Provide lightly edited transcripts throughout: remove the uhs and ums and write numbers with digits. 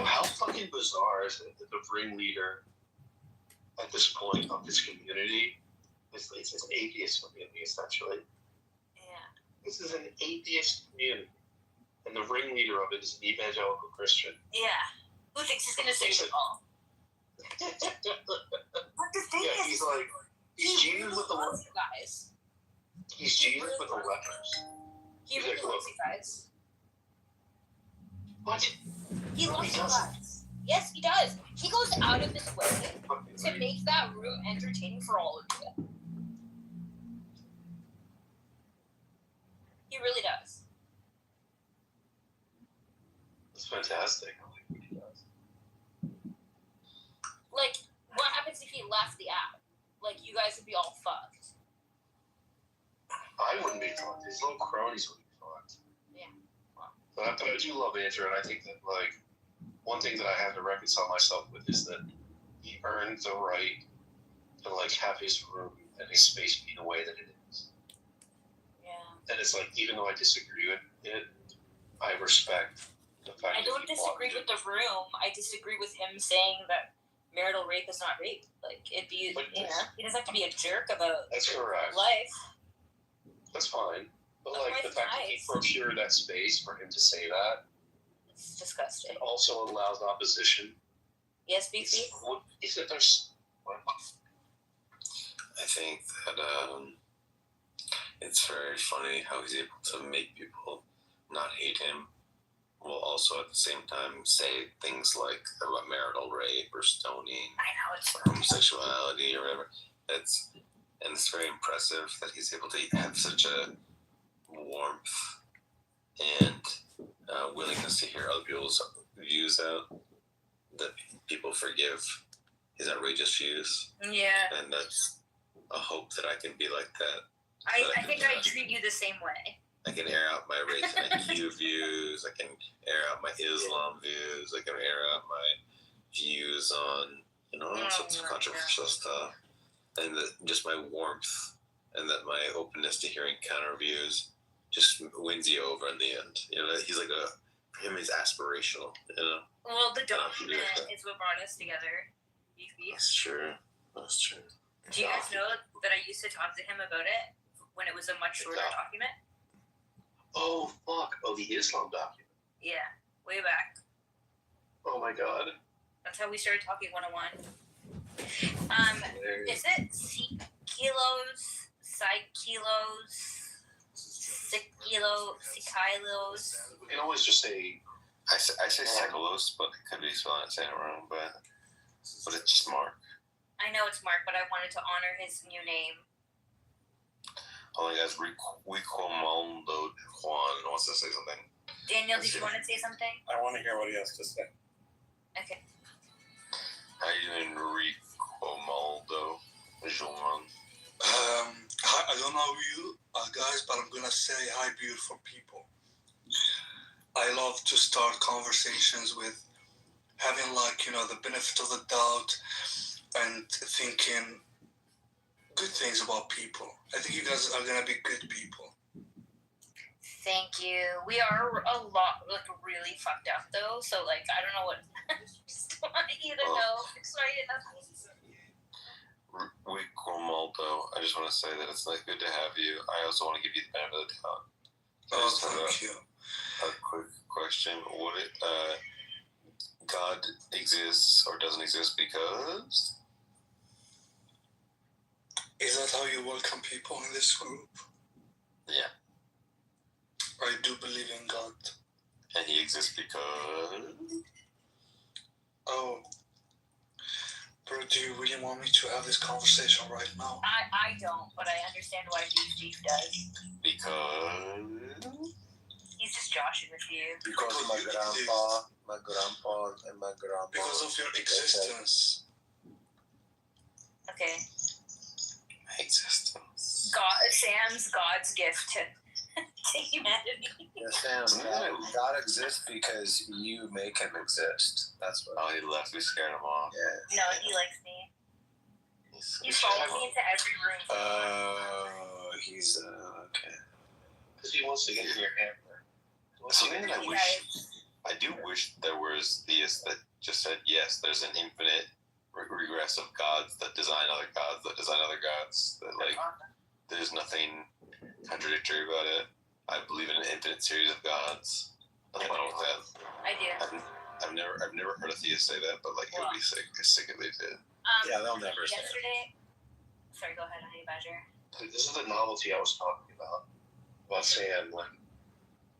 how fucking bizarre is it that the ringleader at this point of this community it's an atheist community, essentially. Yeah. This is an atheist community. And the ringleader of it is an evangelical Christian. Yeah. Who thinks he's going to save it all? But the thing is, he's Jesus with the lepers. Guys. He's Jesus with the lepers. He really loves you guys. What? He loves you guys. Yes, he does. He goes out of his way to make that room entertaining for all of you. He really does. It's fantastic. I like what he does. Like, what happens if he left the app? Like, you guys would be all fucked. I wouldn't be fucked. His little cronies would be fucked. Yeah. But I do love Andrew, and I think that, one thing that I have to reconcile myself with is that he earned the right to, have his room and his space be the way that it is. Yeah. And it's even though I disagree with it, I respect the fact I don't disagree with the room. I disagree with him saying that marital rape is not rape. He doesn't have to be a jerk about that's correct. Life. That's fine. But, the fact that he procured that space for him to say that, it's disgusting. It also allows opposition. Yes, BC? Is that there's... I think that it's very funny how he's able to make people not hate him, while also at the same time say things like about marital rape or stoning, or homosexuality or whatever. It's very impressive that he's able to have such a warmth and willingness to hear other people's views out, that people forgive his outrageous views. Yeah. And that's a hope that I can be like that. I think I treat you the same way. I can air out my race and IQ views. I can air out my Islam views. I can air out my views on, all sorts of controversial stuff. And just my warmth and that my openness to hearing counter views just wins you over in the end. He's for him, he's aspirational, Well, the document is what brought us together. That's true. Do you guys know that I used to talk to him about it when it was a much shorter document? Oh, fuck. Oh, the Islam document. Yeah, way back. Oh, my God. That's how we started talking 101. Is it Sikilos, Sikilos? We can always just say... I say Sikilos, but it could be saying it wrong, but it's just Mark. I know it's Mark, but I wanted to honor his new name. Oh, my guys, Ricomaldo Juan wants to say something. Daniel, did you want to say something? I want to hear what he has to say. Okay. How you doing, Ricomaldo Juan? I don't know you guys, but I'm going to say hi, beautiful people. I love to start conversations with having the benefit of the doubt and thinking good things about people. I think you guys are going to be good people. Thank you. We are a lot, really fucked up, though. So, I don't know what... I just want you to know. Sorry, Ricomaldo, I just want to say that it's good to have you. I also want to give you the benefit of the doubt. Thank you. A quick question. God exists or doesn't exist because? Is that how you welcome people in this group? Yeah. I do believe in God. And he exists because? Oh. Bro, do you really want me to have this conversation right now? I don't, but I understand why Beef does. Because? He's just joshing with you. Because my grandpa and my grandma. Because of your existence. Okay. Existence. Sam's God's gift to humanity. Yeah, Sam, God exists because you make him exist. That's what. Oh, he left me, scared him off. Yeah. No, he likes me. He follows me into every room. He's okay. Because he wants to get in your hammer. Something that I do wish there was theists that just said, yes, there's an infinite regress of gods that design other gods that design other gods. That like, there's nothing contradictory about it. I believe in an infinite series of gods. Nothing wrong with that. I do. I've never heard a theist say that, but like it would be sick if they did. Yeah, they'll never say it. Yesterday. Sorry, go ahead, Honey Badger. This is the novelty I was talking about saying when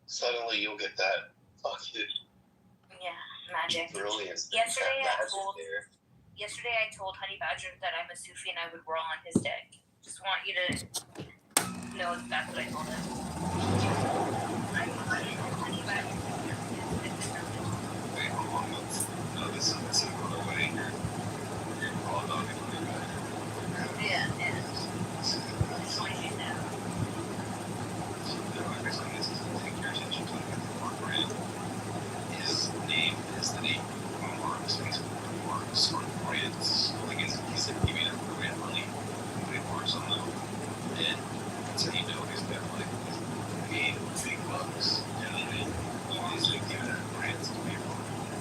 suddenly you'll get that fucking Yeah, magic. brilliance. Yesterday that I magic told there. Honey Badger that I'm a Sufi and I would roll on his dick. Just want you to know that's what I told him. I'm Honey Badger. Wait, hold on. No, this is going away. You're raw dogging Honey Badger. Yeah. Just want you to know. His name is the name of Marx, Facebook Marx, or brands. Like he said, give me that brand money, put Marx on them, and that's how you know he's got like paid big bucks. And then he's like giving out grants to people.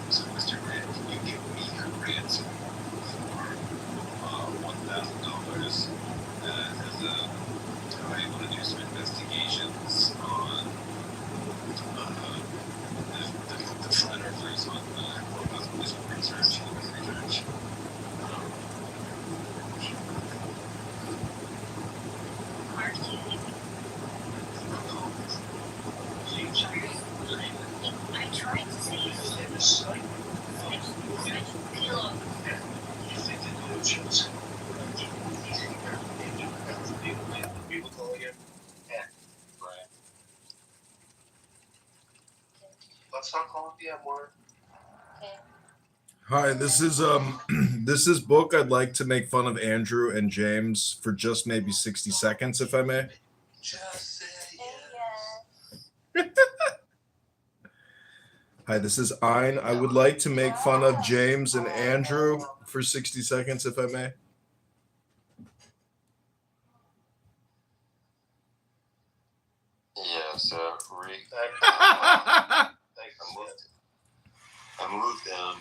So, Mr. Grant, can you give me your grants for $1,000 as I want to do some investigations on the front earthers on this research. I tried to say People calling it. Yeah. Right. Let's not call it the M word. Hi, this is this is Book. I'd like to make fun of Andrew and James for just maybe 60 seconds, if I may. Just say Hi, this is Ein. I would like to make fun of James and Andrew for 60 seconds, if I may. yes, Thanks, I moved down,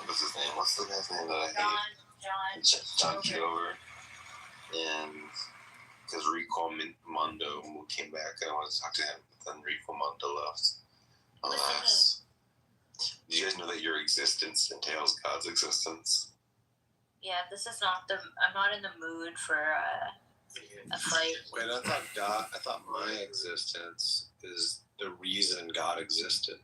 what's his name? What's the guy's name that I hate? John Kitover. And because Rico Mondo came back, I wanted to talk to him, but then Rico Mondo left. Alas. Do you guys know that your existence entails God's existence? Yeah, this is not I'm not in the mood for a fight. Wait, I thought my existence is the reason God existed.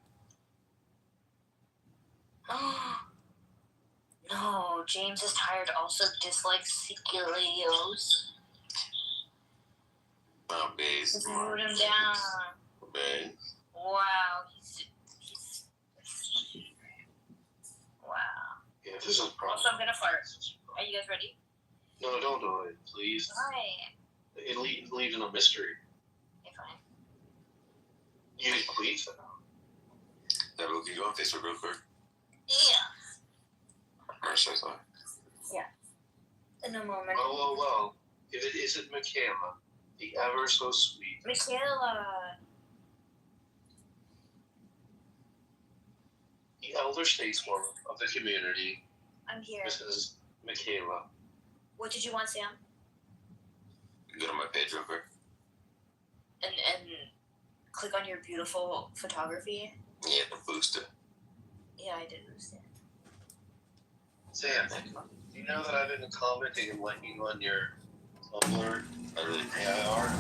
No, James is tired. Also dislikes Siculios. Oh, base. Let's move him down. Base. Wow, he's wow. Yeah, this is a problem. Also, I'm gonna fart. Are you guys ready? No, don't do it, please. Why? It leaves in a mystery. Okay, fine. You need please. Yeah, but can you go on Facebook real quick? Yeah. Marcia, sorry. In a moment. Well. If it isn't Michaela, the ever so sweet. Michaela. The elder stateswoman of the community, I'm here. Mrs. Michaela. What did you want, Sam? Go to my page real quick. And click on your beautiful photography. Yeah, boost it. Yeah, I did boost it. Sam, do you know that I've been commenting and liking on your Tumblr? I really AIR?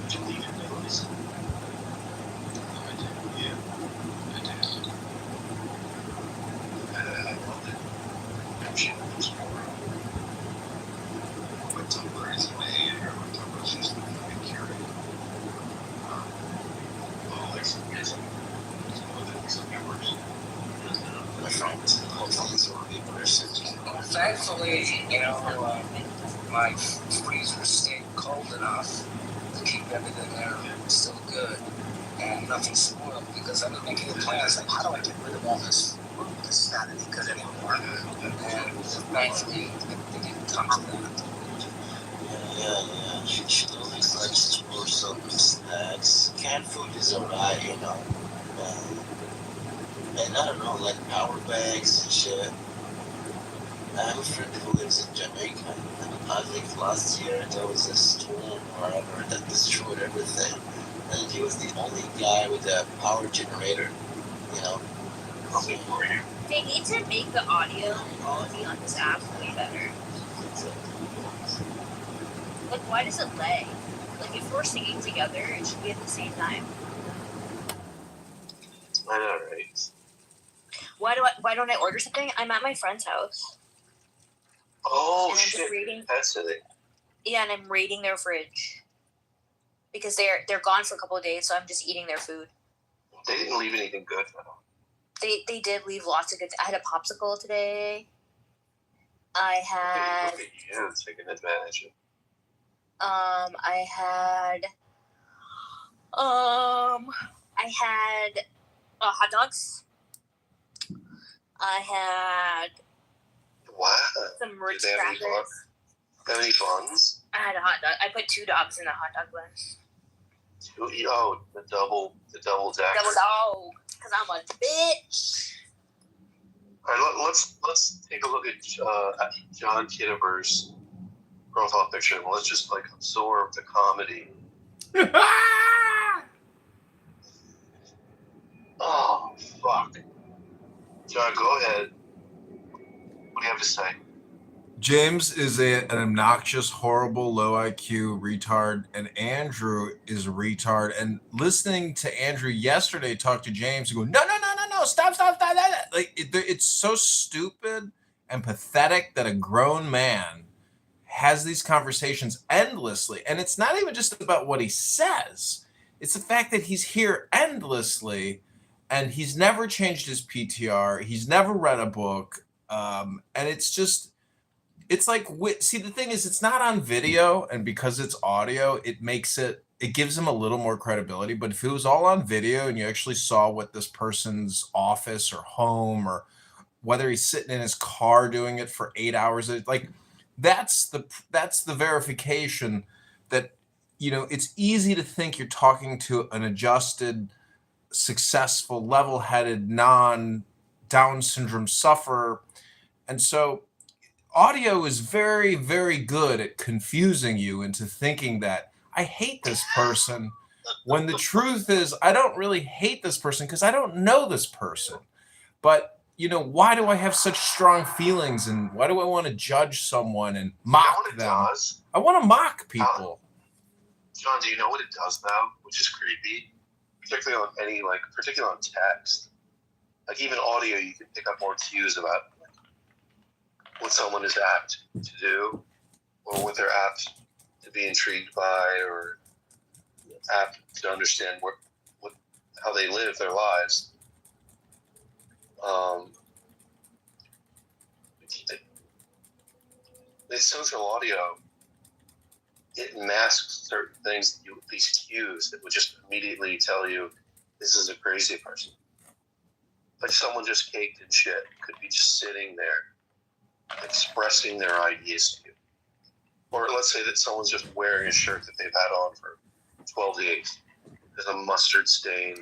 Did you leave it notice? Yeah, I did. I love it. I'm sure there's more. My Tumblr is in my AIR. My Tumblr is just fucking curated. Oh, like some kids. Some viewers. Thankfully, my freezer stayed cold enough to keep everything there still good and nothing spoiled because I've been making plans like how do I get rid of all this it's not any good anymore. And thankfully it didn't come to that. Yeah. She always let's for some snacks. Canned food is alright, you know. And I don't know, like power bags and shit. I have a friend who lives in Jamaica, and I think last year there was a storm or whatever that destroyed everything. And he was the only guy with a power generator, you know. They need to make the audio quality on this app way better. Like, why does it lag? Like, if we're singing together, it should be at the same time. I know, right? Why don't I order something? I'm at my friend's house. Oh, And I'm shit. just reading. That's it. Yeah, and I'm raiding their fridge. Because they're gone for a couple of days, so I'm just eating their food. They didn't leave anything good, though. They did leave lots of good. I had a popsicle today. I had. Look at you taking advantage of. I had hot dogs. I had Wow. some Ritz Did they have any crackers. Have any buns? I had a hot dog. I put 2 dogs in the hot dog bun. Oh, the double decker. Double dog, because I'm a bitch. All right, let's take a look at John Kitover's profile picture, and let's just like absorb the comedy. Oh fuck, John, go ahead. What do you have to say? James is an obnoxious, horrible, low IQ retard, and Andrew is a retard. And listening to Andrew yesterday talk to James, and go, no, stop. Like it's so stupid and pathetic that a grown man has these conversations endlessly. And it's not even just about what he says. It's the fact that he's here endlessly, and he's never changed his PTR. He's never read a book. And it's just... It's like, see, the thing is, it's not on video, and because it's audio, it gives him a little more credibility. But if it was all on video and you actually saw what this person's office or home, or whether he's sitting in his car doing it for 8 hours, like that's the verification that, you know, it's easy to think you're talking to an adjusted, successful, level-headed, non-Down syndrome sufferer. And so audio is very, very good at confusing you into thinking that I hate this person, when the truth is I don't really hate this person because I don't know this person. But, you know, why do I have such strong feelings, and why do I want to judge someone and mock them? Does? I want to mock people. John, do you know what it does now, which is creepy? Particularly on text. Like even audio, you can pick up more cues about what someone is apt to do, or what they're apt to be intrigued by, or apt to understand how they live their lives. The social audio, it masks certain things, these cues that would just immediately tell you this is a crazy person. Like someone just caked in shit could be just sitting there expressing their ideas to you. Or let's say that someone's just wearing a shirt that they've had on for 12 days. There's a mustard stain,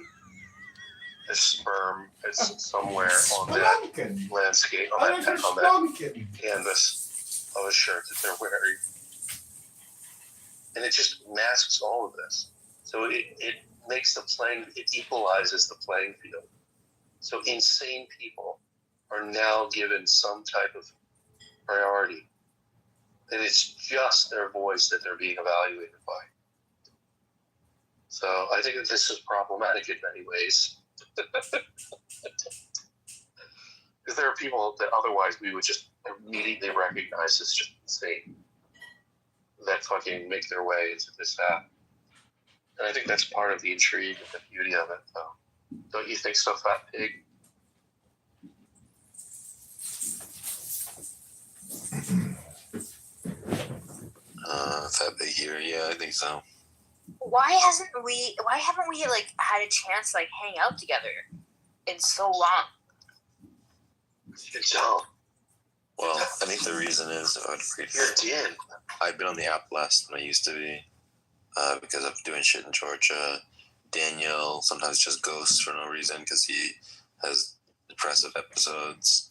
there's sperm, it's somewhere on that landscape, on that canvas of a shirt that they're wearing. And it just masks all of this. So it makes it equalizes the playing field. So insane people are now given some type of priority. And it's just their voice that they're being evaluated by. So I think that this is problematic in many ways. Because there are people that otherwise we would just immediately recognize as just insane, that fucking make their way into this app. And I think that's part of the intrigue and the beauty of it, though. Don't you think so, Fat Pig? Fat Pig here, yeah, I think so. Why haven't we like had a chance to like hang out together in so long? Don't. Well, I think the reason is You're in. I've been on the app less than I used to be. because of doing shit in Georgia. Daniel sometimes just ghosts for no reason because he has depressive episodes.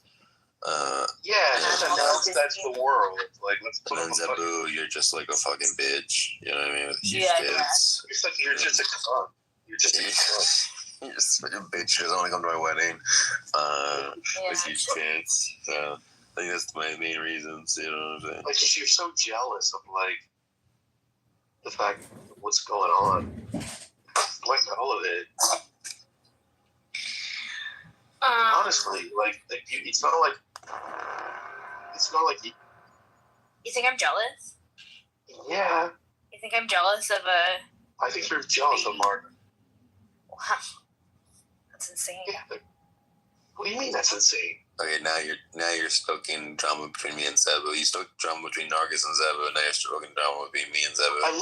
Just announce that's the world. Like, let's put And on then the Zebu, you're just like a fucking bitch. You know what I mean? With huge Yeah, tits. It's like you're just a cunt. You're just a cunt. You're just such a bitch. She doesn't want to come to my wedding. With huge tits. So I think that's my main reasons. You know what I'm saying? Like, 'cause you're so jealous of, like, the fact of what's going on. Like, all of it. Honestly, like it's not like You think I'm jealous? yeah. You think I'm jealous of a? I think you're jealous of Mark. Wow, that's insane. Yeah. What do you mean that's insane? Okay, now you're stoking drama between me and Zebu. You stoked drama between Nargis and Zebu, and now you're stoking drama between me and Zebu. I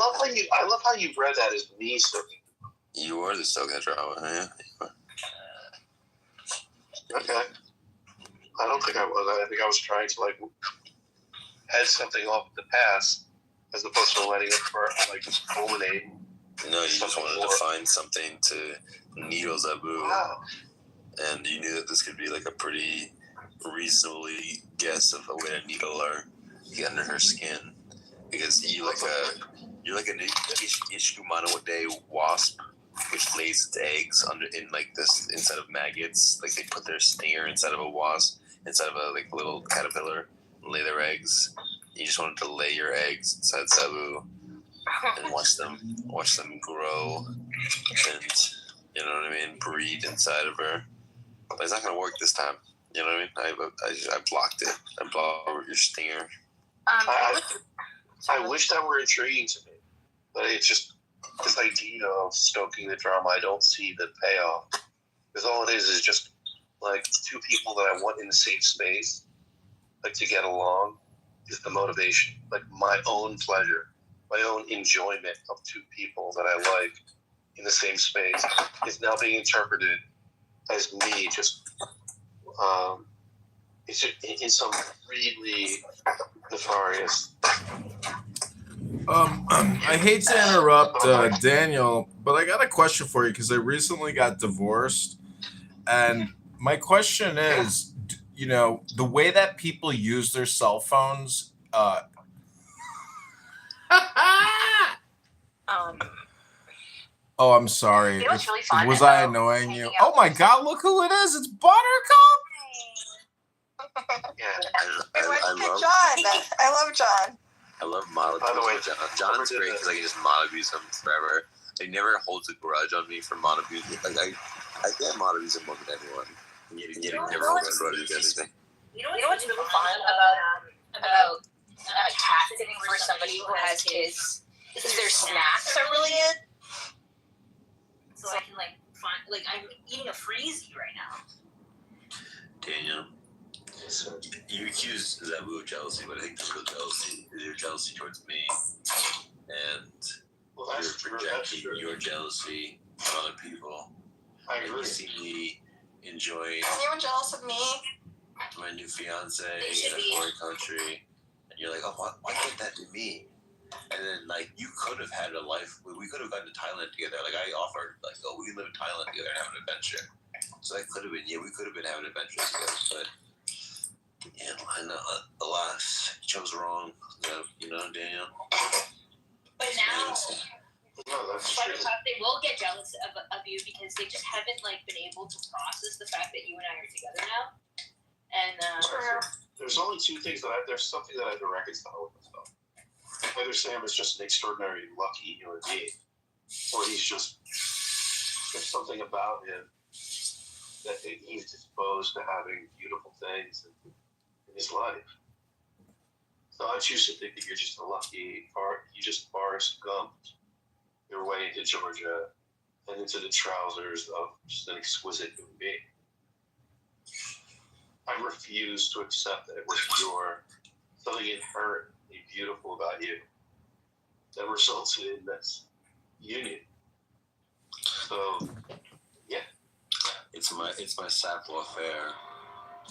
love how you read that as me stoking. You were the stoking the drama, yeah. Okay. I don't think I was. I think I was trying to like head something off the past as opposed to letting it like culminate. No, you just wanted to find something to needle Zebu. Wow. And you knew that this could be like a pretty reasonably guess of a way to needle her, get under her skin, because you're like an Ishkumanawa wasp, which lays its eggs in like this inside of maggots. Like they put their stinger inside of a wasp, inside of a like little caterpillar, and lay their eggs. You just wanted to lay your eggs inside Zebu and watch them grow, and you know what I mean, breed inside of her. But it's not gonna work this time. You know what I mean? I blocked it. I blocked your stinger. I wish that were intriguing to me, but it's just this idea of stoking the drama. I don't see the payoff because all it is just like two people that I want in the same space, like to get along, is the motivation. Like my own pleasure, my own enjoyment of two people that I like in the same space is now being interpreted as me just it's in some really nefarious. I hate to interrupt Daniel, but I got a question for you because I recently got divorced, and my question is, you know, the way that people use their cell phones. Oh, I'm sorry. You know what's really fun Was I about annoying you? hanging Oh out my with- God! Look who it is! It's Buttercup. Yeah. I love John. I love John. I love mob By the way, abuse. John's great because I can just mob abuse him forever. He never holds a grudge on me for mob abuse. Like I get mob abuse him more than anyone. And yet he never holds a grudge against anything. You know what's really fun about cat sitting for somebody who has kids is their snacks are really good. So I can find I'm eating a freezy right now. Daniel, you accused Zebu of jealousy, but I think the real jealousy is your jealousy towards me, and you're projecting your jealousy on other people. I And agree. you see me enjoying Is anyone jealous of me? my new fiance in a foreign country, and you're like, oh, why can't that be me? And then you could have had a life. We could have gone to Thailand together. I offered oh, we can live in Thailand together and have an adventure. So that could have been we could have been having adventures together, but. Yeah, I know. Alas, you chose wrong. You know, Daniel. But now, No, that's true. they will get jealous of you because they just haven't been able to process the fact that you and I are together now. And There's only two things there's something that I have to reconcile with myself. Either Sam is just an extraordinarily lucky human being, or there's something about him that he's disposed to having beautiful things in his life. So I choose to think that you're just a lucky you just forest gumped your way into Georgia and into the trousers of just an exquisite human being. I refuse to accept that it was something inherently beautiful about you that resulted in this union. So, yeah. It's my Sappho affair.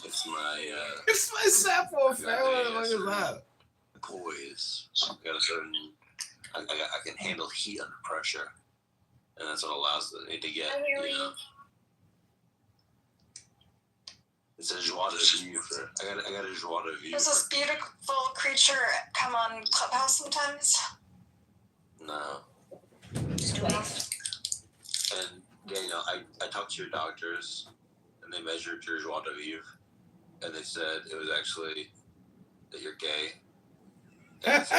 It's my Sappho affair. What the fuck is that? Poise. Got a certain I can handle heat under pressure, and that's what allows me to get. It's a joie de vivre. I got a joie de vivre. Does this beautiful creature come on Clubhouse sometimes? No. Just do it. And Daniel, I talked to your doctors, and they measured your joie de vivre, and they said it was actually that you're gay. And so,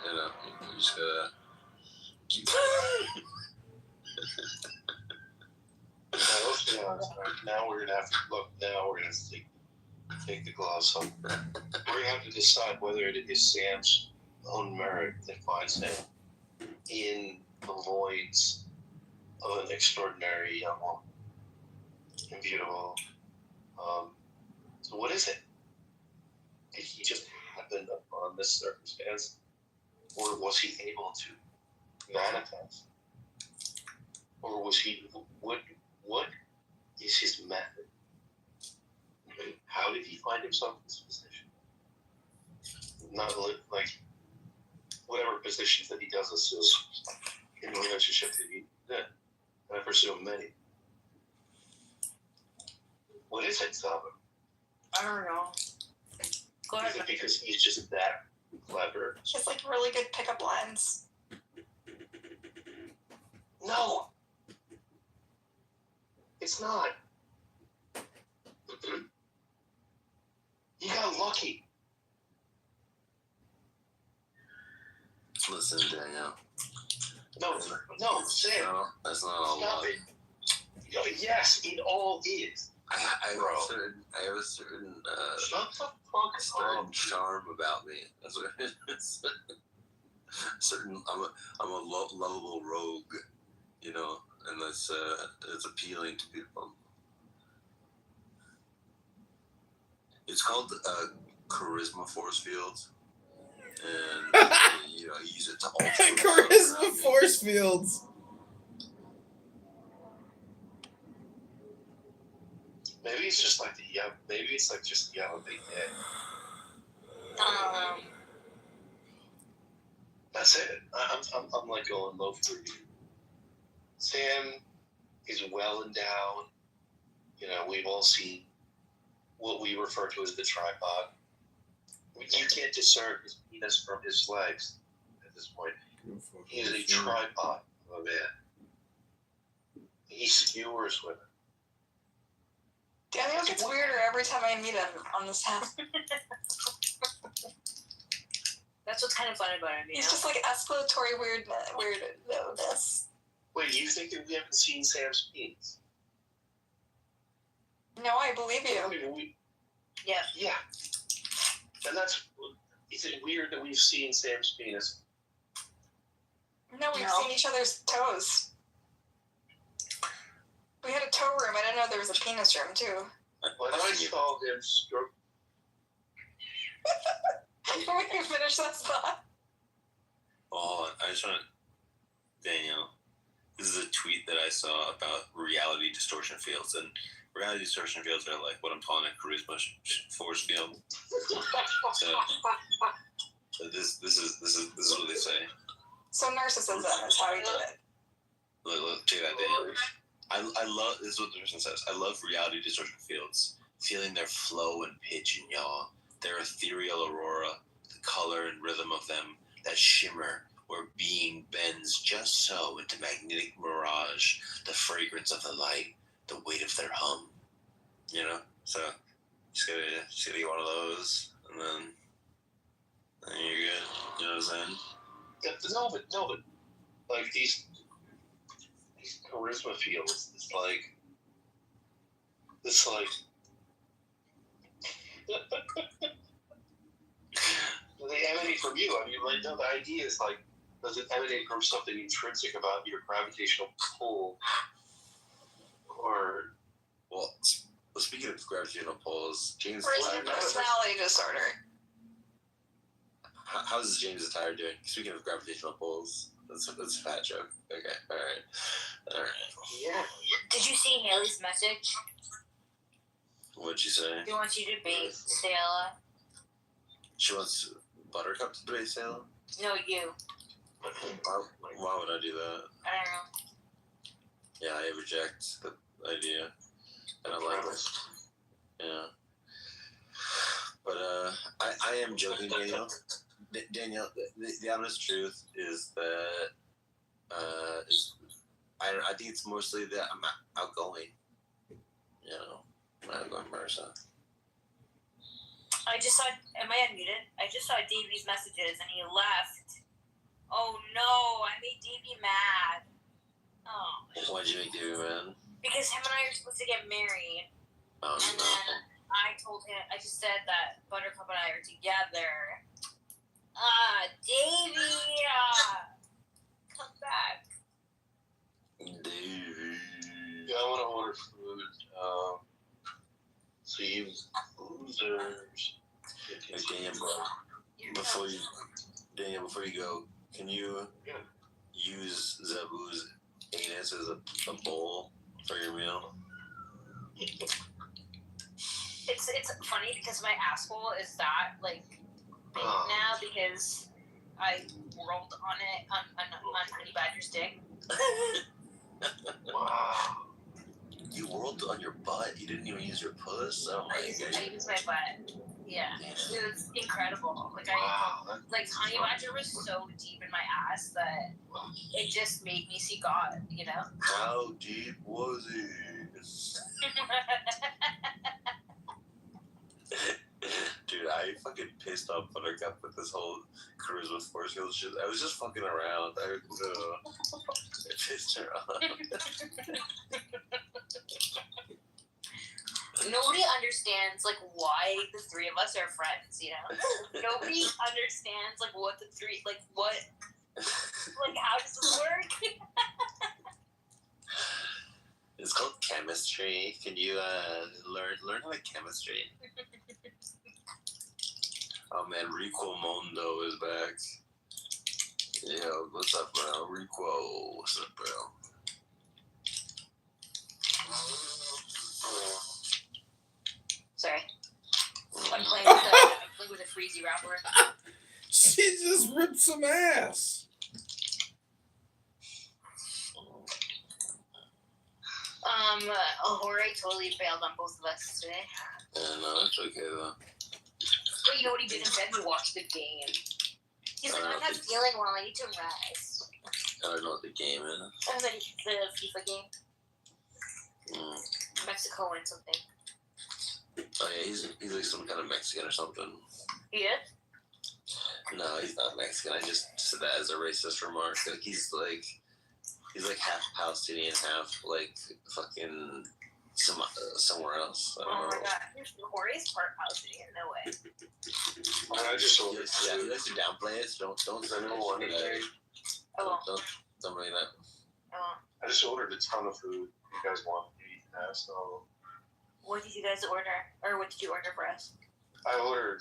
you know, you just gotta keep. Let's be honest. Now we're gonna have to look. Now we're gonna have to take the gloves off. We're gonna have to decide whether it is Sam's own merit that finds him in the voids of an extraordinary young woman and beautiful. So what is it? Did he just happen upon this circumstance, or was he able to manifest, or was he? What is his method? How did he find himself in this position? Not like whatever positions that he does assume in the relationship that he did. And I presume many. What is it, Saba? I don't know. Go Is ahead. it because he's just that clever? He has like really good pickup lines. No. It's not. You got lucky. Listen, Daniel. No, Sam. No, that's not all. Stop it. Yes, it all is. I have a certain Shut the fuck certain up. charm about me. That's what it is. Certain, I'm a lovable rogue, you know, and that's it's appealing to people. It's called charisma force field, and you know, you use it to alter Charisma force fields. Maybe it's just like maybe it's like just you have a big head. That's it. I'm like going low for you. Sam is well endowed. You know, we've all seen what we refer to as the tripod. You can't discern his penis from his legs at this point. He is a tripod of a man. He skewers women. Daniel gets weirder every time I meet him on this app. That's what's kind of fun about him, you He's know? just like escalatory weirdness. Wait, you think that we haven't seen Sam's penis? No, I believe you. I mean, Yeah. yeah. And is it weird that we've seen Sam's penis? No, we've No. seen each other's toes. We had a toe room. I didn't know there was a penis room too. When I saw him stroke. Can we finish this thought? Oh, hold on. I just want to, Daniel, this is a tweet that I saw about reality distortion fields, and reality distortion fields are like what I'm calling a charisma force field. So this is what they say. So narcissism is how he did it. Look, check that, Daniel. I love, this is what the person says. I love reality distortion fields, feeling their flow and pitch and yaw, their ethereal aurora, the color and rhythm of them, that shimmer where being bends just so into magnetic mirage, the fragrance of the light, the weight of their hum. You know? So, just gotta get one of those, and then you're good. You know what I'm saying? Yeah, no, but like these charisma fields, it's like they emanate from you. I mean, like, no, the idea is like, does it emanate from something intrinsic about your gravitational pull, or Well, speaking of gravitational pulls, James. Or is it a personality disorder? How's James' attire doing? Speaking of gravitational pulls, that's a fat joke. Okay, all right. yeah? Did you see Haley's message? What'd she say? She wants you to bait Stella. She wants Buttercup to the sale? No, you. Why would I do that? I don't know. Yeah, I reject the idea. I don't like it. Yeah. But I am joking, Daniel. Daniel, the honest truth is that I think it's mostly that I'm outgoing. You know, I'm an outgoing person. I just saw. Am I unmuted? I just saw Davey's messages and he left. Oh no! I made Davey mad. Oh. Why'd you make Davey mad? Because him and I are supposed to get married. Oh And no. then I told him. I just said that Buttercup and I are together. Davey, come back. Davey. Yeah, I want to order food. So you losers. Daniel, before you go, can you use Zabu's anus as a bowl for your meal? It's funny because my asshole is that like big now because I rolled on it on Honey Badger's dick. Wow. You whirled on your butt? You didn't even use your puss? Oh my god. I used my butt. Yeah, it was incredible. Like Wow. like Honey Badger was so deep in my ass that it just made me see God. You know. How deep was it? Dude, I fucking pissed off Buttercup with this whole charisma force field shit. I was just fucking around. I pissed her off. Nobody understands like why the three of us are friends, you know? Nobody understands like what the three like how does this work? It's called chemistry. Can you learn how to chemistry? Oh man, Rico Mondo is back. Yo, what's up, bro? Rico, what's up, bro? Sorry. I'm playing with a freezy wrapper. She just ripped some ass. Jorge totally failed on both of us today. Yeah, no, it's okay though. But you know what he did instead? He watched the game. He's like, I'm not feeling well, I need to rest. I don't know what the game is. I was like, the FIFA game. Mexico and something. Oh yeah, he's like some kind of Mexican or something. He is? No, he's not Mexican. I just said that as a racist remark. Like he's like half Palestinian, half like fucking somewhere else. I don't know. My god, Jorge's part Palestinian, no way. I just ordered Yeah, he food. likes to downplay it. So don't I don't want to say. don't bring that. I just ordered a ton of food. You guys want to eat? So What did you guys order? Or what did you order for us? I ordered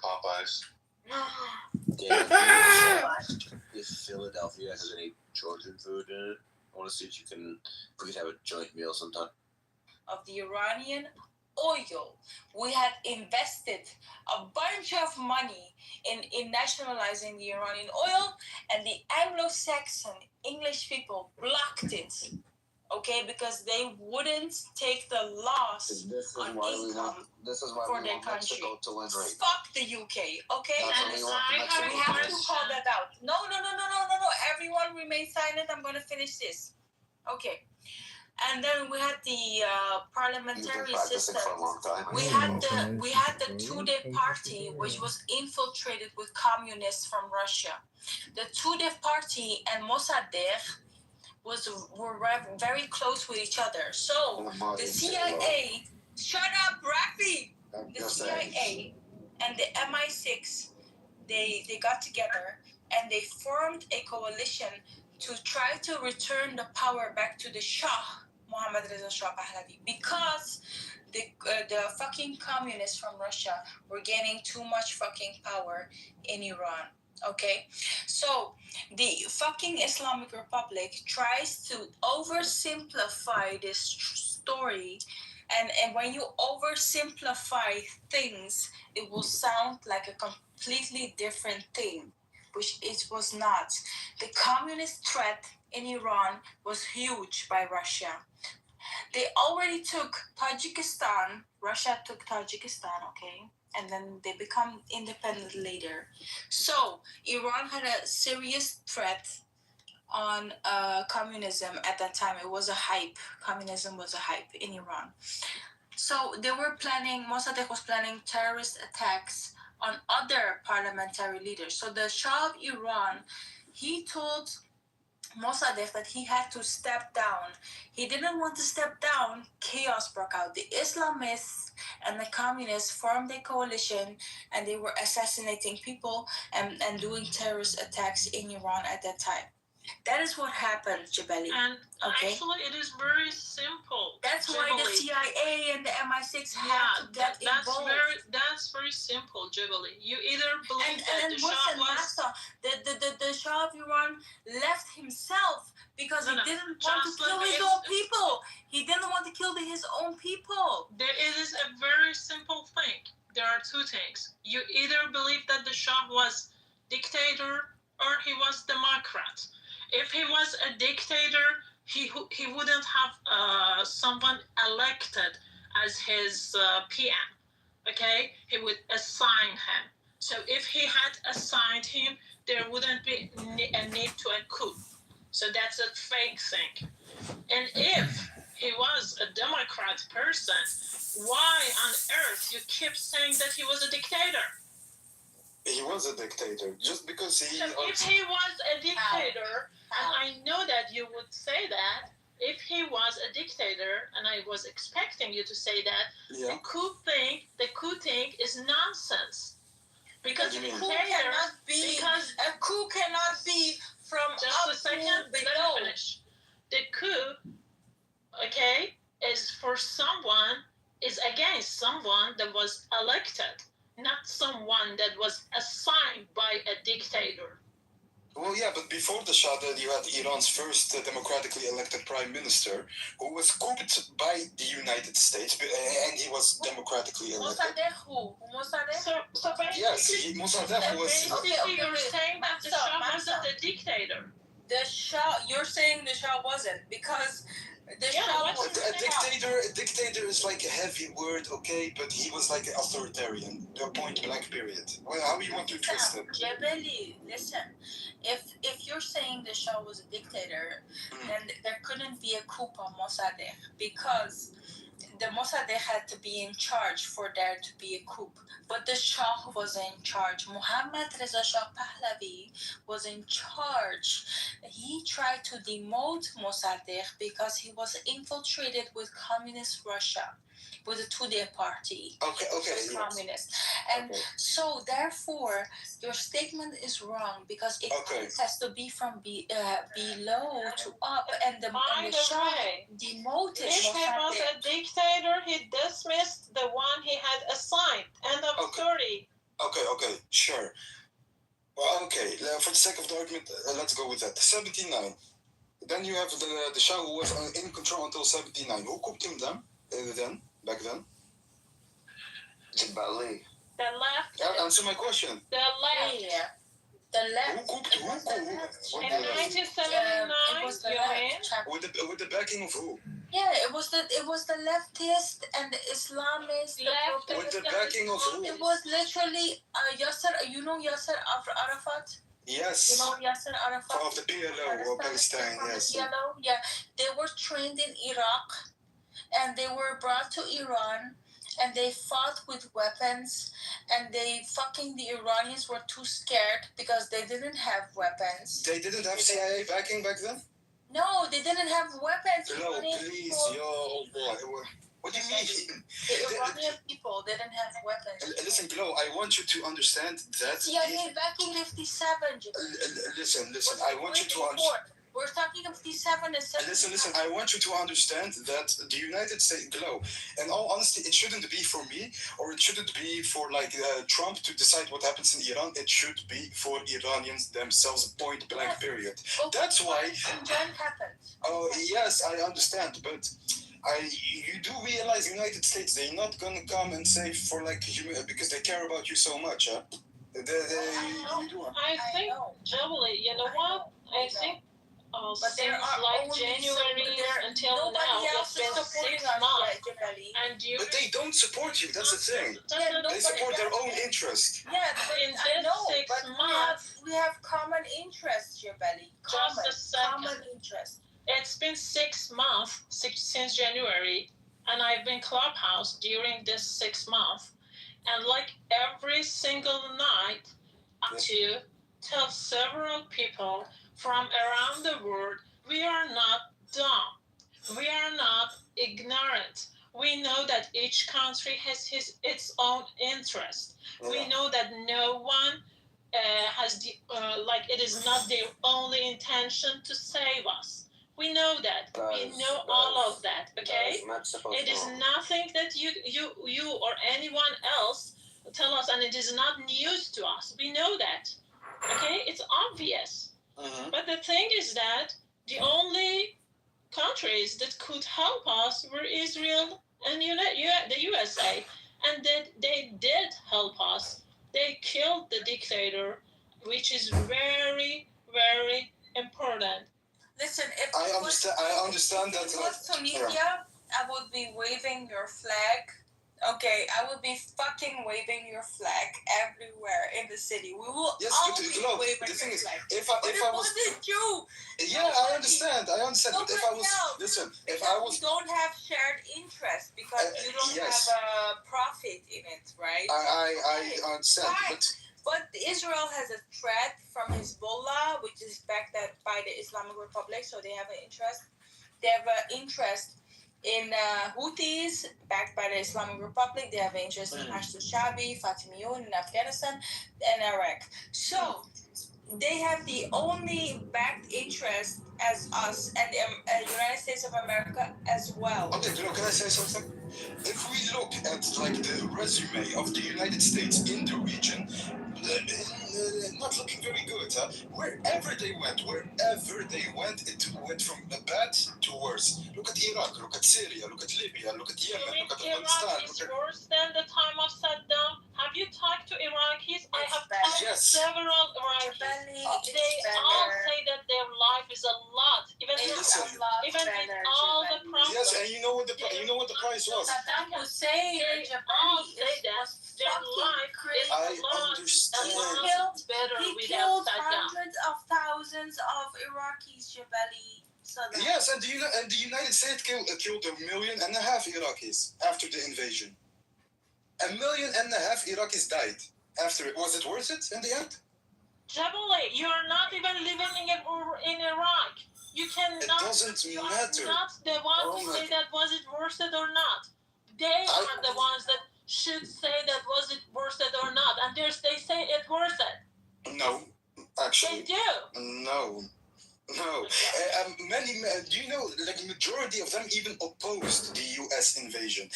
Popeyes. Yeah, if Philadelphia has any Georgian food in it, I want to see if we could have a joint meal sometime. Of the Iranian oil. We had invested a bunch of money in nationalizing the Iranian oil, and the Anglo-Saxon English people blocked it. Okay, because they wouldn't take the loss on income for their country. To win, right? Fuck the UK, okay? That's And what we want we Mexico have to to win. call that out. No. Everyone remain silent. I'm gonna finish this. Okay. And then we had the You've parliamentary been practicing system. for a long time. We had the Tudeh party, which was infiltrated with communists from Russia. The Tudeh party and Mossadegh were very close with each other. So the CIA, shut up, Rafi. The CIA and the MI6, they got together and they formed a coalition to try to return the power back to the Shah, Mohammad Reza Shah Pahlavi, because the fucking communists from Russia were gaining too much fucking power in Iran. Okay, so the fucking Islamic Republic tries to oversimplify this story And when you oversimplify things, it will sound like a completely different thing, which it was not. The communist threat in Iran was huge by Russia. They already took Tajikistan. Russia took Tajikistan, okay? And then they become independent later. So Iran had a serious threat on communism at that time. It was a hype. Communism was a hype in Iran. So they were planning, Mossadegh was planning terrorist attacks on other parliamentary leaders. So the Shah of Iran, he told Mossadegh that he had to step down. He didn't want to step down. Chaos broke out. The Islamists and the communists formed a coalition, and they were assassinating people and doing terrorist attacks in Iran at that time. That is what happened, Jabali. And Okay. actually, it is very simple. That's why the Jubilee. CIA and the MI6 had to get involved. That's very simple, Jubilee. You either believe that And the Shah was Massa, the Shah of Iran left himself because he didn't want to kill his own people. He didn't want to kill his own people. It is a very simple thing. There are two things. You either believe that the Shah was dictator or he was democrat. If he was a dictator, he wouldn't have someone elected as his PM. Okay, he would assign him. So if he had assigned him, there wouldn't be a need to a coup. So that's a fake thing. And if he was a democrat person, why on earth you keep saying that he was a dictator? He was a dictator just because he. So if he was a dictator, and I know that you would say that, if he was a dictator, and I was expecting you to say that, Yeah. the coup thing is nonsense. Because What do you mean? A coup cannot be from just up a second, to let me below. finish. The coup, okay, is for someone, is against someone that was elected, not someone that was assigned by a dictator. Well, yeah, but before the Shah, you had Iran's first democratically elected prime minister, who was couped by the United States, and he was democratically elected. Mossadegh who? Mossadegh? So basically, Yes, Mossadegh was. basically you're saying that the Shah wasn't a dictator. The Shah, you're saying the Shah wasn't because the Shah was A dictator is like a heavy word, okay, but he was like an authoritarian, point blank period. Well, how you want to twist it? Jebeli, listen. If you're saying the Shah was a dictator, then there couldn't be a coup on Mossadegh because the Mossadegh had to be in charge for there to be a coup. But the Shah was in charge. Mohammad Reza Shah Pahlavi was in charge. He tried to demote Mossadegh because he was infiltrated with communist Russia, with the Tudeh party. Okay, Yes. Communist. And so therefore your statement is wrong because it has to be from below to up, and the Shah demoted if he was a dictator, he dismissed the one he had assigned. End of story. Okay, sure. Well, okay, for the sake of the argument, let's go with that. 79. Then you have the Shah who was in control until 79. Who cooked him then? Back then? Jabali. The left. Answer my question. The left. Yeah. The left. Who cooked who? In 1979, it was the you left. mean? With the backing of who? Yeah, it was the leftist and the Islamists. Left. With the backing of who? It was literally Yasser. You know Yasser Arafat. Yes. You know Yasser Arafat. Of the PLO or Palestine, yes. PLO, yeah. They were trained in Iraq, and they were brought to Iran, and they fought with weapons, and the Iranians were too scared because they didn't have weapons. They didn't have CIA backing back then? No, they didn't have weapons. No, Iranian please, people- yo, boy. What do you mean? The Iranian people didn't have weapons. Listen, Glo, I want you to understand that. CIA back in 57. Listen, I want you to understand. We're talking of 57 and 79. Listen, I want you to understand that the United States, Glo, in all honesty, it shouldn't be for me, or it shouldn't be for Trump to decide what happens in Iran. It should be for Iranians themselves, point blank period. Okay, That's why. When happened. Oh, yes, I understand, but you do realize United States, they're not gonna come and say for like because they care about you so much, huh? You do. I think, Jubilee, you know what? I think But there since are like only January until now, nobody else it's been is supporting 6 us months. yet, Jabali. And during But they don't support you. That's the thing. They support their own interest. Yeah, but In I this know, 6 but months, we have common interests, Jabali. Just a second. Common interest. it's been 6 months since January, and I've been Clubhouse during this 6 months, and like every single night, to tell several people from around the world, we are not dumb. We are not ignorant. We know that each country has its own interest. We know that no one has it is not their only intention to save us. We know that. We know all of that. Okay. It is nothing that you or anyone else tell us, and it is not news to us. We know that. Okay, it's obvious. But the thing is that the only countries that could help us were Israel and the USA, and that they did help us. They killed the dictator, which is very, very important. Listen, if I understand that. If it was Tunisia, I would be waving your flag. Okay, I would be fucking waving your flag everywhere in the city. We will all be waving the thing your is, flag. if I was, wasn't you. yeah, I understand. But if I was, listen, if I was, you don't have shared interest because you don't have a profit in it, right? I understand, But Israel has a threat from Hezbollah, which is backed by the Islamic Republic, so they have an interest. They have an interest in Houthis, backed by the Islamic Republic. They have an interest in Hashd al-Shabi, Fatimiyun in Afghanistan, and Iraq. So they have the only backed interest as us and the United States of America as well. Okay, can I say something? If we look at like the resume of the United States in the region, not looking very good. Wherever they went, it went from bad to worse. Look at Iraq, look at Syria, look at Libya, look at Yemen, look at Afghanistan. Iraq is worse than the time of Saddam. Have you talked to Iraqis? I have talked to several Iraqis. They all say that their life is a lot, even with all the problems. Yes, and you know what the price was. Saddam Hussein, they all say that their life is a lot better he without killed Saddam. hundreds of thousands of Iraqis, Jabali. Yes, and the United States killed 1.5 million Iraqis after the invasion. 1.5 million Iraqis died after it. Was it worth it in the end? Jabali, you're not even living in Iraq. You cannot. It doesn't matter. You're not the one to say that was it worth it or not. They are the ones that should say that was it worth it or not, and they say it worth it. No, actually. They do. No. Do you know, like, majority of them even opposed the U.S. invasion.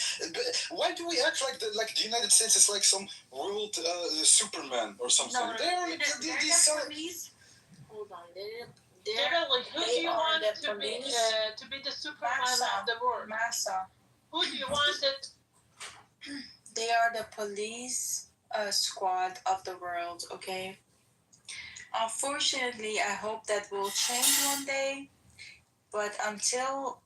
Why do we act like the United States is like some world Superman or something? No, they're police. Hold on, Jabali, who do you want to be the Superman of the world? Massa. Who do you want it? They are the police squad of the world, okay? Unfortunately, I hope that will change one day, but until,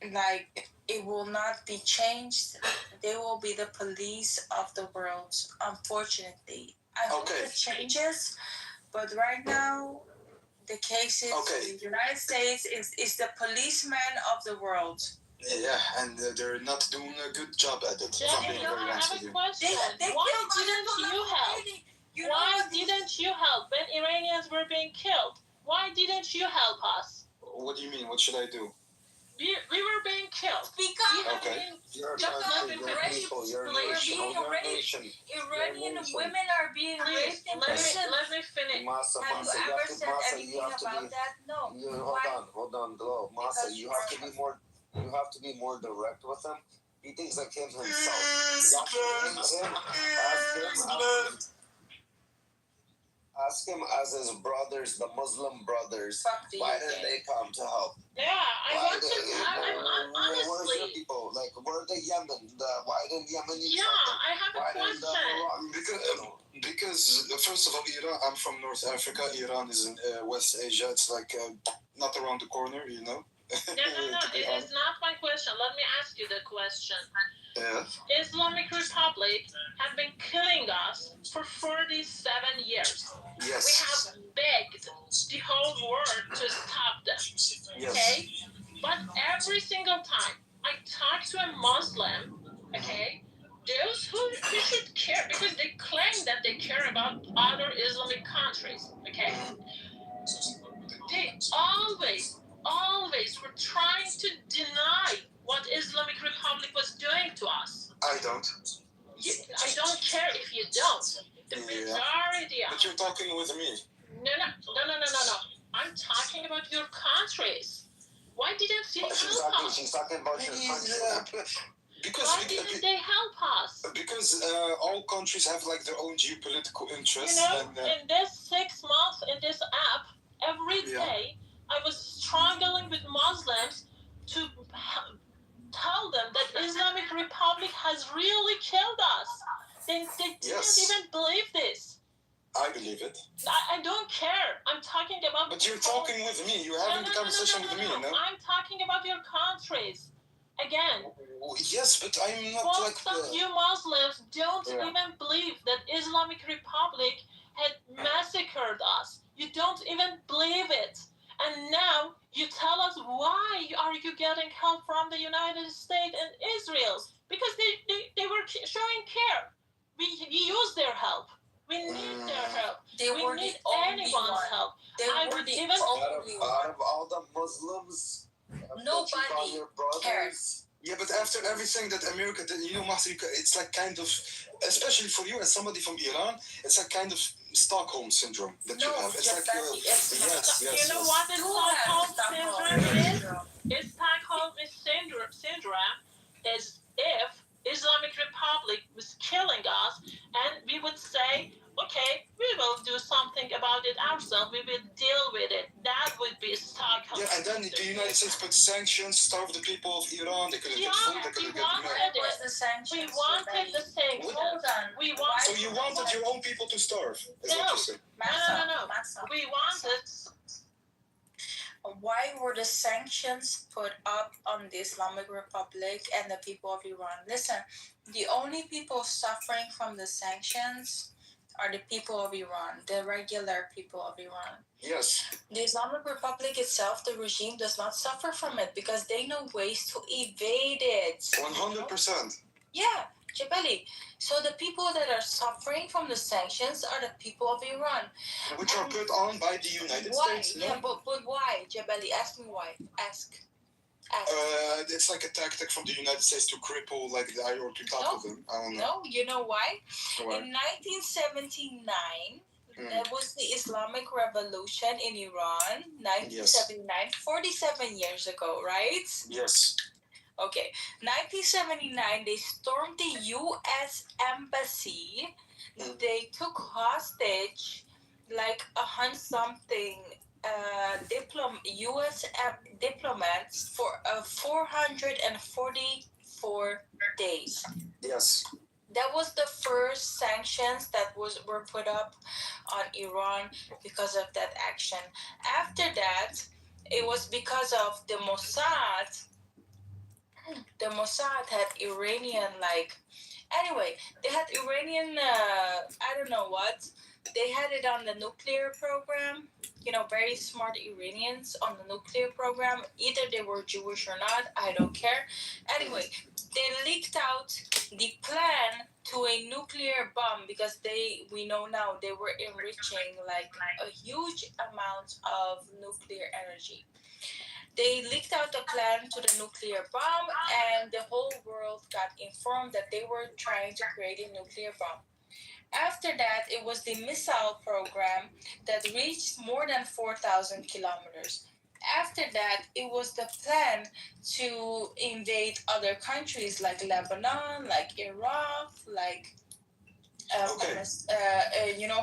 it will not be changed, they will be the police of the world, unfortunately. I hope it changes, but right now, the case is the United States is the policeman of the world. Yeah, and they're not doing a good job at it. Jenny, I have a question. Why didn't you help? Why didn't you help when Iranians were being killed? Why didn't you help us? What do you mean? What should I do? We were being killed. You're Iranian women are being raped in prison. Let me finish. Have you ever said anything about that? No. Hold on, Glow. Masa, you have to be more direct with him. He thinks like him himself. Ask him as his brothers, the Muslim brothers, why didn't they come to help? Yeah, I want to. I'm honestly, Yemen? Why don't Yemenis Yeah, have them? I have a Why don't question. Because first of all, Iran. I'm from North Africa. Iran is in West Asia. It's like not around the corner, you know. No. To be It honest. is not my question. Let me ask you the question. Yeah. Islamic Republic have been killing us for 47 years. Yes. We have begged the whole world to stop them. Yes. Okay? But every single time I talk to a Muslim, okay, those who should care because they claim that they care about other Islamic countries, okay? They always were trying to deny what Islamic Republic was doing to us. I don't. I don't care if you don't. The majority of But you're talking with me. No. I'm talking about your countries. Why didn't you help us? She's talking about your country. Why didn't they help us? Because all countries have like their own geopolitical interests. You know, in this 6 months in this app, every day I was struggling with Muslims to tell them that Islamic Republic has really killed us. They didn't even believe this. I believe it. I don't care. I'm talking about. But you're talking with me. You're having the conversation with me, no? I'm talking about your countries. Again. Yes, but I'm not Most of you Muslims don't even believe that Islamic Republic had massacred us. You don't even believe it. And now you tell us why are you getting help from the United States and Israel? Because they were showing care. We use their help. We need their help. We need anyone's help. I would even Out of all the Muslims, nobody cares. Yeah, but after everything that America did, you know, Mahsi, it's like kind of, especially for you as somebody from Iran, it's like kind of Stockholm syndrome that you have. It's like, yes. You know what the Stockholm syndrome is? Stockholm syndrome is if Islamic Republic was killing us, and we would say, okay, we will do something about it ourselves. We will deal with it. That would be Stockholm. Yeah, and then the United States put sanctions, starve the people of Iran. They couldn't get food. They couldn't get milk. We wanted the sanctions. So you wanted your own people to starve? Is what you said? No. We wanted. Why were the sanctions put up on the Islamic Republic and the people of Iran? Listen, the only people suffering from the sanctions are the people of Iran, the regular people of Iran. Yes. The Islamic Republic itself, the regime, does not suffer from it because they know ways to evade it. 100%. Yeah, Jabali. So the people that are suffering from the sanctions are the people of Iran. Which are put on by the United States, no? Yeah, but why, Jabali? Ask me why. Ask. It's like a tactic from the United States to cripple like the or to tackle them. I don't know. No, you know why? Why? In 1979, there was the Islamic Revolution in Iran. 1979, 47 years ago, right? Yes. Okay, 1979, they stormed the U.S. Embassy. They took hostage like 100-something U.S. diplomats for 444 days. Yes. That was the first sanctions that were put up on Iran because of that action. After that, it was because of the Mossad. The Mossad had Iranian anyway, they had Iranian I don't know what. They had it on the nuclear program. You know, very smart Iranians on the nuclear program. Either they were Jewish or not, I don't care. Anyway, they leaked out the plan to a nuclear bomb because we know now they were enriching like a huge amount of nuclear energy. They leaked out the plan to the nuclear bomb, and the whole world got informed that they were trying to create a nuclear bomb. After that, it was the missile program that reached more than 4,000 kilometers. After that, it was the plan to invade other countries like Lebanon, like Iraq, like Okay.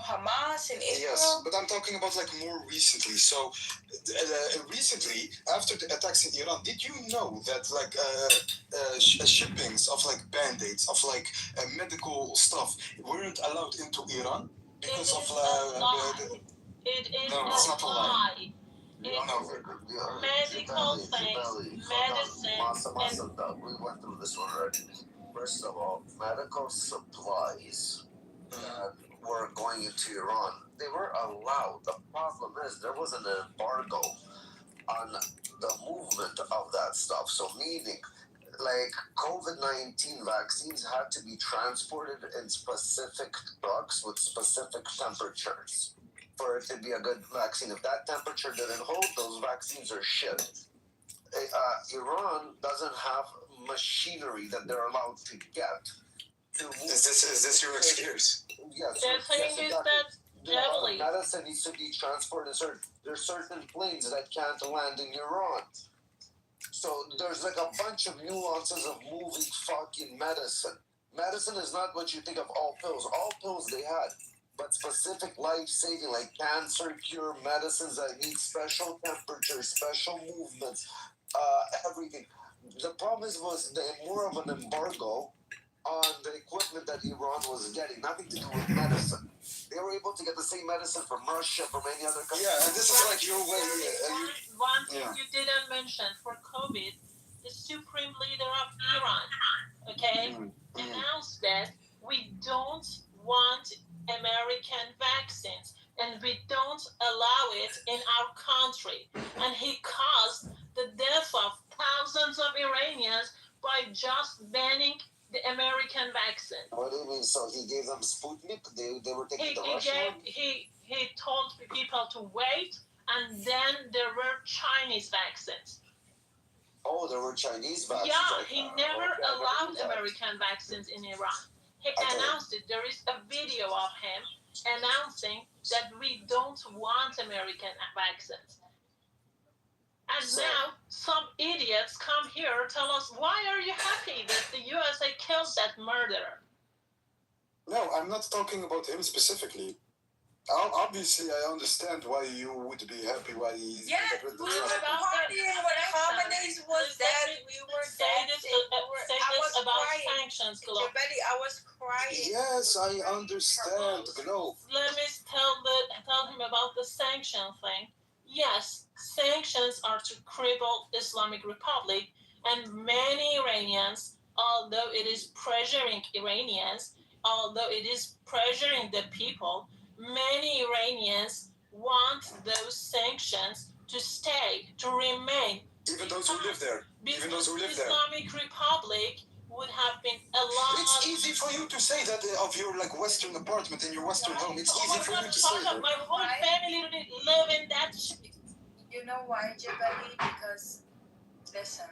Hamas in Israel. Yes, but I'm talking about like more recently. So, recently, after the attacks in Iran, did you know that like shippings of like band-aids, of like medical stuff weren't allowed into Iran because It of is a lie. It is No, a it's not a lie. lie. No. Medical things, medicine, and we went through this already. First of all, medical supplies that were going into Iran, they were allowed. The problem is there was an embargo on the movement of that stuff. So meaning, like COVID-19 vaccines had to be transported in specific trucks with specific temperatures for it to be a good vaccine. If that temperature didn't hold, those vaccines are shit. Iran doesn't have machinery that they're allowed to get. Is this your excuse? Yes. the thing is that Jebeli, Medicine needs to be transported. There's certain planes that can't land in Iran. So there's like a bunch of nuances of moving fucking medicine. Medicine is not what you think of all pills. All pills they had, but specific life-saving, like cancer cure medicines that need special temperature, special movements, everything. The problem was more of an embargo on the equipment that Iran was getting, nothing to do with medicine. They were able to get the same medicine from Russia, from any other country. Yeah, and this is like your way. one thing you didn't mention for COVID, the supreme leader of Iran, okay, announced that we don't want American vaccines and we don't allow it in our country. And he caused the death of thousands of Iranians by just banning the American vaccine. What do you mean? So he gave them Sputnik? They were taking the He Russian one? he told people to wait, and then there were Chinese vaccines. Oh, there were Chinese vaccines. Yeah, he never allowed American vaccines in Iran. He announced it. There is a video of him announcing that we don't want American vaccines. And now some idiots come here tell us, why are you happy that the USA killed that murderer? No, I'm not talking about him specifically. Obviously, I understand why you would be happy why he got rid of the We Trump. were partying when Khamenei was dead. We were dancing. I was about crying. sanctions, Glow. Jebeli, I was crying. Yes, I understand. No. Let me tell him about the sanction thing. Yes, sanctions are to cripple Islamic Republic, and many Iranians, although it is pressuring Iranians, although it is pressuring the people, many Iranians want those sanctions to stay, to remain. Even those who live there. Even those who live there. Islamic Republic would have been a lot. It's easy for you to say that of your like Western apartment in your Western home. It's easy for you to say that. My whole family live in that shit. You know why, Jebeli? Because, listen,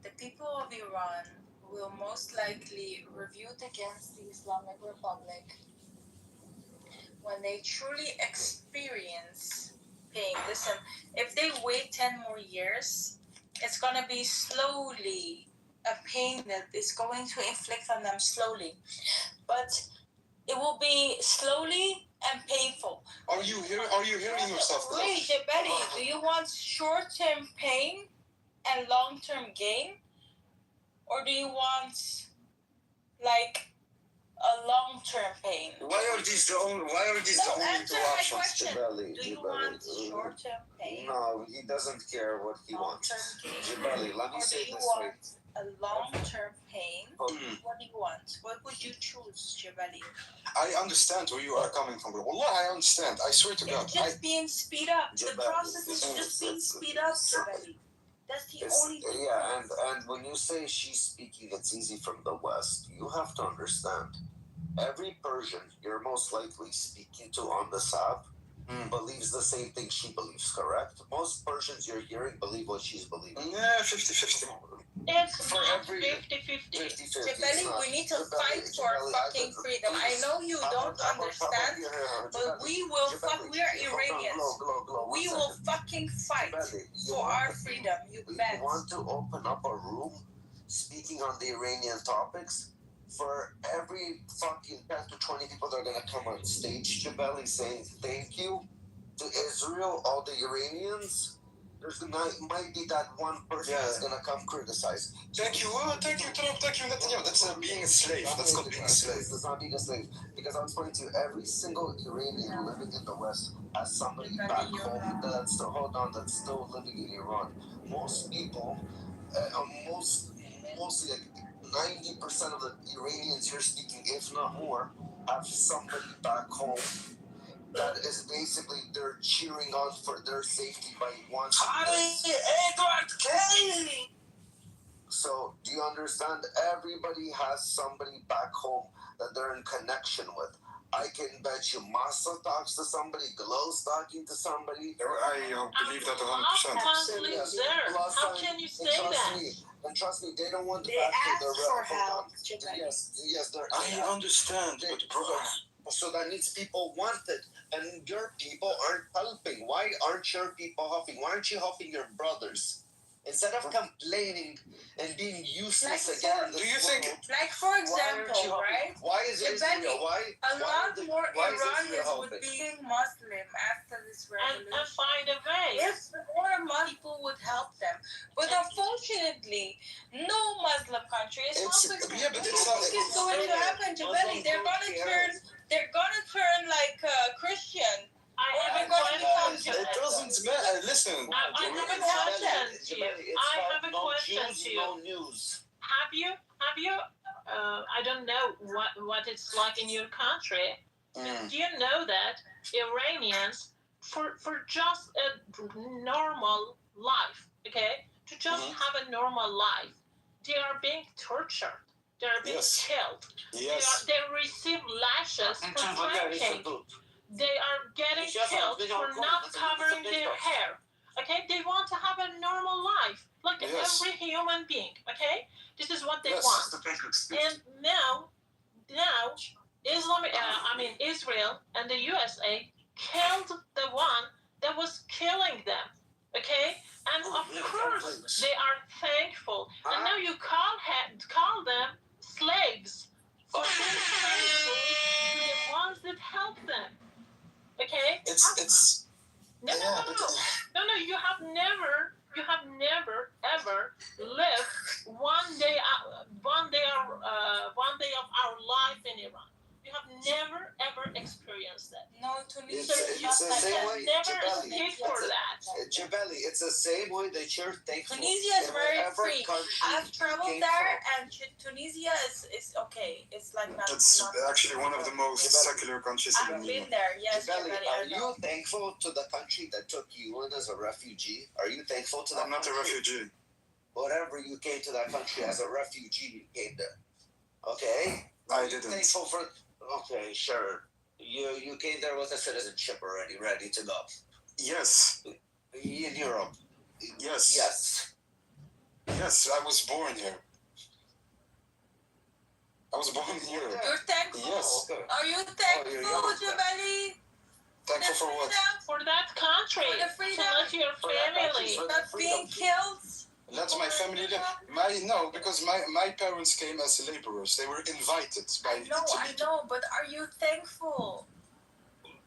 the people of Iran will most likely revolt against the Islamic Republic when they truly experience pain. Listen, if they wait 10 more years, it's going to be slowly a pain that is going to inflict on them slowly. But it will be slowly and painful. Are you hearing yourself? Wait, Jebeli, do you want short-term pain and long-term gain? Or do you want, like, a long-term pain? Why are these the only Answer two my options? question. Jebeli, Do you Jebeli. want short-term pain? No, he doesn't care what he wants. Long-term gain? Jebeli, let me Or say do you this way. want a long-term pain? Mm. What do you want? What would you choose, Jebeli? I understand where you are coming from. Wallah, I understand. I swear to God. It's just being speed up. The Jebeli, process is just being speed up, Jebeli. That's the only thing. Yeah, and when you say she's speaking, it's easy from the West. You have to understand. Every Persian you're most likely speaking to on this app believes the same thing she believes, correct? Most Persians you're hearing believe what she's believing. Yeah, 50-50. It's For not every 50-50. 50-50. Jebeli, we need to fight for fucking freedom. I know you don't understand, but we will we are Iranians. We will fucking fight for our freedom, you bet. You want to open up a room speaking on the Iranian topics? for every fucking 10 to 20 people that are gonna come on stage, Jabali, saying thank you to Israel, all the Iranians, there's might be that one person that's gonna come criticize. Thank you, Trump, thank you, Netanyahu. That's being a slave. That's not being a slave. That's not being a slave. Because I'm pointing to every single Iranian living in the West has somebody back home that's still, hold on, that's still living in Iran. Most people, mostly like 90% of the Iranians here speaking, if not more, have somebody back home that is basically they're cheering on for their safety by wanting this. So do you understand? Everybody has somebody back home that they're in connection with. I can bet you Masa talks to somebody, Glow's talking to somebody. I believe that 100%. How can you say that? And trust me, they don't want to They back to ask their for help, Jabali. Yes, they're. I understand, but bro. So that means people want it, and your people aren't helping. Why aren't your people helping? Why aren't you helping your brothers? Instead of complaining and being useless Like again in this do you think- world, Like, for example, right? why is Jabali, Israel? Why? A lot more why is Israel Iranians would helping? be Muslim after this And revolution. find a way. If more Muslim people would help them. But unfortunately, no Muslim country is helping them. Yeah, but it's What not. do you think is going to happen, Jabali? They're gonna turn like Christian. I Or have they're a gonna become question. It doesn't matter. Listen. I have a question to you. I have a question to you. No news. Have you? I don't know what it's like in your country. Mm. Do you know that Iranians, for just a normal life, okay, to just have a normal life, they are being tortured. They are being Yes. killed. Yes. They receive lashes for drinking. They are getting killed for not covering their hair. Okay, they want to have a normal life like Yes. every human being. Okay, this is what they Yes. want. And now, Israel and the USA killed the one that was killing them. Okay, and of course they are thankful. And now you call them slaves for being thankful to the ones that help them. Okay? It's. No, Yeah, you have never ever lived one day of our life in Iran. You have never ever experienced that. No, So It's you the same way, never Jabali. speak for that. Jabali, it's the same way that you're thankful. Tunisia is in very whatever free. country I've you traveled came there, from. and Tunisia is okay. It's like not. It's not actually one of the most secular countries in the I've world. been there. Yes, Jabali, Jabali, are I know. you thankful to the country that took you in as a refugee? Are you thankful to that I'm not a country? refugee. Whatever you came to that country as a refugee, you came there. Okay? I Are you didn't. thankful for? Okay, sure. You came there with a citizenship already, ready to go. Yes. In Europe. Yes. Yes. Yes, I was born here. I was born in Europe. You're thankful. Yes. Okay. Are you thankful, Jabali? Thankful for what? For that country, For the freedom. to let your For that country, family. for Not being killed. Let my family live. No, because my parents came as laborers. They were invited by. I know, but are you thankful?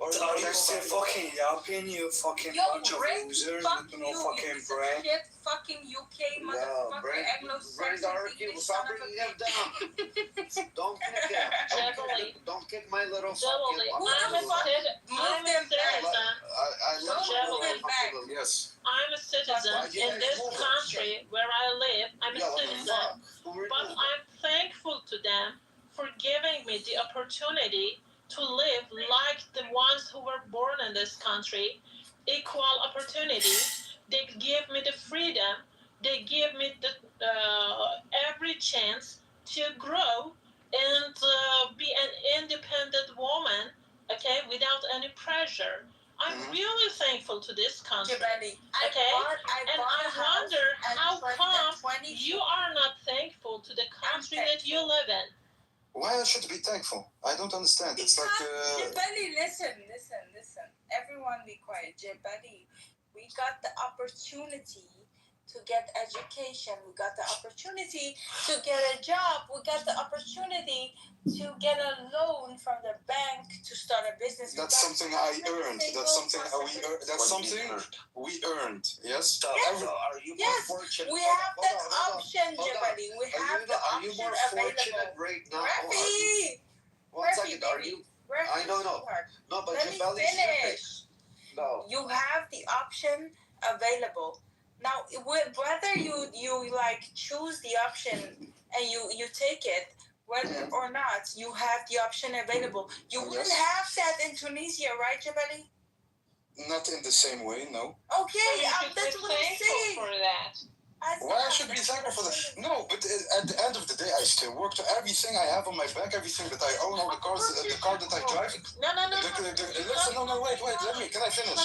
Or Are you still fucking yapping, you fucking Yo, bunch of Rick, losers fuck with you, no fucking you piece of brain? shit, fucking UK motherfucker, bring Anglo-Saxon the argument. English Stop son of a bringing him bitch. down. Don't kick him. Jabali. Don't kick my little Jabali, fucking. I'm a them back. citizen. I love Don't you. move him back. Yes. I'm a citizen Why'd you in guys this move it? country where I live. I'm a Yeah, what the citizen. fuck? Who are But you? I'm thankful to them for giving me the opportunity to live like the ones who were born in this country, equal opportunity. They give me the freedom. They give me the every chance to grow and be an independent woman, okay, without any pressure. I'm really thankful to this country. Jabali, Okay? I And bought I a house wonder at how 20 come 20 you are not thankful to the country that you live in. Why I should be thankful? I don't understand. It's like. Jabali, listen. Everyone be quiet. Jabali, we got the opportunity to get education. We got the opportunity to get a job. We got the opportunity to get a loan from the bank to start a business. That's something I earned. That's something we earned. That's something we earned. Yes. So, Yes. so are you more Yes, fortunate? we have hold that on, hold on, option, hold on. Jabali. We have the Are you option more fortunate available. right now? Rafi! One second. Are you? I don't know. No, but Let me Jabali, finish. no. You have the option available. Now, whether you like choose the option and you take it, whether or not you have the option available. You wouldn't have that in Tunisia, right, Jabali? Not in the same way, no. Okay, that's what I'm saying. For that. Why I should be thankful for that? No, but at the end of the day, I still work to everything I have on my back, everything that I own, all the cars, the car that I drive. No. Listen, no, wait, let me. Can I finish?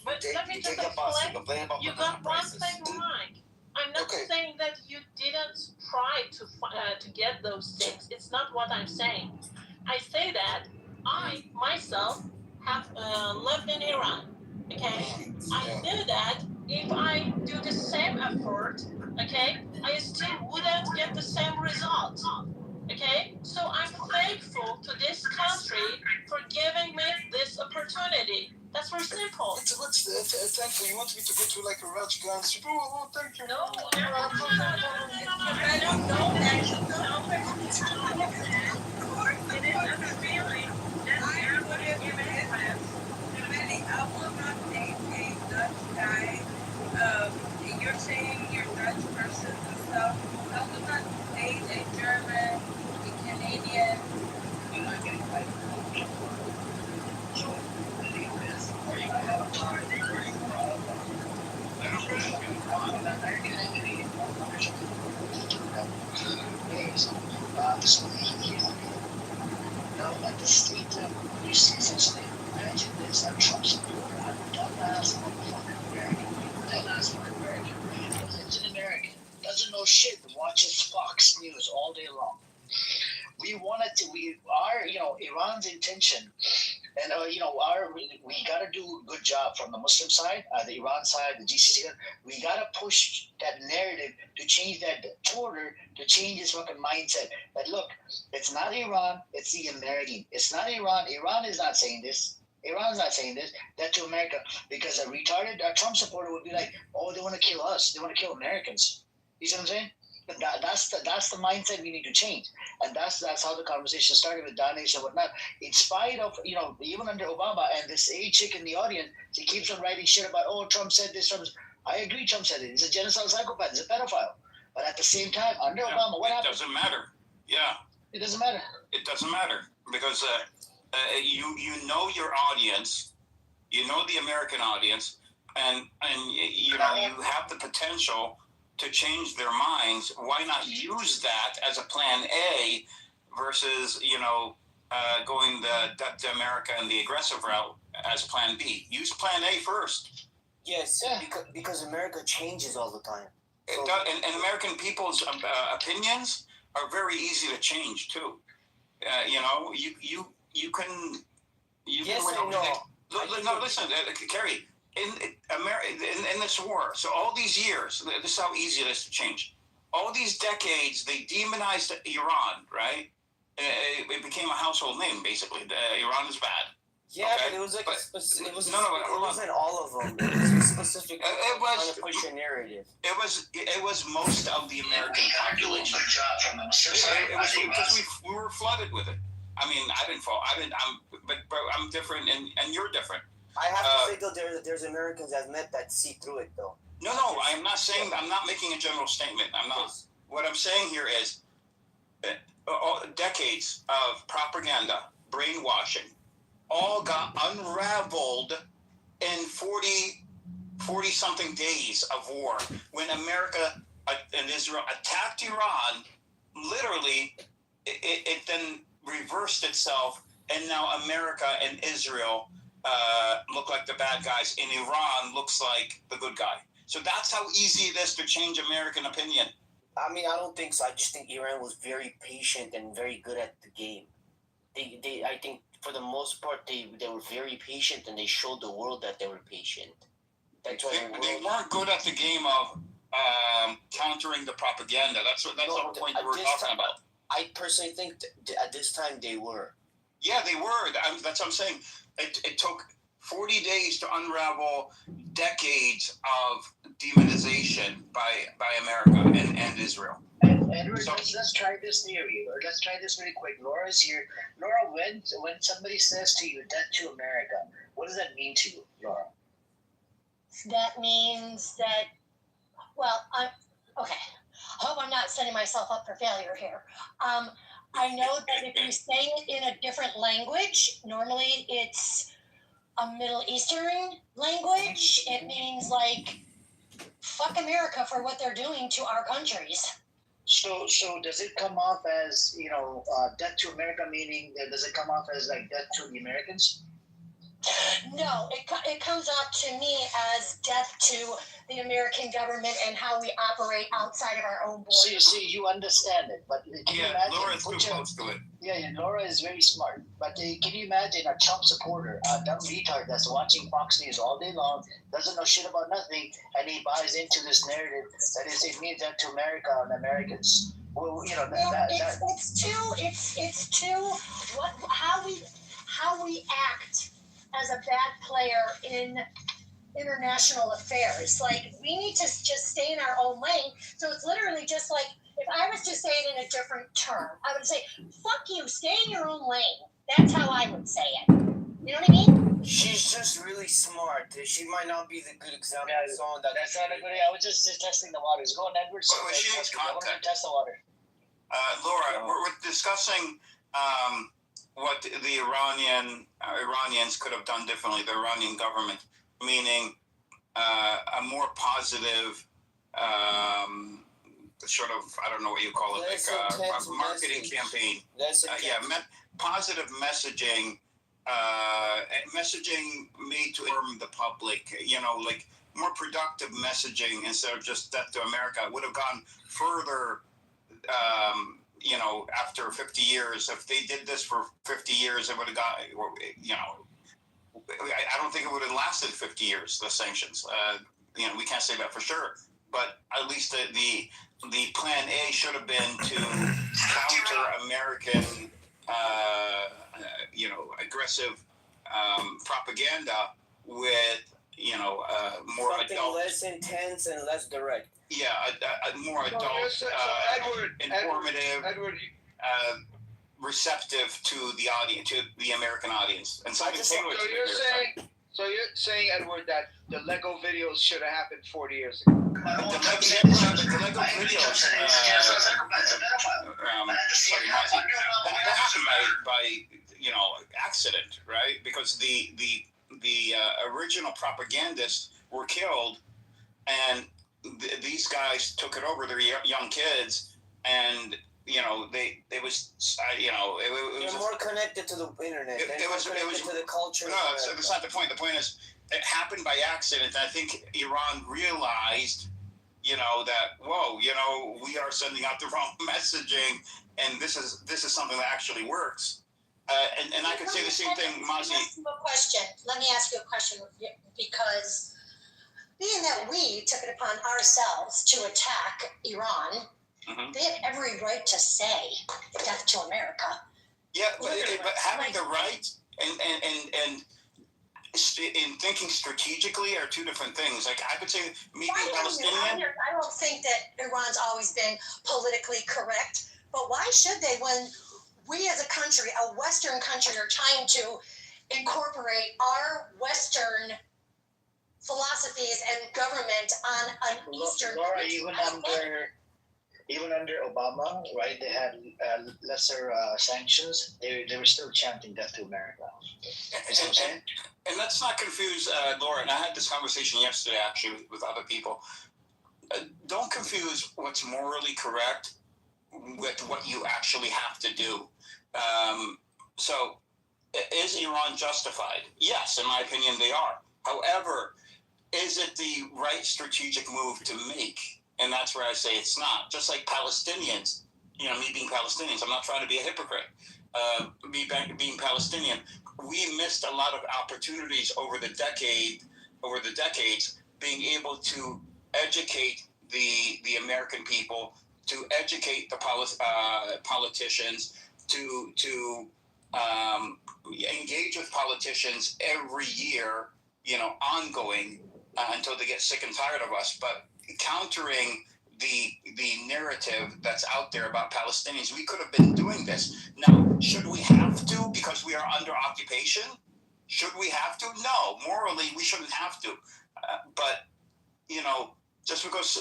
But let me just explain. You got one thing right. I'm not saying that you didn't try to get those things. It's not what I'm saying. I say that I myself have lived in Iran. Okay, I knew that if I do the same effort, okay, I still wouldn't get the same result. Okay, so I'm thankful to this country for giving me this opportunity. That's very simple. What's thankful? You want me to go to like a Raj Gans? Oh, thank you. No, I don't know that you know. Of course, it is a feeling that I would have given it. I will not date a Dutch guy. You're saying you're Dutch person and stuff. I will not date a German, a Canadian. You're not getting right. So the deal is, I have a car and they're very proud of it. I'm supposed to be proud of that American and Canadian corporation. Now at the state level, you see such thing. Imagine this, a Trump supporter, a dumbass motherfucking American, dumbass American, lives in America, doesn't know shit, watches Fox News all day long. Iran's intention, and we got to do a good job from the Muslim side, the Iran side, the GCC side. We got to push that narrative to change that order, to change this fucking mindset. That look, it's not Iran, it's the American. It's not Iran. Iran is not saying this. Iran's not saying this. That to America, because a retarded Trump supporter would be like, oh, they want to kill us. They want to kill Americans. You see what I'm saying? That's the mindset we need to change, and that's how the conversation started with Danish and whatnot. In spite of even under Obama and this A chick in the audience, she keeps on writing shit about Trump said this. I agree, Trump said it. He's a genocidal psychopath. He's a pedophile. But at the same time, under Obama, what happened? It doesn't matter. Yeah. It doesn't matter. It doesn't matter because you know your audience, you know the American audience, and you have the potential to change their minds. Why not use that as a plan A versus going the America and the aggressive route as plan B? Use plan A first. Yes, because America changes all the time. It does, and American people's opinions are very easy to change too. You can. Yes can and no. No, listen, Kerry. In this war, so all these years, this is how easy it is to change. All these decades, they demonized Iran, right? It became a household name, basically. Iran is bad. Yeah, okay? but it was like it wasn't all of them. It was a specific kind of push a narrative. It was most of the American population. Because we were flooded with it. I mean, I didn't fall. But I'm different, and you're different. I have to say though, there's Americans that see through it though. No, I'm not saying. I'm not making a general statement. I'm not. What I'm saying here is, decades of propaganda, brainwashing, all got unraveled in 40 something days of war when America and Israel attacked Iran. Literally, it then reversed itself, and now America and Israel look like the bad guys, and Iran looks like the good guy. So that's how easy it is to change American opinion. I mean, I don't think so. I just think Iran was very patient and very good at the game. I think for the most part, they were very patient, and they showed the world that they were patient. That's why They weren't good at the game of countering the propaganda. That's the point that we're talking about. I personally think at this time they were. Yeah, they were. That's what I'm saying. It took 40 days to unravel decades of demonization by America and Israel. Edward, let's try this theory. Or let's try this really quick. Laura's here. Laura, when somebody says to you, "Death to America," what does that mean to you, Laura? That means that, well, okay. Hope I'm not setting myself up for failure here. I know that if you say it in a different language, normally it's a Middle Eastern language. It means like, fuck America for what they're doing to our countries. So does it come off as, death to America, meaning does it come off as like death to the Americans? No, it comes off to me as death to the American government and how we operate outside of our own borders. See, you understand it, but can you imagine? Laura's too close to it. Yeah, Laura is very smart. But can you imagine a Trump supporter, a dumb retard that's watching Fox News all day long, doesn't know shit about nothing, and he buys into this narrative that it means that to America and Americans. Well, it's too how we act as a bad player in international affairs. Like, we need to just stay in our own lane. So it's literally just like, if I was to say it in a different term, I would say, fuck you, stay in your own lane. That's how I would say it. You know what I mean? She's just really smart. She might not be the good example of someone that. That's not a good. I was just testing the waters. Go on, Edward. Well, she needs contact. Test the water. Laura, we're discussing what the Iranians could have done differently, the Iranian government, meaning a more positive sort of, I don't know what you call it, like a marketing campaign. Positive messaging, messaging made to inform the public, like more productive messaging instead of just death to America. It would have gone further, after 50 years. If they did this for 50 years, it would have got, I don't think it would have lasted 50 years, the sanctions. We can't say that for sure. But at least the plan A should have been to counter American, aggressive propaganda with, more something adult, less intense and less direct. Yeah, a more adult, informative, receptive to the audience, to the American audience, and something tailored to it. So you're saying, Edward, that the Lego videos should have happened 40 years ago. The Lego videos, that happened by accident, right? Because the original propagandists were killed, and these guys took it over. They're young kids, and they was They're more connected to the internet. It was to the culture. No, that's not the point. The point is, it happened by accident. I think Iran realized, that we are sending out the wrong messaging, and this is something that actually works. And I could say the same thing, Mazi. Let me ask you a question, because being that we took it upon ourselves to attack Iran, they have every right to say death to America. Yeah, but having the right and in thinking strategically are two different things. Like, I could say, me being Palestinian. I don't think that Iran's always been politically correct, but why should they, when we as a country, a Western country, are trying to incorporate our Western philosophies and government on an Eastern Laura, country? even under Obama, right? They had lesser sanctions. They were still chanting death to America. And let's not confuse, Laura, and I had this conversation yesterday actually with other people. Don't confuse what's morally correct with what you actually have to do. So, is Iran justified? Yes, in my opinion, they are. However, is it the right strategic move to make? And that's where I say it's not. Just like Palestinians, me being Palestinians, I'm not trying to be a hypocrite. Being Palestinian, we missed a lot of opportunities over the decades being able to educate the American people, to educate the politicians, to engage with politicians every year, ongoing until they get sick and tired of us. But countering the narrative that's out there about Palestinians, we could have been doing this. Now, should we have to because we are under occupation? Should we have to? No, morally we shouldn't have to. But just because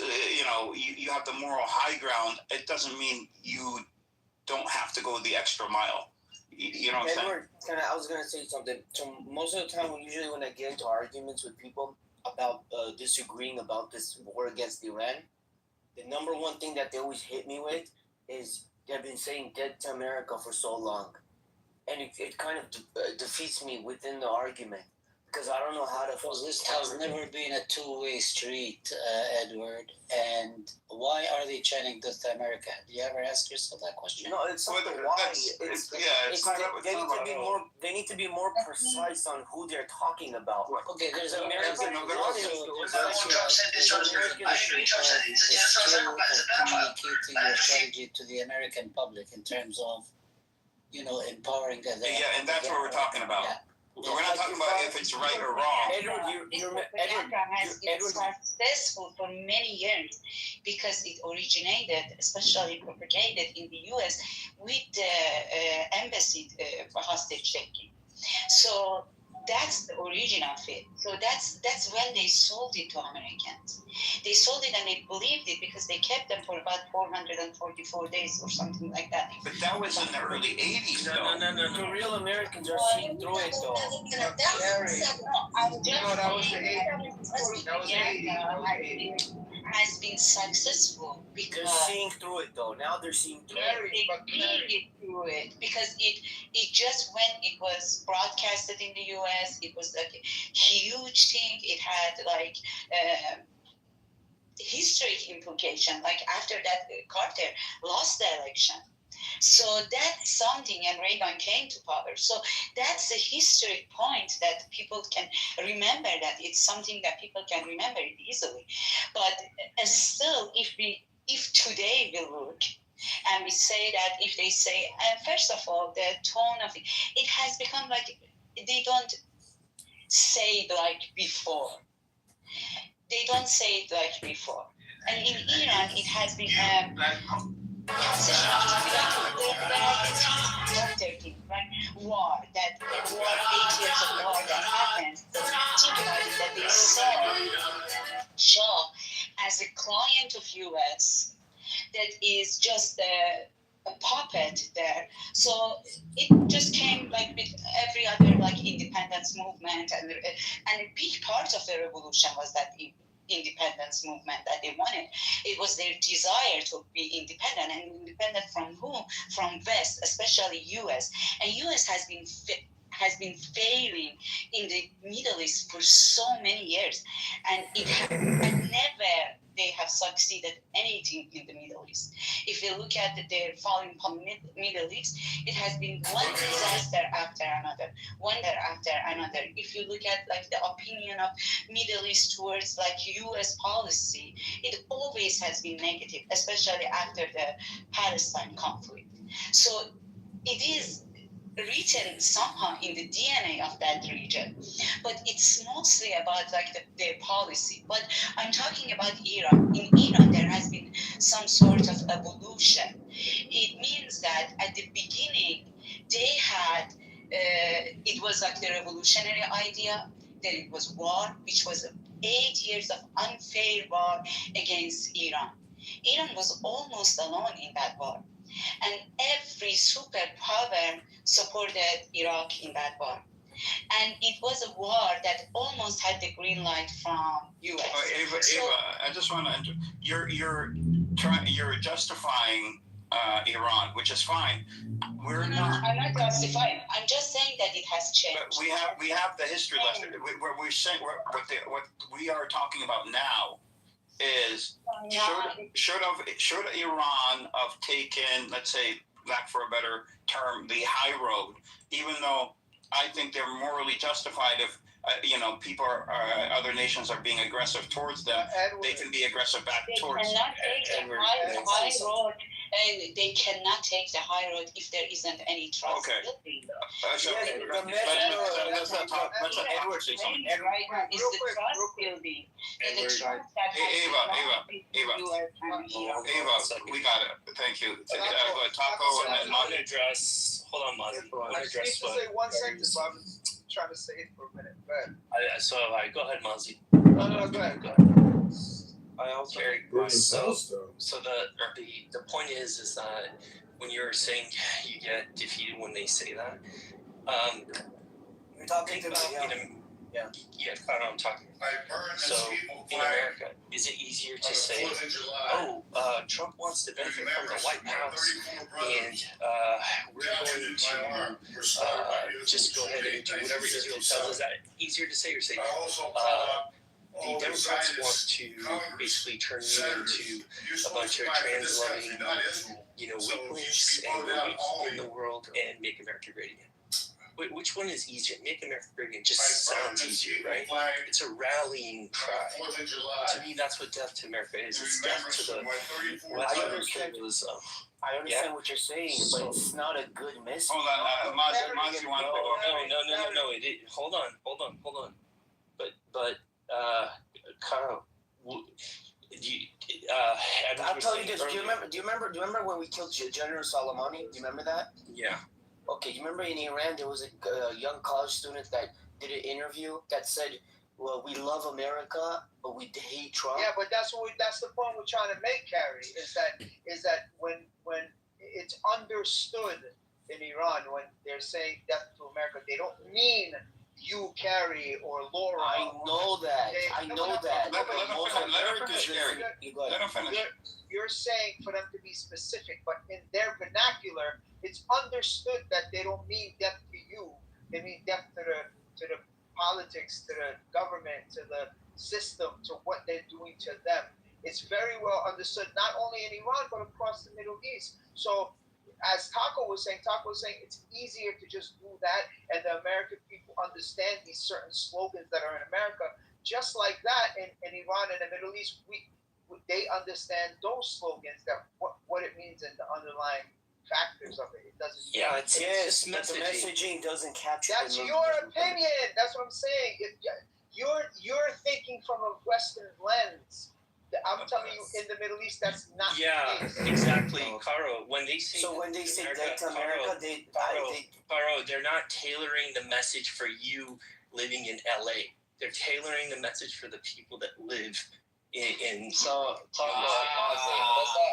you have the moral high ground, it doesn't mean you don't have to go the extra mile. You know what I'm saying? Edward, I was gonna say something. So most of the time, when I get into arguments with people about disagreeing about this war against Iran, the number one thing that they always hit me with is they've been saying "dead to America" for so long, and it kind of defeats me within the argument. Because I don't know how to. Well, this has never been a two-way street, Edward. And why are they chanting "Death to America"? Do you ever ask yourself that question? No, it's not the why. They need to be more precise on who they're talking about. Okay, there's an American. communicating your strategy to the American public in terms of, empowering them. Yeah, and that's what we're talking about. Yeah. So we're not talking about if it's right or wrong. Propaganda has been successful for many years because it originated, especially propagated in the U.S. with the embassy hostage taking. So that's the origin of it. So that's when they sold it to Americans. They sold it and they believed it because they kept them for about 444 days or something like that. But that was in the early 80s, though. No. The real Americans are seeing through it, though. Has been successful because they're seeing through it though. Now they're seeing through it because it just when it was broadcasted in the U.S. it was like a huge thing. It had like historic implication. Like after that, Carter lost the election. So that's something, and Reagan came to power. So that's a historic point that people can remember, that it's something that people can remember it easily. But still, if today we look and we say that, if they say, first of all, the tone of it has become like they don't say it like before. They don't say it like before. And in Iran, it has been war, 8 years of war that happened, that they saw Shah as a client of US that is just a puppet there. So it just came like with every other like independence movement, and a big part of the revolution was that independence movement that they wanted. It was their desire to be independent, and independent from whom? From West, especially US. And US has been failing in the Middle East for so many years, and never they have succeeded anything in the Middle East. If you look at their falling Middle East, it has been one disaster after another, one after another. If you look at like the opinion of Middle East towards like U.S. policy, it always has been negative, especially after the Palestine conflict. So it is written somehow in the DNA of that region, but it's mostly about like their policy. But I'm talking about Iran. In Iran, there has been some sort of evolution. It means that at the beginning, they had, it was like the revolutionary idea, that it was war, which was 8 years of unfair war against Iran. Iran was almost alone in that war. And every superpower supported Iraq in that war. And it was a war that almost had the green light from US. Ava, I just want to. You're justifying Iran, which is fine. I'm not justifying. I'm just saying that it has changed. But we have the history lesson. We're saying what we are talking about now is should Iran have taken, let's say, lack for a better term, the high road, even though I think they're morally justified if people other nations are being aggressive towards them, they can be aggressive back towards. Edward, high road, and they cannot take the high road if there isn't any trust. Okay. Building. Let's not talk. Edward say something. Right now is the trust building. And the trust that Ava, we got it. Thank you. Taco and then Mozzie. Hold on, Mozzie. I just need to say one sentence, but I was trying to say it for a minute. Go ahead. Go ahead, Mozzie. No, go ahead. I also so the point is that when you're saying you get defeated when they say that, you're talking to me. Yeah, I know I'm talking. So in America, is it easier to say, Trump wants to benefit from the White House, and we're going to just go ahead and do whatever Israel tells us? Is that easier to say, or say the Democrats want to basically turn you into a bunch of trans-loving, weaklings and the weak in the world and make America great again? Which one is easier? Make America great again just sounds easier, right? It's a rallying cry. To me, that's what death to America is. It's death to the capitalism. I understand what you're saying, but it's not a good message. Hold on, Mozzie, you want to go? No. Hold on. But Carl, I'll tell you this. Do you remember when we killed General Soleimani? Do you remember that? Yeah. Okay, you remember in Iran there was a young college student that did an interview that said, "Well, we love America, but we hate Trump." Yeah, but that's the point we're trying to make, Carrie. Is that when it's understood in Iran when they're saying death to America, they don't mean you, Carrie, or Laura. I know that. Let him finish. You're saying for them to be specific, but in their vernacular, it's understood that they don't mean death to you. They mean death to the politics, to the government, to the system, to what they're doing to them. It's very well understood, not only in Iran, but across the Middle East. So, as Taco was saying, it's easier to just do that, and the American people understand these certain slogans that are in America. Just like that, in Iran and the Middle East, they understand those slogans, that what it means and the underlying factors of it. It doesn't. Yeah, but the messaging doesn't capture. That's your opinion. That's what I'm saying. You're thinking from a Western lens. I'm telling you, in the Middle East, that's not. Yeah, exactly, Caro. When they say death to America, they're not tailoring the message for you living in LA. They're tailoring the message for the people that live in.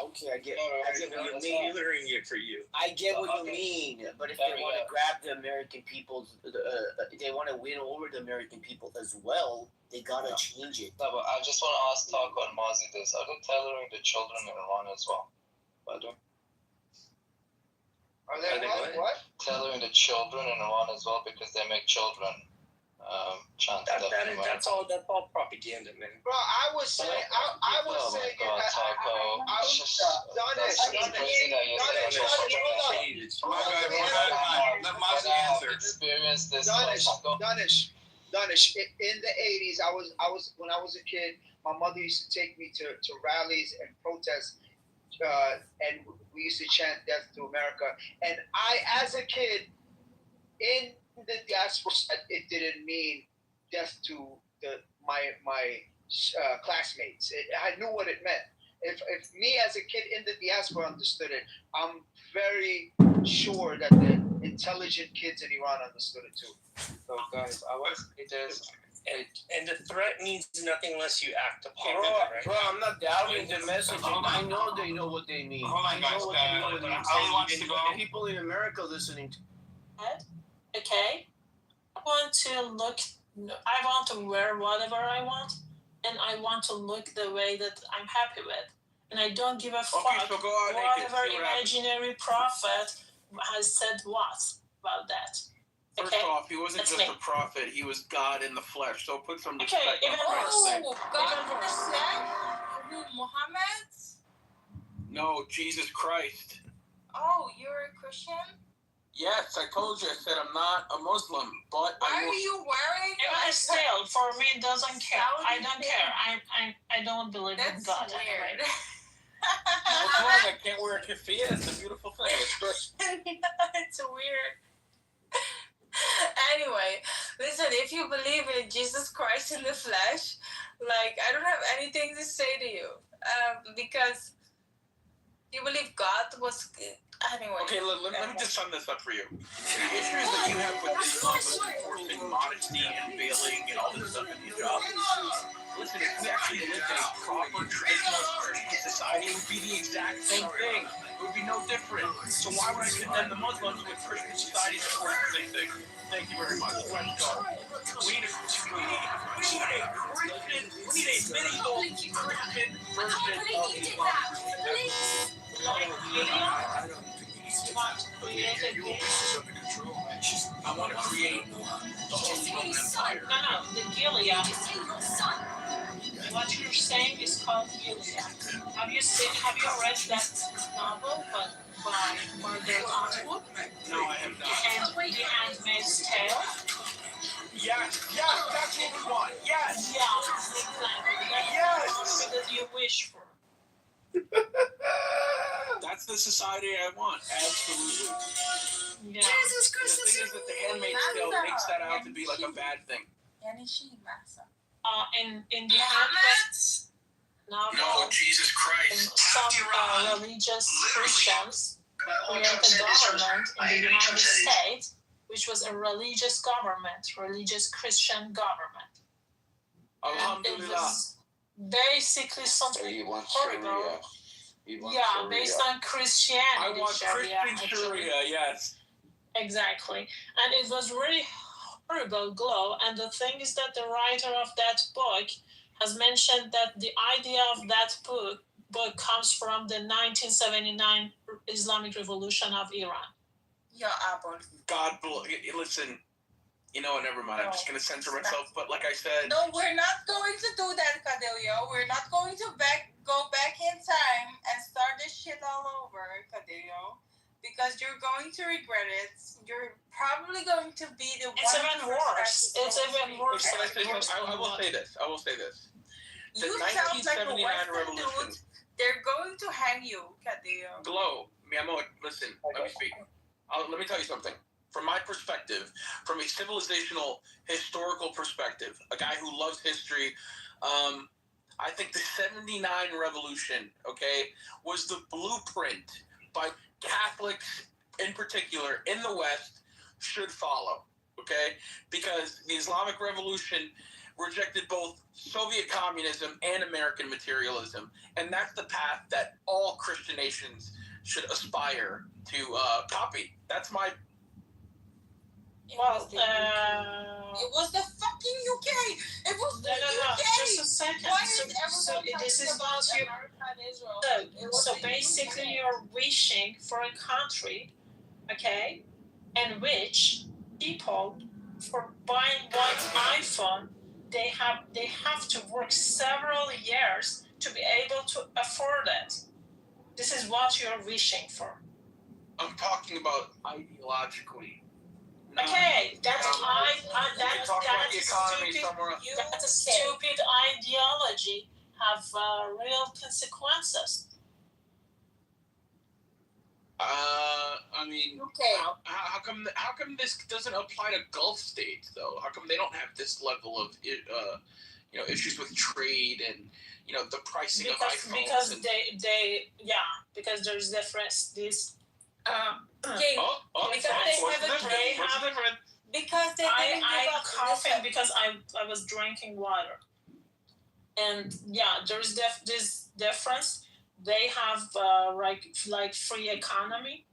Okay, I get. They're tailoring it for you. I get what you mean, but if they want to grab the American people, they want to win over the American people as well. They gotta change it. No, but I just want to ask Taco and Mozzie this: are they tailoring the children in Iran as well? Are they what? Tailoring the children in Iran as well, because they make children chant death to America. That's all propaganda, man. Bro, I was saying, Experience this. Danish, in the 80s, I was when I was a kid, my mother used to take me to rallies and protests, and we used to chant death to America. And I, as a kid, in the diaspora, it didn't mean death to my classmates. I knew what it meant. If me as a kid in the diaspora understood it, I'm very sure that the intelligent kids in Iran understood it too. So guys, I was and the threat means nothing unless you act upon it, right? Bro, I'm not doubting the messaging. I know they know what they mean. Hold on, guys. People in America listening to. Okay, I want to wear whatever I want, and I want to look the way that I'm happy with, and I don't give a fuck whatever imaginary prophet has said what about that. First off, he wasn't just a prophet; he was God in the flesh. So put some respect on even Christ's name. God in the flesh? Muhammad? No, Jesus Christ. Oh, you're a Christian? Yes, I told you. I said I'm not a Muslim, but Why are you wearing? Still, for me, it doesn't care. I don't care. I don't believe in God. That's weird. What's wrong? I can't wear a keffiyeh. It's a beautiful thing. It's good. It's weird. Anyway, listen, if you believe in Jesus Christ in the flesh, like, I don't have anything to say to you. Because you believe God was. Anyway. Okay, let me just sum this up for you. The issues that you have with Islam enforcing modesty and veiling and all this stuff in hijab. Listen, if we actually lived in a proper traditional Christian society, it would be the exact same thing. It would be no different. So why would I condemn the Muslims when Christian society supports the same thing? Thank you very much. Let's go. We need a Christian, we need a medieval Christian version of Islam. I want to create the whole Roman Empire. No, the Gilead. What you're saying is called Gilead. Have you read that novel by Margaret Atwood? No, I have not. And The Handmaid's Tale? Yes, that's what we want. Yes. Yeah, exactly. That's what you wish for. That's the society I want. Absolutely. Yeah. Jesus Christ. The thing is that The Handmaid's Tale makes that out to be like a bad thing. In the Handmaid's novel, No, Jesus Christ. some religious Christians created a government in the United States, which was a religious government, religious Christian government. And it was basically something horrible. Yeah, based on Christianity. I want Christian Sharia, yes. Exactly. And it was really horrible glow. And the thing is that the writer of that book has mentioned that the idea of that book comes from the 1979 Islamic Revolution of Iran. Yeah, Apple. God bless. Listen, you know what? Never mind. I'm just going to censor myself. But like I said. No, we're not going to do that, Cadillo. We're not going to go back in time and start this shit all over, Cadillo. Because you're going to regret it. You're probably going to be the one. It's even worse. It's even worse. I will say this. The You sound like a 1979 Western revolution. dude. They're going to hang you, Cadillo. Glow, mi amor, listen, let me speak. Let me tell you something. From my perspective, from a civilizational, historical perspective, a guy who loves history, I think the 79 revolution, okay, was the blueprint by Catholics in particular in the West should follow, okay? Because the Islamic Revolution rejected both Soviet communism and American materialism, and that's the path that all Christian nations should aspire to copy. That's my... Well, it was the fucking UK. It was the UK. Just a second. Why is everyone this is what you. So basically, you're wishing for a country, okay, in which people, for buying one iPhone, they have to work several years to be able to afford it. This is what you're wishing for. I'm talking about ideologically. Okay, that's that's the economy stupid. somewhere else. That's a stupid ideology. Have real consequences. I mean, okay. How come this doesn't apply to Gulf states though? How come they don't have this level of issues with trade and the pricing of iPhones? Because because there's difference. This. Because they didn't I'm coughing because I was drinking water, and there's this difference. They have like free economy.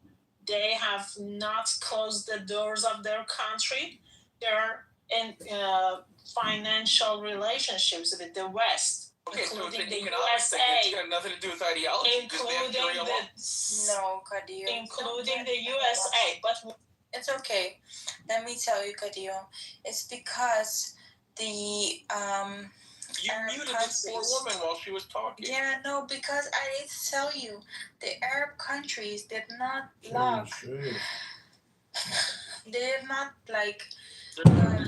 They have not closed the doors of their country. They're in financial relationships with the West. Okay, so it's an the economic USA, thing. It's got nothing to do with ideology. Including the USA, but it's okay. Let me tell you, Cadillo. It's because the You muted this poor woman while she was talking. Yeah, no, because I need to tell you, the Arab countries did not love They did not like.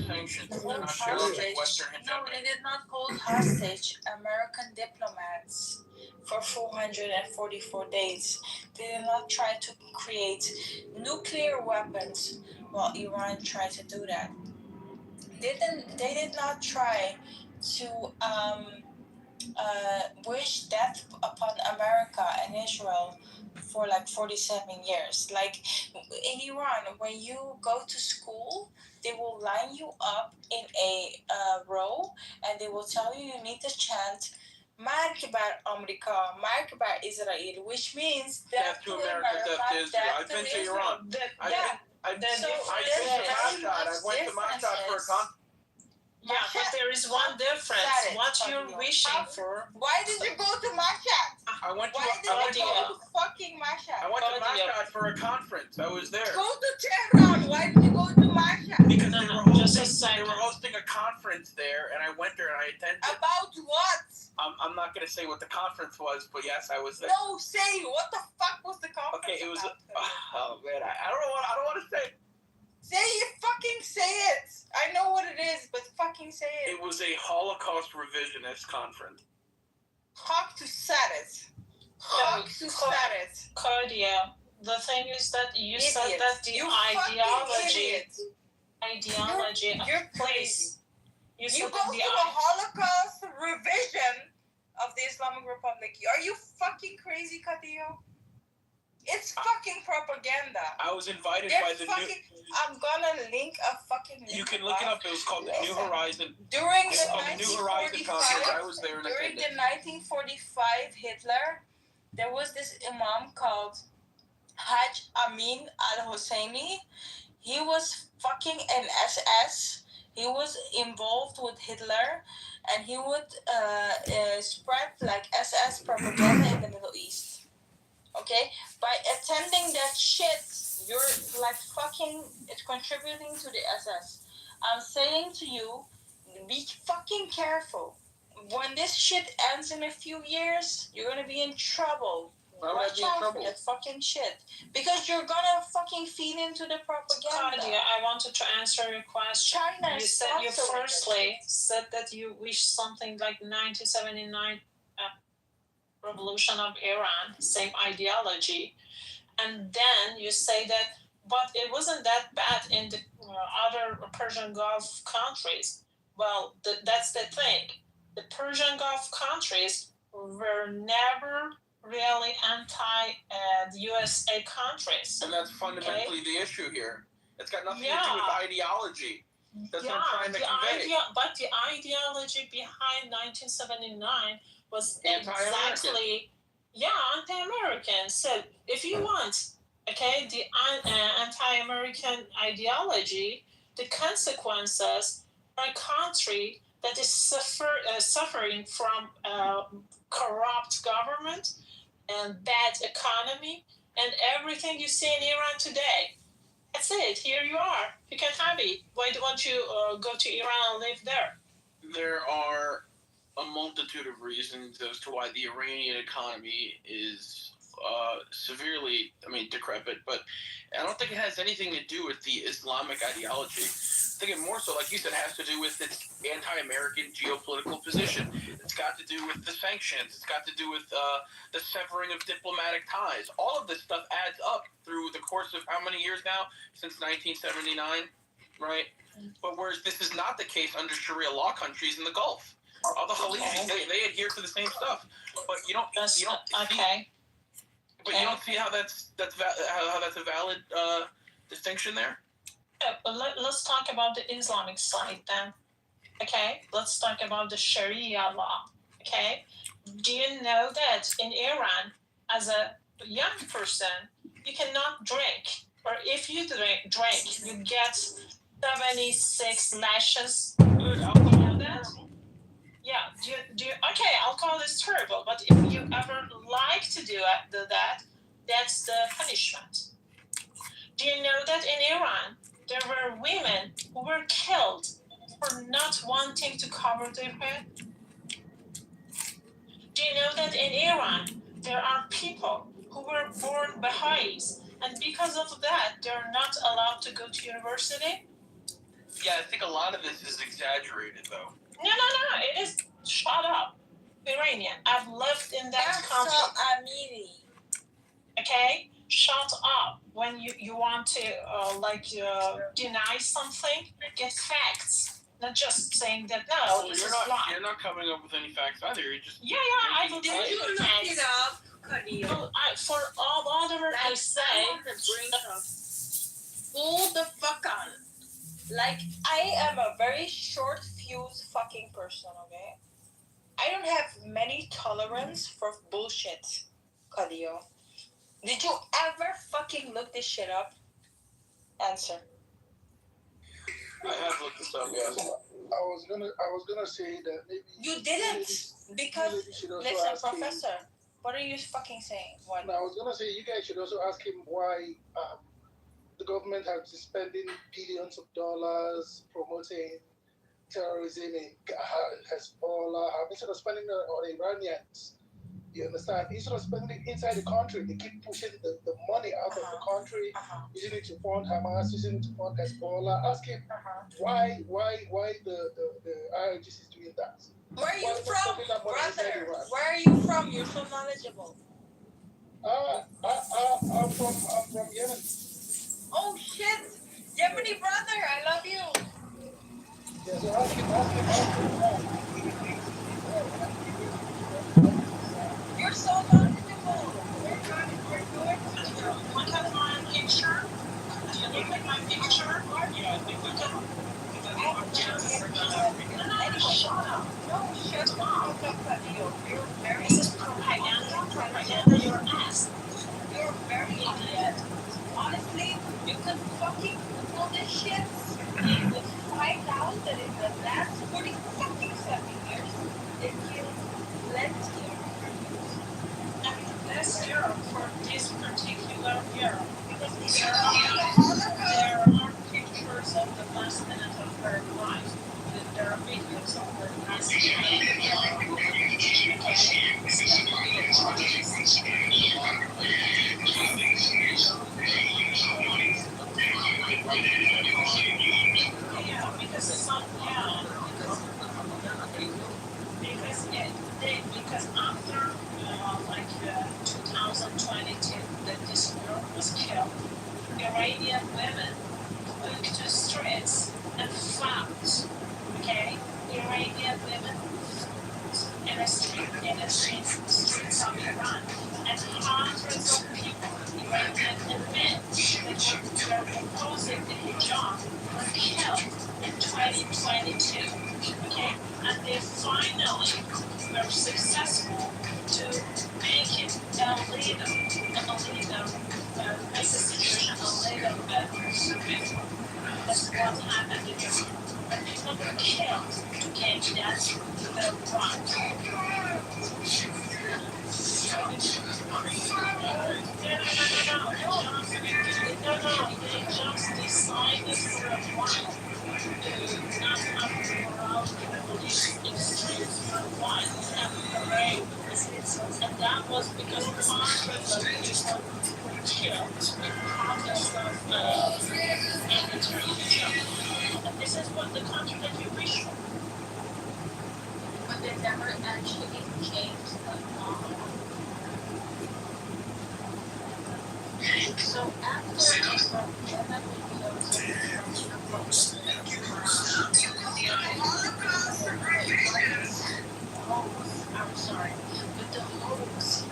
Sanctions. Not Hostage. Western No, hegemony. they did not hold hostage American diplomats for 444 days. They did not try to create nuclear weapons while Iran tried to do that. They did not try to wish death upon America and Israel for like 47 years. Like in Iran, when you go to school, they will line you up in a row and they will tell you need to chant Mark bar America, Mark bar Israel, which means death to America, death to Israel. I've been to Iran. I've been to Mashhad. I went to Mashhad for a conference. Yeah, but there is one difference. What you're wishing for. Why did you go to Mashhad? I went to fucking Mashhad? I went to Mashhad for a conference. I was there. Go to Tehran. Why did you go to Mashhad? Because they were hosting a conference there, and I went there and I attended. About what? I'm not gonna say what the conference was, but yes, I was there. No, say what the fuck was the conference? Okay, it was. Oh man, I don't want to say. Say it, fucking say it. I know what it is, but fucking say it. It was a Holocaust revisionist conference. Talk to Sadet. Talk to Sadet. Claudia, the thing is that you said that the ideology. You're crazy. You go to the Holocaust revision of the Islamic Republic. Are you fucking crazy, Kadio? It's fucking propaganda. I was invited by the new. I'm gonna link a fucking. You can look it up. It was called the New Horizon. During the New Horizon conference, I was there. During the 1945 Hitler, there was this imam called Hajj Amin al-Husseini. He was fucking an SS. He was involved with Hitler, and he would spread like SS propaganda in the Middle East. Okay, by attending that shit, you're like fucking. It's contributing to the SS. I'm saying to you, be fucking careful. When this shit ends in a few years, you're gonna be in trouble. Watch out for that fucking shit, because you're gonna fucking feed into the propaganda. Claudia, I wanted to answer your question. China you said you firstly said that you wish something like 1979. Revolution of Iran, same ideology, and then you say that, but it wasn't that bad in the other Persian Gulf countries. Well, that's the thing. The Persian Gulf countries were never really the USA countries. And that's fundamentally the issue here. It's got nothing to do with ideology. That's what I'm trying to convey. But the ideology behind 1979 was anti-American. Anti-American. So if you want, the anti-American ideology, the consequences are a country that is suffering from corrupt government and bad economy and everything you see in Iran today. That's it. Here you are. You can have it. Why don't you go to Iran and live there? There are a multitude of reasons as to why the Iranian economy is severely, decrepit, but I don't think it has anything to do with the Islamic ideology. I think it more so, like you said, has to do with its anti-American geopolitical position. It's got to do with the sanctions. It's got to do with the severing of diplomatic ties. All of this stuff adds up through the course of how many years now? Since 1979, right? But whereas this is not the case under Sharia law countries in the Gulf. All the Khalidis, they adhere to the same stuff, but you don't see how that's a valid distinction there. But let's talk about the Islamic side then. Okay, let's talk about the Sharia law. Okay, do you know that in Iran, as a young person, you cannot drink, or if you drink, you get 76 lashes. You know that? Yeah, do you, okay, alcohol is terrible, but if you ever like to do that, that's the punishment. Do you know that in Iran, there were women who were killed for not wanting to cover their head? Do you know that in Iran, there are people who who were born Baha'is, and because of that, they're not allowed to go to university. Yeah, I think a lot of this is exaggerated, though. No, it is. Shut up, Iranian. I've lived in that country. Okay, shut up. When you want to deny something, get facts. Not just saying that no, this is wrong. You're not coming up with any facts either. You're just I will tell you the facts. For all other, I say. Hold the fuck on. Like, I am a very short fuse fucking person, okay? I don't have many tolerance for bullshit, Kadio. Did you ever fucking look this shit up? Answer. I have looked this up, yes. I was gonna say that maybe you didn't because listen, Professor. What are you fucking saying? What? No, I was gonna say you guys should also ask him why the government has been spending billions of dollars promoting terrorism in Hezbollah, instead of spending it on Iranians. You understand? Instead of spending it inside the country, they keep pushing the money out of the country, using it to fund Hamas, using it to fund Hezbollah. Ask him why the IRGC is doing that. Where are you from, brother? Where are you from? You're so knowledgeable. I'm from Yemen. Oh shit! Yemeni brother, I love you. Yeah, so ask him. You're so knowledgeable. We're going to look at my picture. Look at my picture. Yeah, look at shut up. No, shut up. You're very propaganda your ass. You're very idiot. Honestly, you could fucking Google this shit. You would find out that in the last 40 fucking 7 years, they killed plenty of Americans. I mean, this year, for this particular year, because there are pictures of the last minute of her life. There are videos of her last because after 2022 that this girl was killed, Iranian women went to streets and fought. Okay, Iranian women in the streets of Iran, and hundreds of people, Iranian and men, that were opposing the hijab were killed in 2022. Okay, and they finally were successful to make it make the situation a little better. That's what happened in Iran. When people were killed, okay, that's the right. No, they just decided for a while to not have morale police in streets for a while and parade. And that was because hundreds of people were killed in protest of military hijab. And this is what the country that you wish for. But they never actually changed the law. So after Yemen I'm sorry, but the hoax.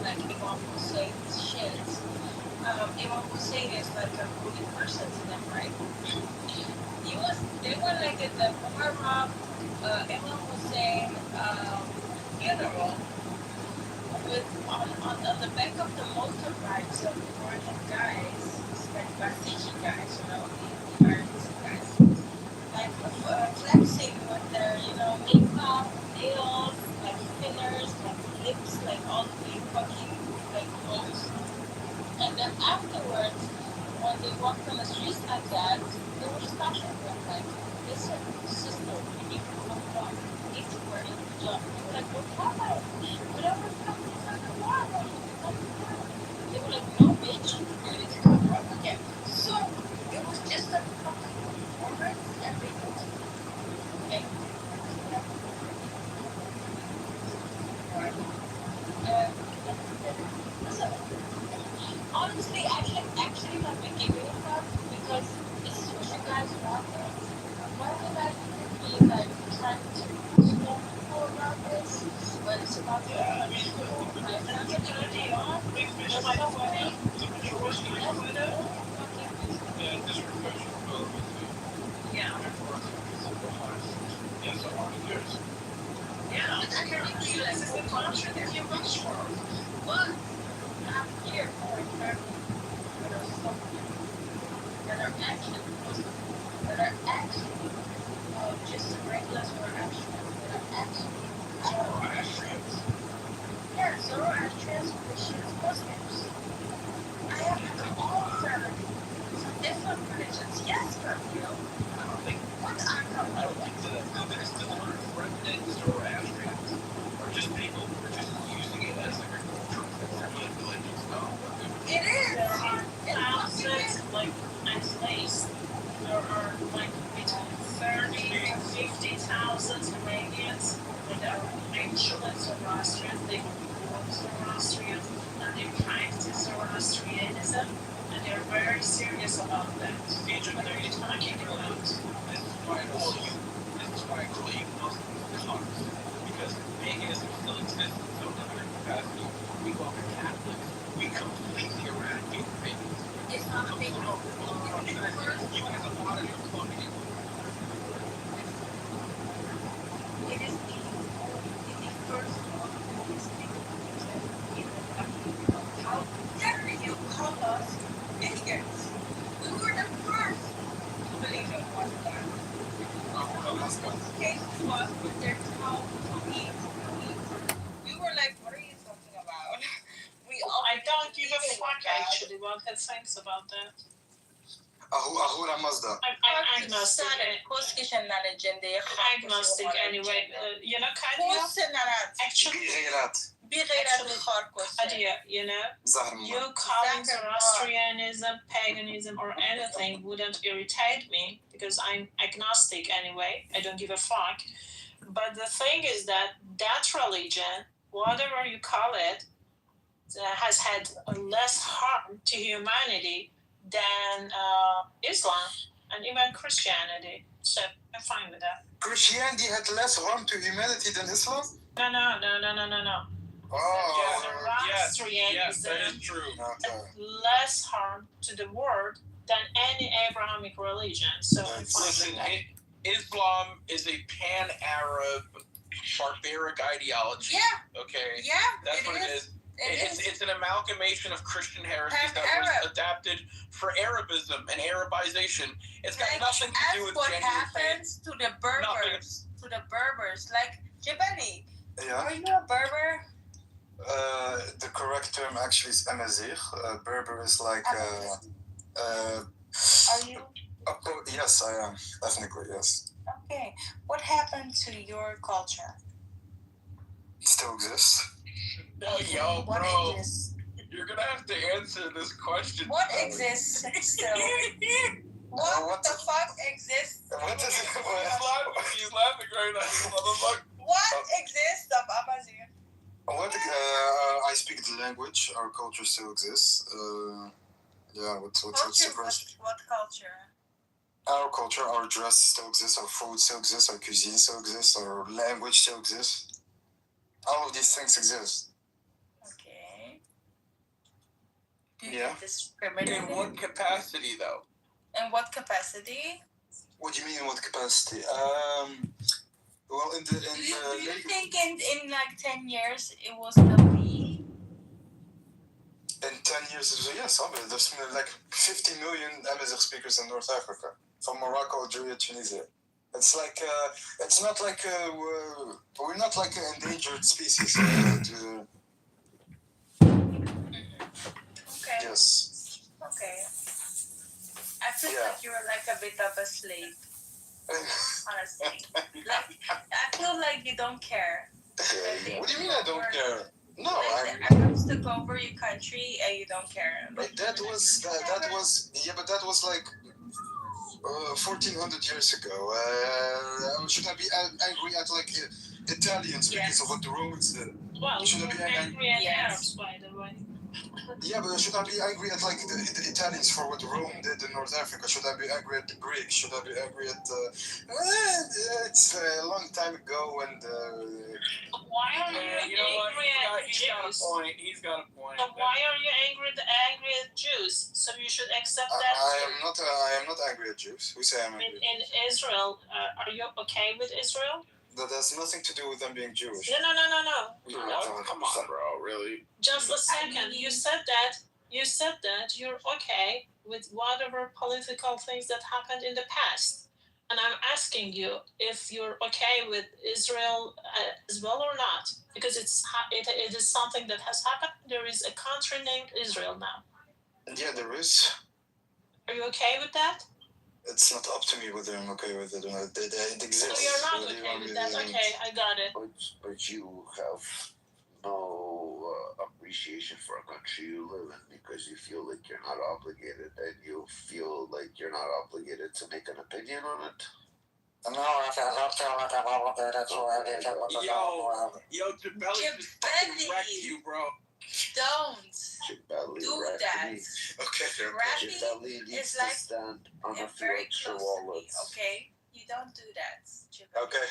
Like Imam Hussein's shit. Imam Hussein is like a holy person to them, right? They were like at the Muharram Imam Hussein funeral with on the back of the motorbikes of Iranian guys, like Basiji guys, the Iranian guys, like flexing with their, makeup, nails, like fillers, like lips, like all the fucking like clothes. And then afterwards, when they walk them Why would I be like trying to tell people about this? But it's about the people. Like, that's a good idea. There's so many. Yeah. Yeah, I can feel this is the culture that you wish for. But I'm here for a purpose. That are so many. That are actually just regular Zoroastrians. That are actually Zoroastrians. Yeah, Zoroastrians, Christians, Muslims. I have all family. Some different religions. Yes, but you know, what I don't know. There's still a remnant Zoroastrians, or just people who are just using it as like a cultural form of religious knowledge. It is. There are thousands, like, at least, there are like between 30 to 50,000 Iranians that are actually Zoroastrian. They grew up Zoroastrian and they practice Zoroastrianism, and they're very serious about that. What are you talking about? This is why I believe Muslims come, because paganism still exists in some other capacity. We go after Catholics, we completely eradicate paganism. It's not a big deal. You guys have a lot of your plumbing. It is the first one who is how dare you call us idiots? We were the first to believe in one God. Case was with their town we were like, what are you talking about? I don't give a fuck actually what he thinks about that. Ahura Mazda. I'm agnostic. Agnostic anyway. You know, Kadia? Actually, Kadia, you know, you calling Zoroastrianism, paganism, or anything wouldn't irritate me because I'm agnostic anyway. I don't give a fuck. But the thing is that religion, whatever you call it, has had less harm to humanity than Islam and even Christianity. So I'm fine with that. Christianity had less harm to humanity than Islam? No. Oh, Zoroastrianism yes, that is true. Less harm to the world than any Abrahamic religion. So I'm fine with that. Islam is a pan-Arab, barbaric ideology. Yeah. Okay. Yeah. That's what it is. It's an amalgamation of Christian heresies that was adapted for Arabism and Arabization. It's got nothing to do with what genuine happens faith. to the Berbers. To the Berbers, like Jebeli. Yeah. Are you a Berber? The correct term actually is Amazigh. Berber is like. Are you? Yes, I am. Ethnically, yes. Okay. What happened to your culture? It still exists. Yo, What bro, exists? you're gonna have to answer this question. What exists still? What the fuck exists? What is it? He's laughing right now, you motherfucker. What exists of Amazigh? I speak the language. Our culture still exists. What's the question? What culture? Our culture, our dress still exists, our food still exists, our cuisine still exists, our language still exists. All of these things exist. Okay. Yeah. In what capacity, though? In what capacity? What do you mean in what capacity? Well, do you think in like 10 years it will still be? In 10 years, yes, obviously. There's like 50 million Amazigh speakers in North Africa, from Morocco, Algeria, Tunisia. It's like, it's not like, we're not like an endangered species. Okay. Yes. Okay. I feel like you're like a bit of a slave. Honestly. Like, I feel like you don't care. What do you mean I don't care? No, Arabs took over your country and you don't care. But that was like 1400 years ago. Should I be angry at like Italians because of what the Romans did? Well, should I be angry at Arabs, by the way. Yeah, but should I be angry at like the Italians for what Rome did in North Africa? Should I be angry at the Greeks? Should I be angry at it's a long time ago and why are you angry at Jews? He's got a point. So why are you angry at Jews? So you should accept that. I am not angry at Jews. Who say I'm angry? In Israel, are you okay with Israel? That has nothing to do with them being Jewish. No. Come on, bro. Really? Just a second. You said that you're okay with whatever political things that happened in the past, and I'm asking you if you're okay with Israel as well or not, because it is something that has happened. There is a country named Israel now. Yeah, there is. Are you okay with that? It's not up to me whether I'm okay with it or not. It exists. So you're not okay with that? Okay, I got it. But you have no appreciation for a country you live in because you feel like you're not obligated and you feel like you're not obligated to make an opinion on it. Yo, Jabelli just fucking wrecked you, bro. Don't do that. Okay. Jabelli needs to stand on a few extra wallets. Okay? You don't do that. Okay.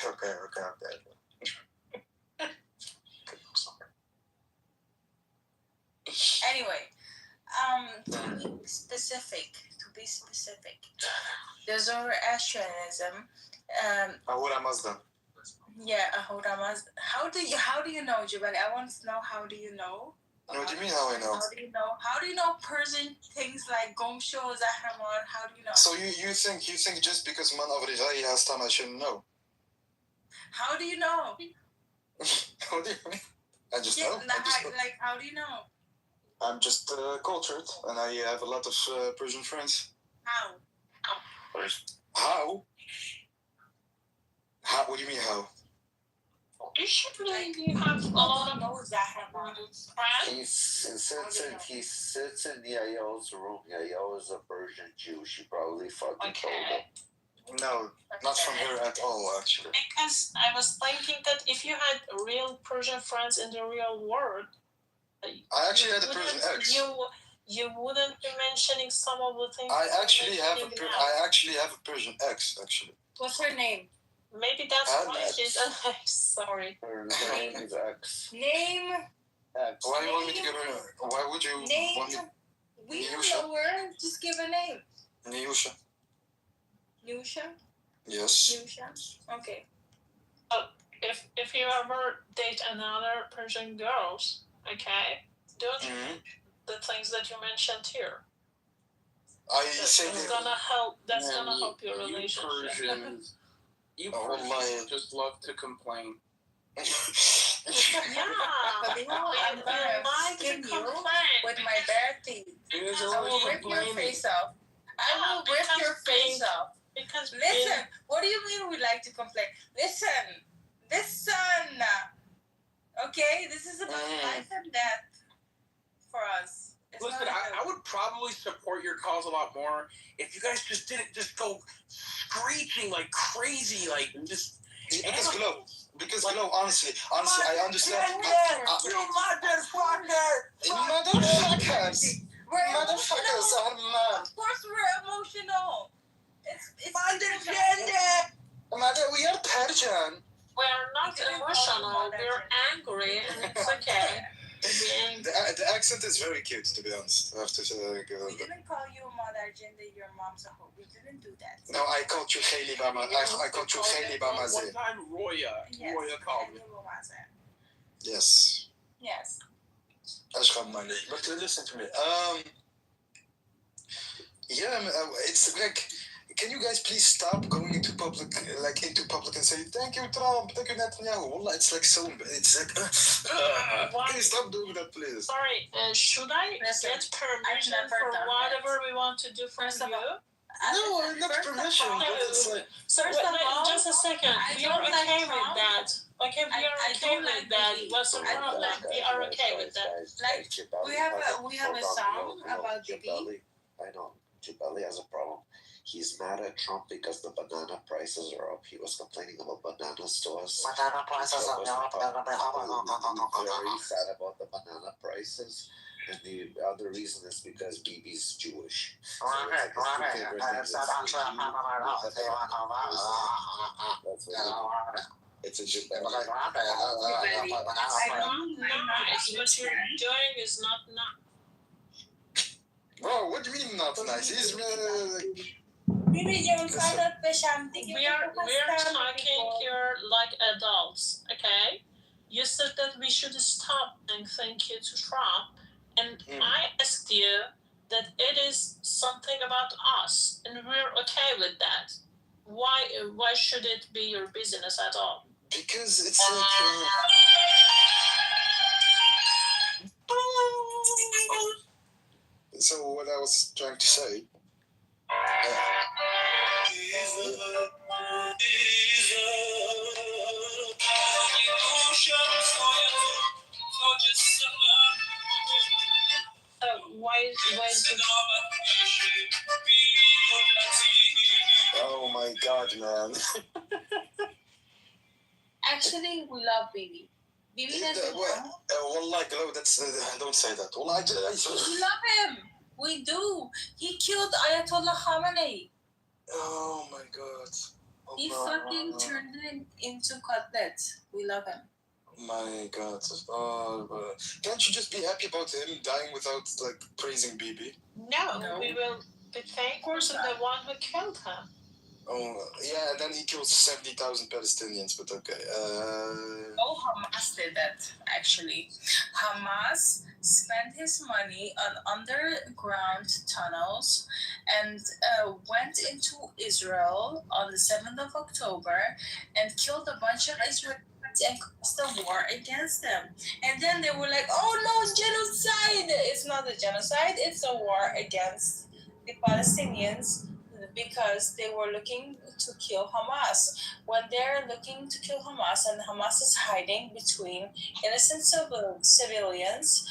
Anyway, to be specific, the Zoroastrianism. Ahura Mazda. Yeah, Ahura Mazda. How do you know, Jabali? I want to know, how do you know? What do you mean how I know? How do you know Persian things like Gomsho, Zahramar? How do you know? So you think just because man of Rizai has time I shouldn't know? How do you know? What do you mean? I just know. How do you know? I'm just cultured, and I have a lot of Persian friends. How? How? What do you mean how? You should really have a lot of friends. He sits in Yael's room. Yael is a Persian Jew. She probably fucking told him. No, not from here at all, actually. Because I was thinking that if you had real Persian friends in the real world, I actually had a Persian ex. You wouldn't be mentioning some of the things. I actually have a Persian ex, actually. What's her name? Maybe that's why she's an ex. Sorry. Her name is X. Name. X. Why do you want me to give her? Why would you want me? We don't know her. Just give a name. Nyusha. Nyusha? Yes. Nyusha? Okay. If you ever date another Persian girls, okay, don't the things that you mentioned here. That's gonna help your relationship. You Persians just love to complain. Yeah, I'm gonna skin you with my bare teeth. I will rip your face off. Because listen, what do you mean we like to complain? Listen. Okay, this is about life and death for us. Listen, I would probably support your cause a lot more if you guys just didn't just go screeching like crazy, like just. Because Glow, honestly, I understand. You motherfuckers! Motherfuckers are mad. Of course we're emotional. It's understanding. We are Persian. We're not emotional. We're angry, and it's okay. The accent is very cute, to be honest. I have to we didn't call you Mother Jinda, your mom's a hoe. We didn't do that. No, I called you Khayli Bama. I called you Khayli Bamaze. One time, Roya called me. Yes. Yes. But listen to me. Yeah, it's like, can you guys please stop going into public and say thank you Trump, thank you Netanyahu? Wallah, it's like can you stop doing that, please? Sorry, should I get permission for whatever we want to do from you? No, not permission. It's like, first of all, just a second. We are okay with that. Okay, we are okay with that. What's the problem? We are okay with that. Like we have a song about Bibi. I know Jabali has a problem. He's mad at Trump because the banana prices are up. He was complaining about bananas to us. Banana prices are up. Very sad about the banana prices. And the other reason is because Bibi's Jewish. It's a joke. Nice. What you're doing is not nice. Bro, what do you mean not nice? He's We are talking here like adults, okay? You said that we should stop and thank you to Trump, and I asked you that it is something about us, and we're okay with that. Why should it be your business at all? Because it's like. So what I was trying to say. Why is it? Oh my God, man! Actually, we love Bibi. Bibi doesn't know. Wallah, that's don't say that. Wallah, We love him. We do. He killed Ayatollah Khamenei. Oh my God! He fucking turned him into cutlets. We love him. My God! Can't you just be happy about him dying without like praising Bibi? No, we will be thankful to the one who killed him. Oh yeah, and then he killed 70,000 Palestinians. But okay. Hamas did that actually. Hamas spent his money on underground tunnels and went into Israel on the 7th of October and killed a bunch of Israelis and caused a war against them. And then they were like, oh no, genocide! It's not a genocide, it's a war against the Palestinians because they were looking to kill Hamas. When they're looking to kill Hamas and Hamas is hiding between innocent civilians,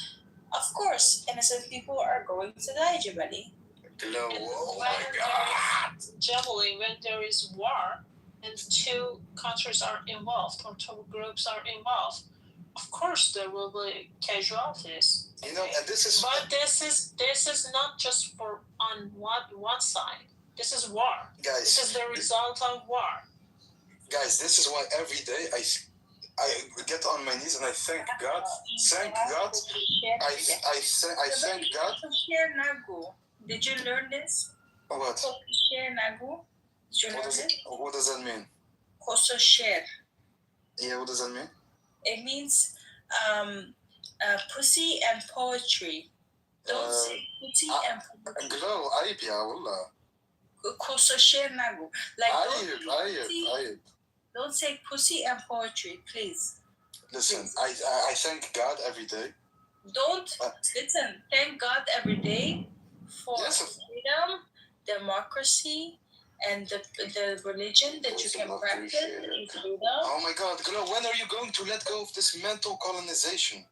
of course, innocent people are going to die, Jabali. Oh my God! Generally, when there is war and two countries are involved or two groups are involved, of course there will be casualties. You know, and this is. But this is not just for on one side. This is war. Guys, this is the result of war. Guys, this is why every day I get on my knees and I thank God. Thank God. I thank God. Did you learn this? What? Did you learn it? What does that mean? Kososher. Yeah, what does that mean? It means pussy and poetry. Don't say pussy and poetry. Glow, ayib ya, wallah. Kososher nagu. Like ayib. Don't say pussy and poetry, please. Listen, please. I thank God every day. Listen, thank God every day for freedom, democracy, and the religion that you can practice. Oh my God, Glow, when are you going to let go of this mental colonization?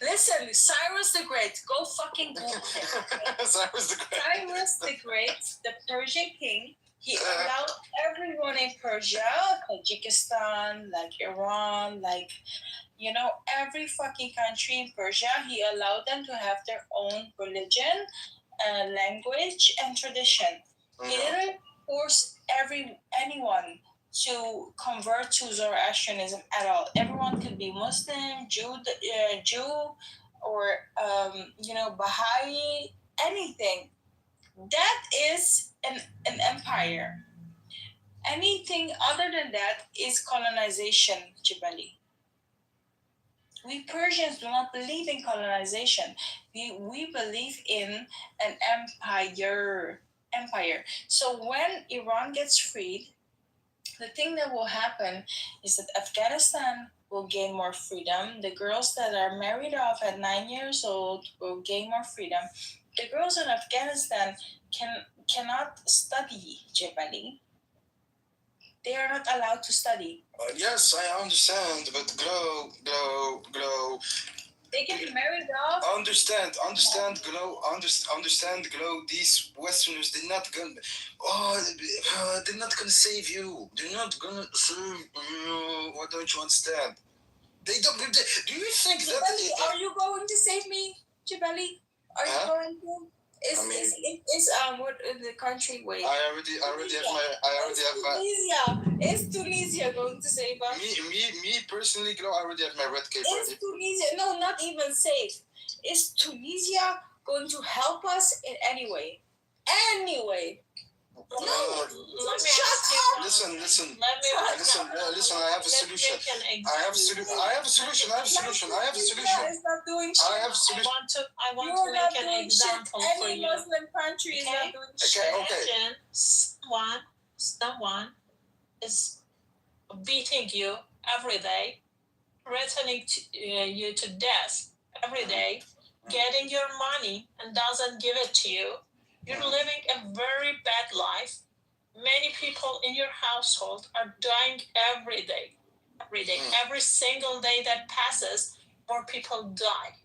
Listen, Cyrus the Great, go fucking Google him. Cyrus the Great, the Persian king, he allowed everyone in Persia, Tajikistan, like Iran, like, you know, every fucking country in Persia, he allowed them to have their own religion, language, and tradition. He didn't force anyone to convert to Zoroastrianism at all. Everyone could be Muslim, Jew, or Baha'i, anything. That is an empire. Anything other than that is colonization, Jibali. We Persians do not believe in colonization. We believe in an empire. So when Iran gets freed, the thing that will happen is that Afghanistan will gain more freedom. The girls that are married off at 9 years old will gain more freedom. The girls in Afghanistan cannot study, Jebali. They are not allowed to study. Yes, I understand, but Glow. They can be married off. Understand, Glow. These Westerners, they're not gonna save you. They're not gonna save you. Why don't you understand? They don't. Do you think that? Jabali, are you going to save me, Jabali? Are you going to? Is what the country wait? I already have my. Tunisia. Is Tunisia going to save us? Me personally, girl, I already have my red cape. Is Tunisia not even safe? Is Tunisia going to help us in any way? Anyway. No, let me shut ask you. up. Listen. Listen. I have a solution. I have a solution. I have a solution. Is not doing shit. I have a solution. I want You're to make not an doing example shit. for Any you. Muslim country is not doing shit. Imagine someone is beating you every day, threatening you to death every day, getting your money and doesn't give it to you. You're living a very bad life. Many people in your household are dying every day. Every single day that passes, more people die.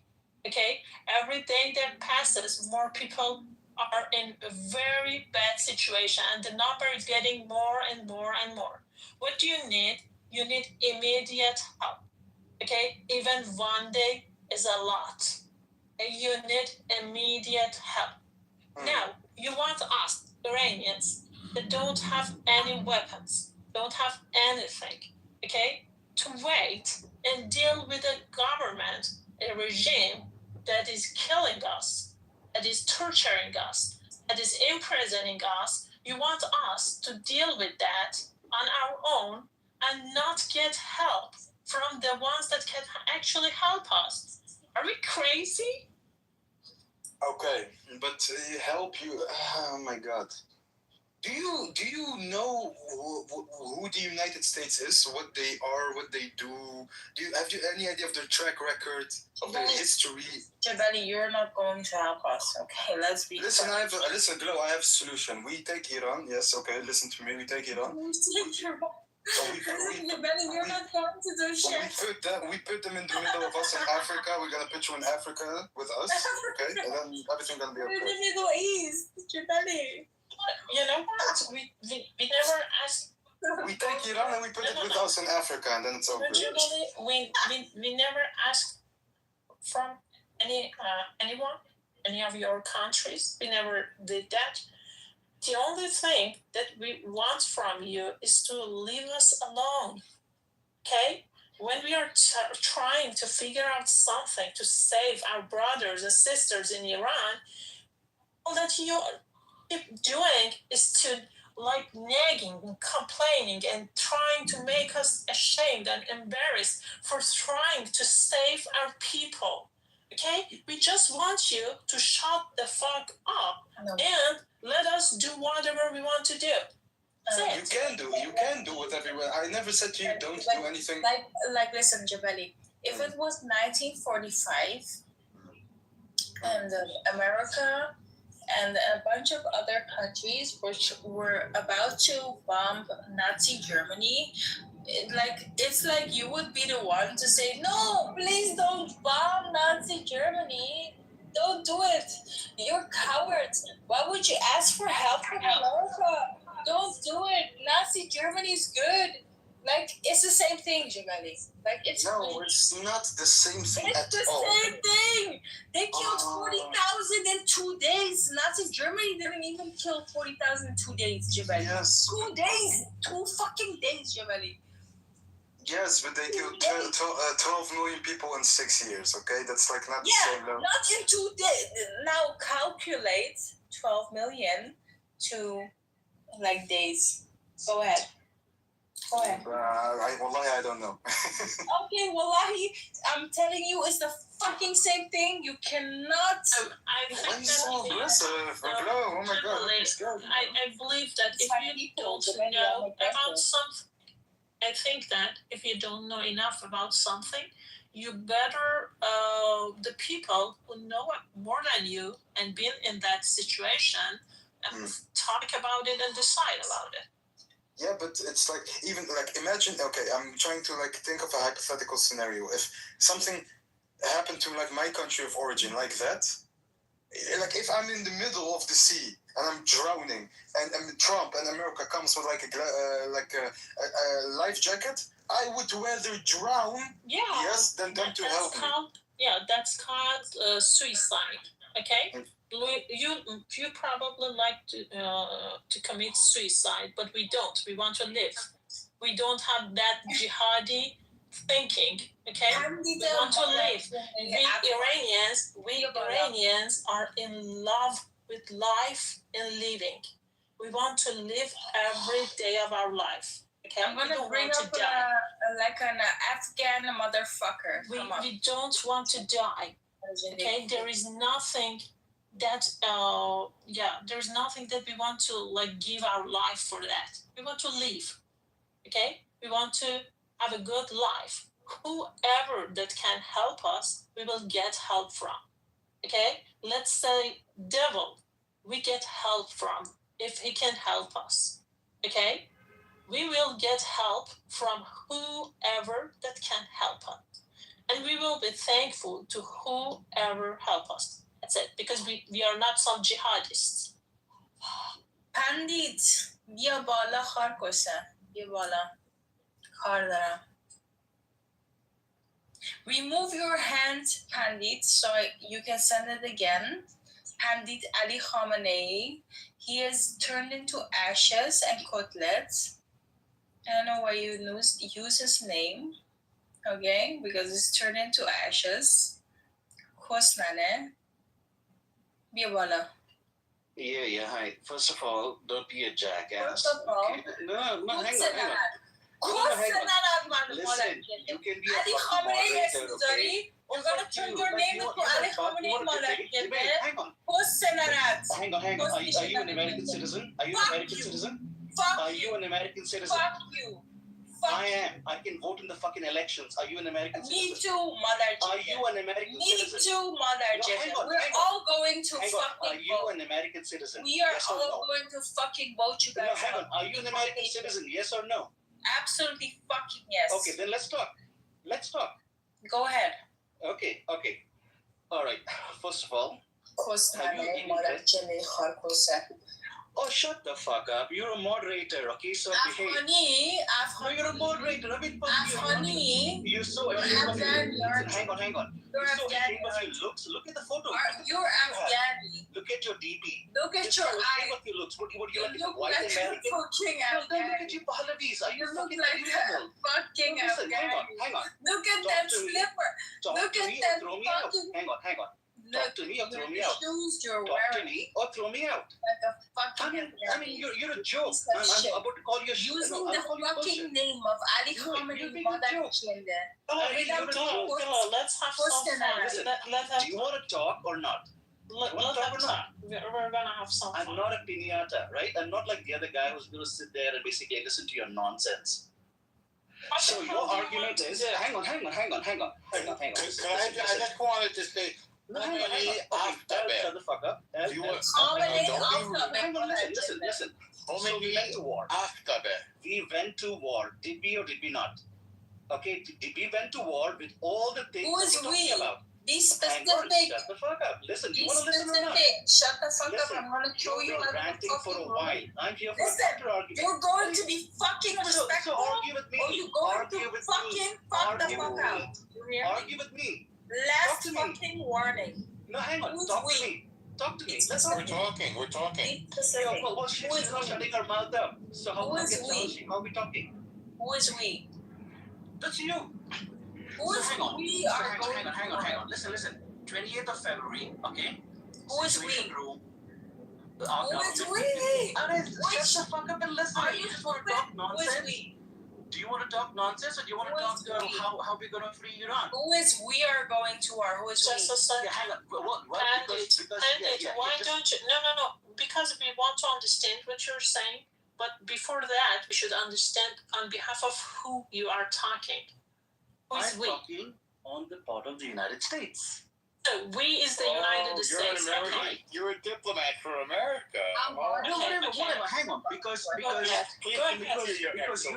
Okay? Every day that passes, more people are in a very bad situation, and the number is getting more and more and more. What do you need? You need immediate help. Okay? Even one day is a lot. You need immediate help. Now, you want us, Iranians, that don't have any weapons, don't have anything, okay, to wait and deal with a government, a regime that is killing us, that is torturing us, that is imprisoning us. You want us to deal with that on our own and not get help from the ones that can actually help us. Are we crazy? Okay, but help you. Oh my God. Do you know who the United States is? What they are? What they do? Have you any idea of their track record, of their history? Jabali, you're not going to help us. Okay, let's be. Listen, Glow. I have a solution. We take Iran. Yes. Okay. Listen to me. We take Iran. Jabali, you're not going to do shit. We put them in the middle of us in Africa. We're gonna put you in Africa with us. Okay, and then everything gonna be okay. We're in the Middle East, Jabali. You know what? We never asked. We take Iran and we put it with us in Africa, and then it's over. We never asked from anyone, any of your countries. We never did that. The only thing that we want from you is to leave us alone. Okay? When we are trying to figure out something to save our brothers and sisters in Iran, all that you keep doing is to nagging and complaining and trying to make us ashamed and embarrassed for trying to save our people. Okay? We just want you to shut the fuck up and let us do whatever we want to do. You can do whatever you want. I never said to you don't do anything. Listen, Jabali, if it was 1945 and America and a bunch of other countries which were about to bomb Nazi Germany, it's like you would be the one to say, no, please don't bomb Nazi Germany. Don't do it. You're cowards. Why would you ask for help from America? Don't do it. Nazi Germany is good. It's the same thing, Jabali. It's not the same thing at all. It's the same thing. They killed 40,000 in 2 days. Nazi Germany didn't even kill 40,000 in 2 days, Jabali. Yes. 2 days. 2 fucking days, Jabali. Yes, but they killed 12 million people in 6 years, okay? That's not the same level. Not in 2 days. Now calculate 12 million to days. Go ahead. Wallahi, I don't know. Okay, wallahi, I'm telling you, it's the fucking same thing. You cannot. I think so aggressive, oh my God. I believe that if you don't know about something, I think that if you don't know enough about something, you better the people who know more than you and been in that situation and talk about it and decide about it. Yeah, but it's imagine, okay, I'm trying to think of a hypothetical scenario. If something happened to my country of origin like that, if I'm in the middle of the sea and I'm drowning, and Trump and America comes with like a life jacket, I would rather drown, yes, than them to help me. That's called suicide. Okay, you probably like to commit suicide, but we don't. We want to live. We don't have that jihadi thinking. Okay, we want to live. We Iranians are in love with life and living. We want to live every day of our life. Okay, I'm gonna bring up an Afghan motherfucker. We don't want to die. Okay, there is nothing that there's nothing that we want to like give our life for that. We want to live. Okay, we want to have a good life. Whoever that can help us, we will get help from. Okay, let's say devil, we get help from if he can help us. Okay, we will get help from whoever that can help us. And we will be thankful to whoever help us. That's it. Because we are not some jihadists. Pandit, بیا بالا خارکسه. بیا بالا. کار دارم. Remove your hand, Pandit, so you can send it again. Pandit Ali Khamenei, he is turned into ashes and cutlets. I don't know why you use his name. Okay, because it's turned into ashes. Kosnane. Bia wala. Yeah, hi. First of all, don't be a jackass. First of all, okay? No, hang on. Listen, you can be a Ali Khamenei okay? We're gonna turn your name into Ali Khamenei Hang on. Hang on. Are you an American citizen? Are you an American citizen? Are you an American citizen? Fuck you. I am. I can vote in the fucking elections. Are you an American citizen? Me too, mother. Are you an American citizen? Me too, mother. We're all going to fucking Are you an American citizen? We are all going to fucking vote you guys. No, hang on. Are you an American citizen? Yes or no? Absolutely fucking yes. Okay, then let's talk. Go ahead. Okay. All right. First of all, oh, shut the fuck up. You're a moderator, okay? So behave. No, you're a moderator. I mean, you're so ashamed of your looks. Hang on. You're so ashamed of your looks. Look at the photo. You're Afghani. Look at your DP. Look at your eyes. Look at your looks. What do you like? Look White like American? fucking Then look at your Pahlavis. Are you fucking unbelievable? Fucking Listen, Afghani. hang on. Look at that slipper. Look at that fucking... Hang on. Talk to me or throw me out. Shoes you're Talk to wearing. me or throw me out. Like a fucking I mean, you're a joke. I'm about to call you a shit. Using the fucking name of Ali Khamenei, mother chende. Let's have some fun. Do you want to talk or not? We're gonna have some fun. I'm not a piñata, right? I'm not like the other guy who's going to sit there and basically listen to your nonsense. So your argument is, hang on. Can I just wanted to say, No, hang on. Shut the fuck up. Listen. So we went to war. We went to war. Did we or did we not? Okay, we went to war with all the things Who is that we're we? talking about. Be specific. Shut the fuck up. Listen, Be you want to listen or not? specific. Shut the fuck Listen, up. I'm gonna show you you've been how to ranting for a fucking while. I'm here for a Listen, counter argument. you're going to be fucking respectful. So argue with me. Or you're going Argue to with fucking me. fuck the Argue fuck with out. me. You hear me? Argue with me. Last fucking warning. No, hang on. Who's Talk we? to me. Talk to me. It's Let's specific. We're talking. Be specific. Well, she's not shutting her mouth up. So how Who is we? are we talking? Who is we? That's you. Who is hang on. we? Hang on. Listen. 28th of February, okay? Who is we? Situation room. Who is we? Shut the fuck up and listen. Are you just want to talk nonsense? Who is we? Do you want to talk nonsense or do you want to talk how we're going to free Iran? Who is we are going to war? Who is we? Just a second. Hang on. What? Pandit, why don't you? No. Because we want to understand what you're saying. But before that, we should understand on behalf of who you are talking. Who is we? I'm talking on the part of the United States. So we is the United States. You're an American. You're a diplomat for America. No, whatever. Hang on, because you're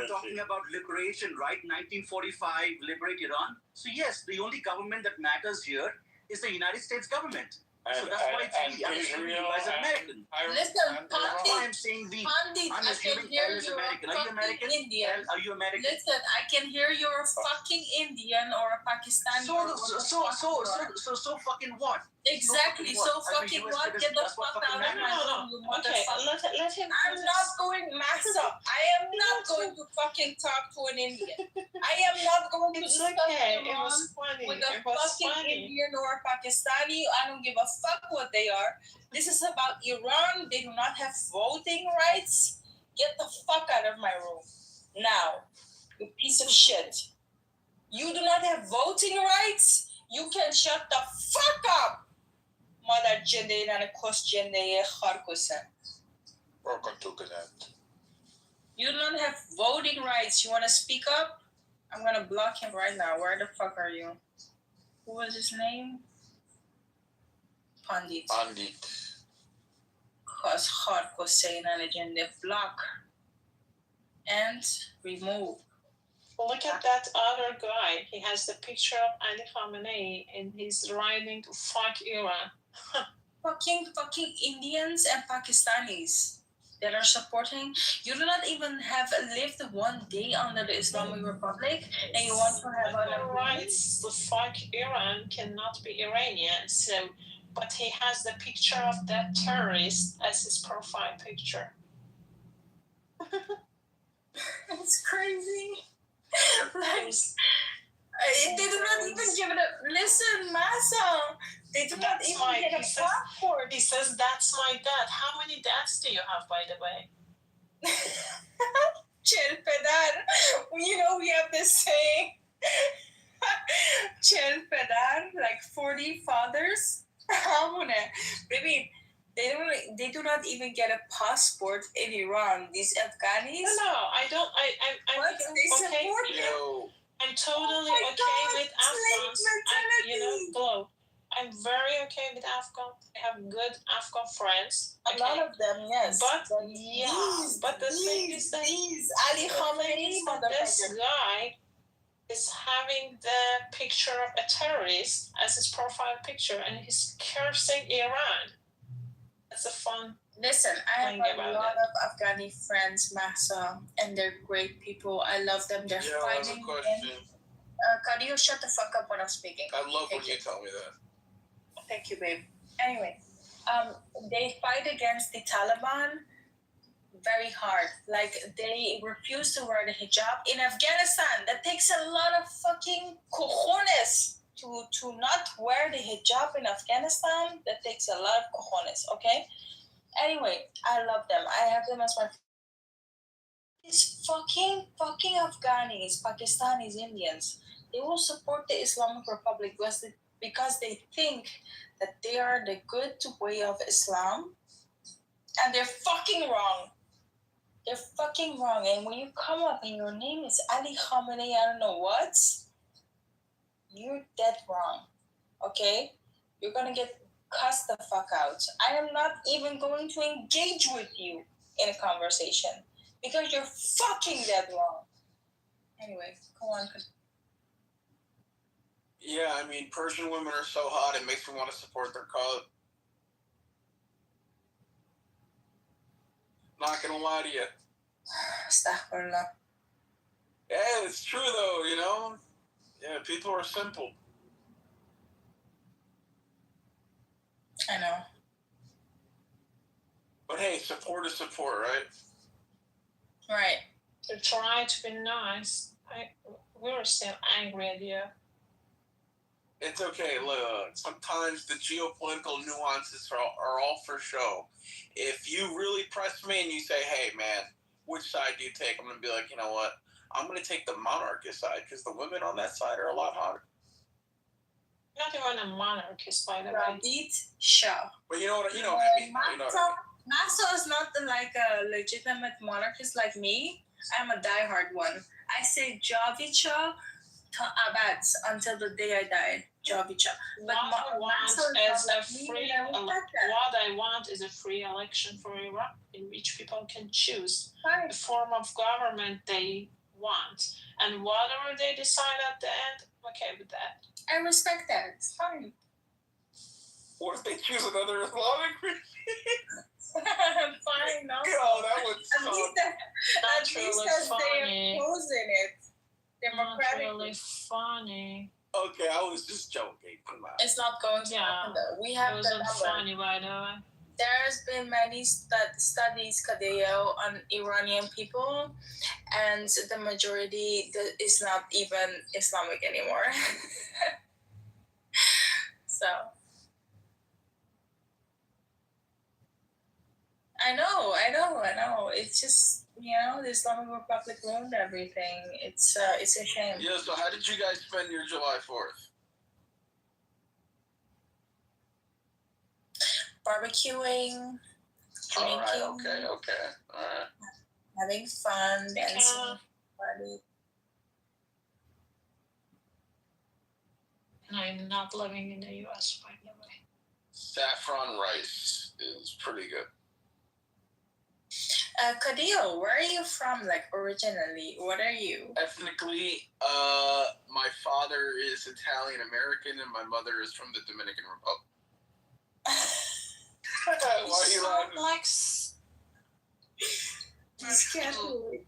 talking about liberation, right? 1945, liberate Iran. So yes, the only government that matters here is the United States government. So that's why it's me. I'm assuming you guys are American. Listen, That's why I'm saying the. Pandit, I'm I can assuming hear Elle is you're a American. Are you American? fucking Indian. Elle, are you American? Listen, I can hear you're a fucking Indian or a Pakistani. So fucking what? Exactly. So fucking what? Get the fuck out of my room, you Okay, motherfucker. let him. I'm not going, Massa. I am not going to fucking talk to an Indian. I am not going to It's discuss okay. It Iran was funny. with a It was fucking funny. Indian or a Pakistani. I don't give a fuck what they are. This is about Iran. They do not have voting rights. Get the fuck out of my room now, you piece of shit. You do not have voting rights. You can shut the fuck up. Mother jende na kostjende kharkusen. You don't have voting rights. You want to speak up? I'm going to block him right now. Where the fuck are you? Who was his name? Pandit. Cause kharkusen na jende block. And remove. Look at that other guy. He has the picture of Ali Khamenei and he's writing to fuck Iran. Fucking Indians and Pakistanis that are supporting. You do not even have lived one day under the Islamic Republic, and you want to have Human rights to fuck Iran cannot be Iranian. So, but he has the picture of that terrorist as his profile picture. It's crazy. Like, they do not even give it a listen, Massa. They do not even get a passport. He says, "That's my dad." How many dads do you have, by the way? Chill, pedar. You know we have this saying. Chill, pedar. Like 40 fathers. Baby, they do not even get a passport in Iran. These Afghanis. No, I don't. I'm What? They support okay. I'm totally okay with Afghans. Glow. I'm very okay with Afghans. I have good Afghan friends. A lot of them, yes. But the thing is that Ali Khamenei, this guy is having the picture of a terrorist as his profile picture, and he's cursing Iran. That's a fun. Listen, I have a lot of Afghani friends, Massa, and they're great people. I love them. They're fighting. Kadio, shut the fuck up when I'm speaking. I love when you tell me that. Thank you, babe. Anyway, they fight against the Taliban very hard. Like, they refuse to wear the hijab. In Afghanistan, that takes a lot of fucking cojones to not wear the hijab in Afghanistan. That takes a lot of cojones, okay? Anyway, I love them. I have them as my these fucking Afghanis, Pakistanis, Indians. They will support the Islamic Republic because they think that they are the good way of Islam, and they're fucking wrong. They're fucking wrong. And when you come up and your name is Ali Khamenei, I don't know what, you're dead wrong. Okay? You're gonna get cussed the fuck out. I am not even going to engage with you in a conversation because you're fucking dead wrong. Anyway, go on. Yeah, I mean, Persian women are so hot, it makes me want to support their cause. Not gonna lie to you. Astaghfirullah. Yeah, it's true though, you know? Yeah, people are simple. I know. But hey, support is support, right? Right. They're trying to be nice. We're still angry at you. It's okay, look, sometimes the geopolitical nuances are all for show. If you really press me and you say, hey man, which side do you take? I'm going to be like, you know what? I'm going to take the monarchist side because the women on that side are a lot hotter. Not even a monarchist, by the way. Radit Shah. But you know what I mean. Massa is not like a legitimate monarchist like me. I'm a diehard one. I say Javid Shah to Abad until the day I die. Javid Shah. But what I want is a free election for Iraq in which people can choose the form of government they want. And whatever they decide at the end, I'm okay with that. I respect that. It's fine. What if they choose another Islamic regime? Fine, no. Oh, that would At suck. least, That's at least really as they're funny. opposing it democratically. Not really funny. Okay, I was just joking. Come on. It's not going to happen though. We have It the wasn't number. funny, by the way. There's been many studies, Kadeo, on Iranian people, and the majority is not even Islamic anymore. So, I know. It's just, the Islamic Republic ruined everything. It's a shame. Yeah, so how did you guys spend your July 4th? Barbecuing, drinking, Alright, okay. Alright. having fun, dancing, party. And I'm not living in the US, by the way. Saffron rice is pretty good. Kadeo, where are you from, like, originally? What are you? Ethnically, my father is Italian American and my mother is from the Dominican Republic. Why are you laughing? Like He's Catholic.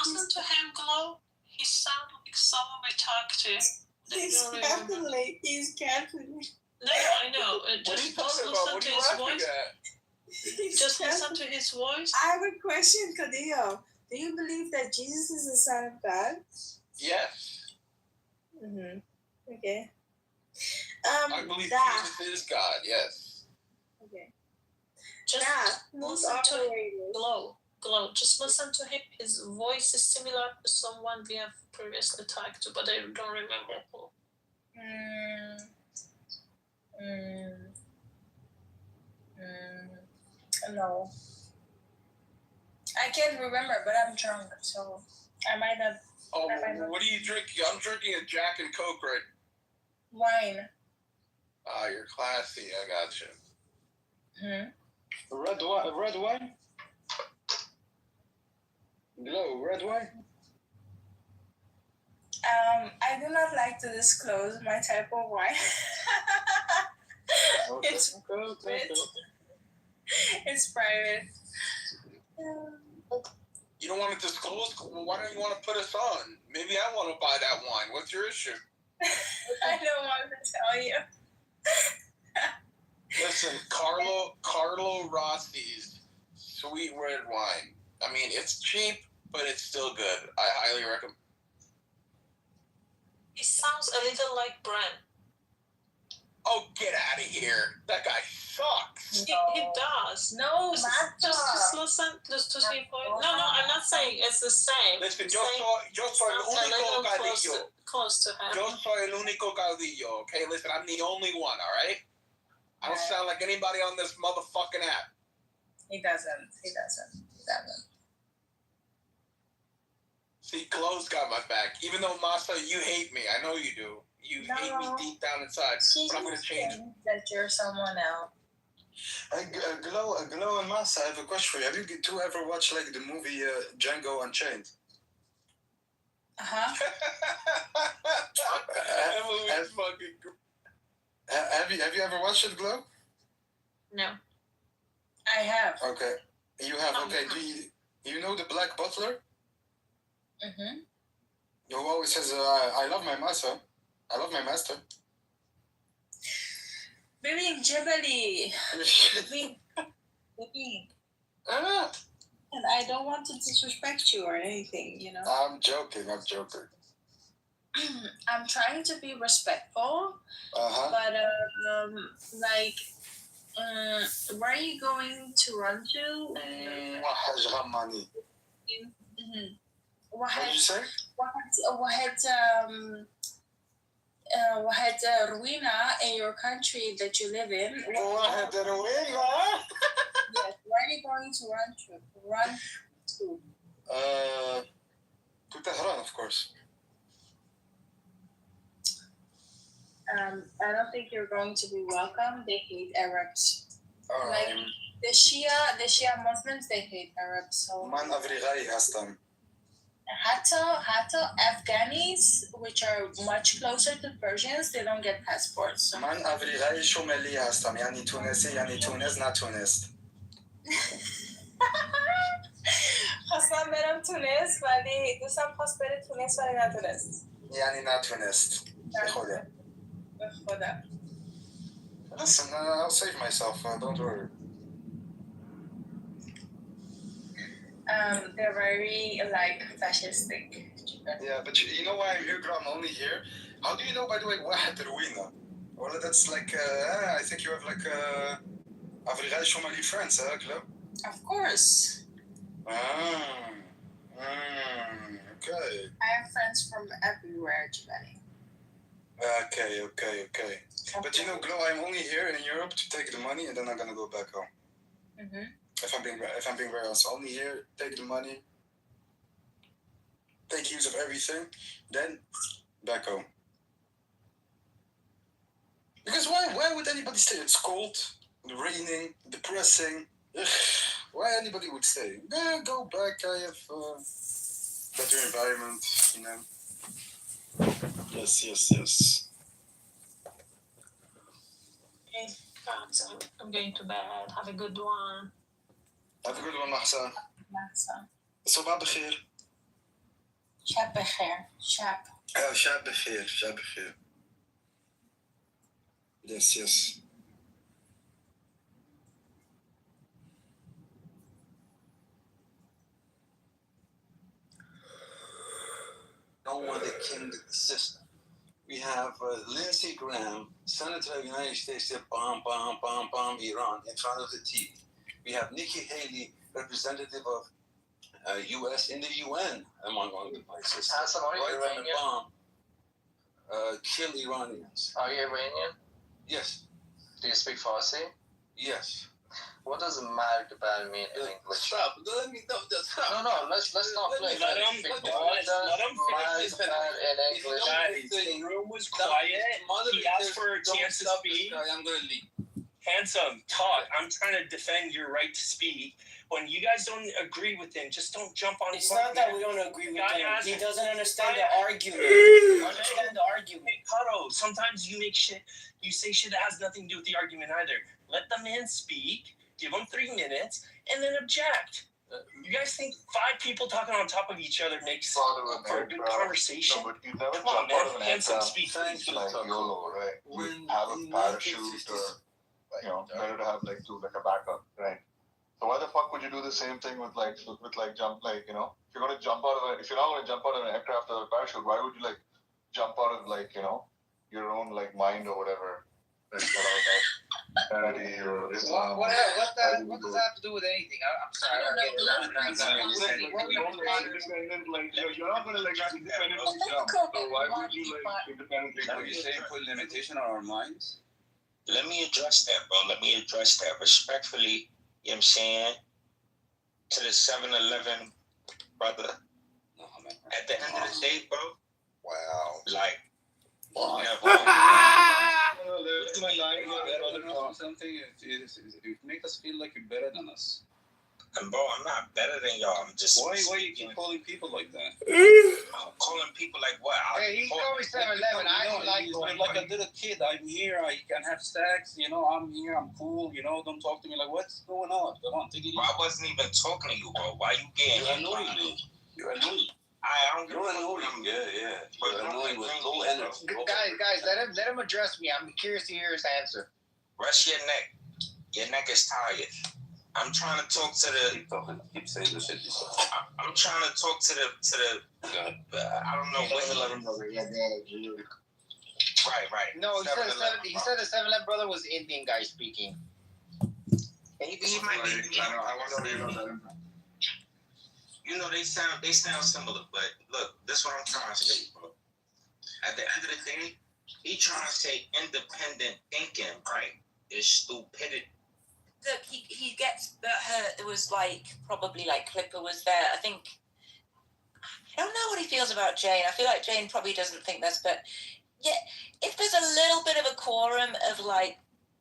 Listen to him, Glow. He sounds like someone we talk to. He's Catholic. He's Catholic. No, I know. What are you Just talking about? listen What to are you his laughing voice. at? Just listen to his voice. I have a question, Kadeo. Do you believe that Jesus is the Son of God? Yes. Mm-hmm. Okay. I believe Jesus is God, yes. Okay. Just most listen to operators. Glow. Just listen to him. His voice is similar to someone we have previously talked to, but I don't remember who. No. I can't remember, but I'm drunk, so I might have. Oh, what are you drinking? I'm drinking a Jack and Coke right. Wine. Ah, you're classy. I got you. Red wine? Glow, red wine? I do not like to disclose my type of wine. Okay. It's private. You don't want to disclose? Well, why don't you want to put us on? Maybe I want to buy that wine. What's your issue? I don't want to tell you. Listen, Carlo Rossi's sweet red wine. I mean, it's cheap, but it's still good. I highly recommend. He sounds a little like Brent. Oh, get out of here! That guy sucks. He does. No, just listen to his voice. No, I'm not saying it's the same. Listen, yo soy el único caudillo. Close to him. Yo soy el único caudillo. Okay, listen, I'm the only one. All right. I don't sound like anybody on this motherfucking app. He doesn't. See, Glow's got my back. Even though Masa, you hate me. I know you do. You hate me deep down inside. But I'm gonna change it. That you're someone else. Glow and Masa, I have a question for you. Have you two ever watched like the movie Django Unchained? That movie is fucking. Have you ever watched it, Glow? No. I have. Okay, you have. Okay, do you know the Black Butler? Mm-hmm. Who always says, "I love my master. I love my master." Baby Jebeli. Baby. And I don't want to disrespect you or anything, you know. I'm joking. I'm trying to be respectful, but where are you going to run to? What did you say? واحد ruina in your country that you live in. واحد ruina? Yes, where are you going to run to? To Tehran, of course. I don't think you're going to be welcome. They hate Arabs. Like the Shia Muslims, they hate Arabs. So. Man أفريقي هستن. Hatta Afghanis, which are much closer to Persians, they don't get passports. So. من افریقای شمالی هستم یعنی تونسی یعنی تونس نتونست خواستم برم تونس ولی دوستم خواست بره تونس ولی نتونست. یعنی نتونست به خدا. به خدا. Listen, I'll save myself. Don't worry. They're very like fascistic. Yeah, but you know why I'm here, girl? I'm only here. How do you know, by the way, واحد روينا? Well, that's like, I think you have like Afrikaans Somali friends, huh, club? Of course. Okay. I have friends from everywhere, Giovanni. Okay. But you know, Glo, I'm only here in Europe to take the money and then I'm gonna go back home. Mm-hmm. If I'm being very honest, only here, take the money, take use of everything, then back home. Because why would anybody stay? It's cold, raining, depressing. Ugh, why anybody would stay? Yeah, go back. I have better environment, you know. Yes. Okay, so I'm going to bed. Have a good one. Have a good one, Mahsa. صباح بخير. شب بخير. شب بخير. Yes. No one that came to the system. We have Lindsey Graham, Senator of the United States, said bomb Iran in front of the TV. We have Nikki Haley, representative of U.S. in the UN, among other places. Right on the bomb, kill Iranians. Are you Iranian? Yes. Do you speak Farsi? Yes. What does Magdaban mean in English? Stop. Let me know. Stop. No, let's not play. Let him finish. In English? Guys, the room was quiet. He asked for a chance to speak. I'm going to leave. Handsome, talk. I'm trying to defend your right to speak. When you guys don't agree with him, just don't jump on his It's not that we don't agree with him. He doesn't understand the argument. Understand the argument. Haro, sometimes you say shit that has nothing to do with the argument either. Let the man speak, give him 3 minutes, and then object. You guys think 5 people talking on top of each other makes for a good conversation? No, but you never Come on, jump out of man. an Handsome, aircraft speak. like YOLO, right? You have a parachute or, better to have like a backup, right? So why the fuck would you do the same thing with jump, if you're gonna jump out of if you're not gonna jump out of an aircraft or a parachute, why would you jump out of your own mind or whatever? Charity or Islam. What does that have to do with anything? I'm sorry, I don't get it. You're not gonna independently jump. So why would you independently? Are you saying put limitation on our minds? Let me address that, bro. Let me address that respectfully. You know what I'm saying? To the 7-Eleven brother. At the end of the day, bro. Wow. Something it make us feel like you're better than us. And bro, I'm not better than y'all. I'm just. Why you keep calling people like that? I'm calling people like what? Hey, he told me 7-Eleven. I don't like a little kid. I'm here. I can have sex. I'm here. I'm cool. Don't talk to me like what's going on? Come on, take it easy. I wasn't even talking to you, bro. Why you getting? You're annoying me. You're annoying. You're annoying. Yeah. You're annoying with low energy. Guys, let him address me. I'm curious to hear his answer. Rest your neck. Your neck is tired. I'm trying to talk to the. Keep saying this. I'm trying to talk to the. I don't know what. Right. No, he said the 7-Eleven brother was Indian guy speaking. Maybe he might be. I wonder if you know that. They sound similar, but look, this is what I'm trying to say, bro. At the end of the day, he trying to say independent thinking, right? Is stupidity. Look, he gets hurt. There was probably Clipper was there. I don't know what he feels about Jane. I feel like Jane probably doesn't think this, but yeah, if there's a little bit of a quorum of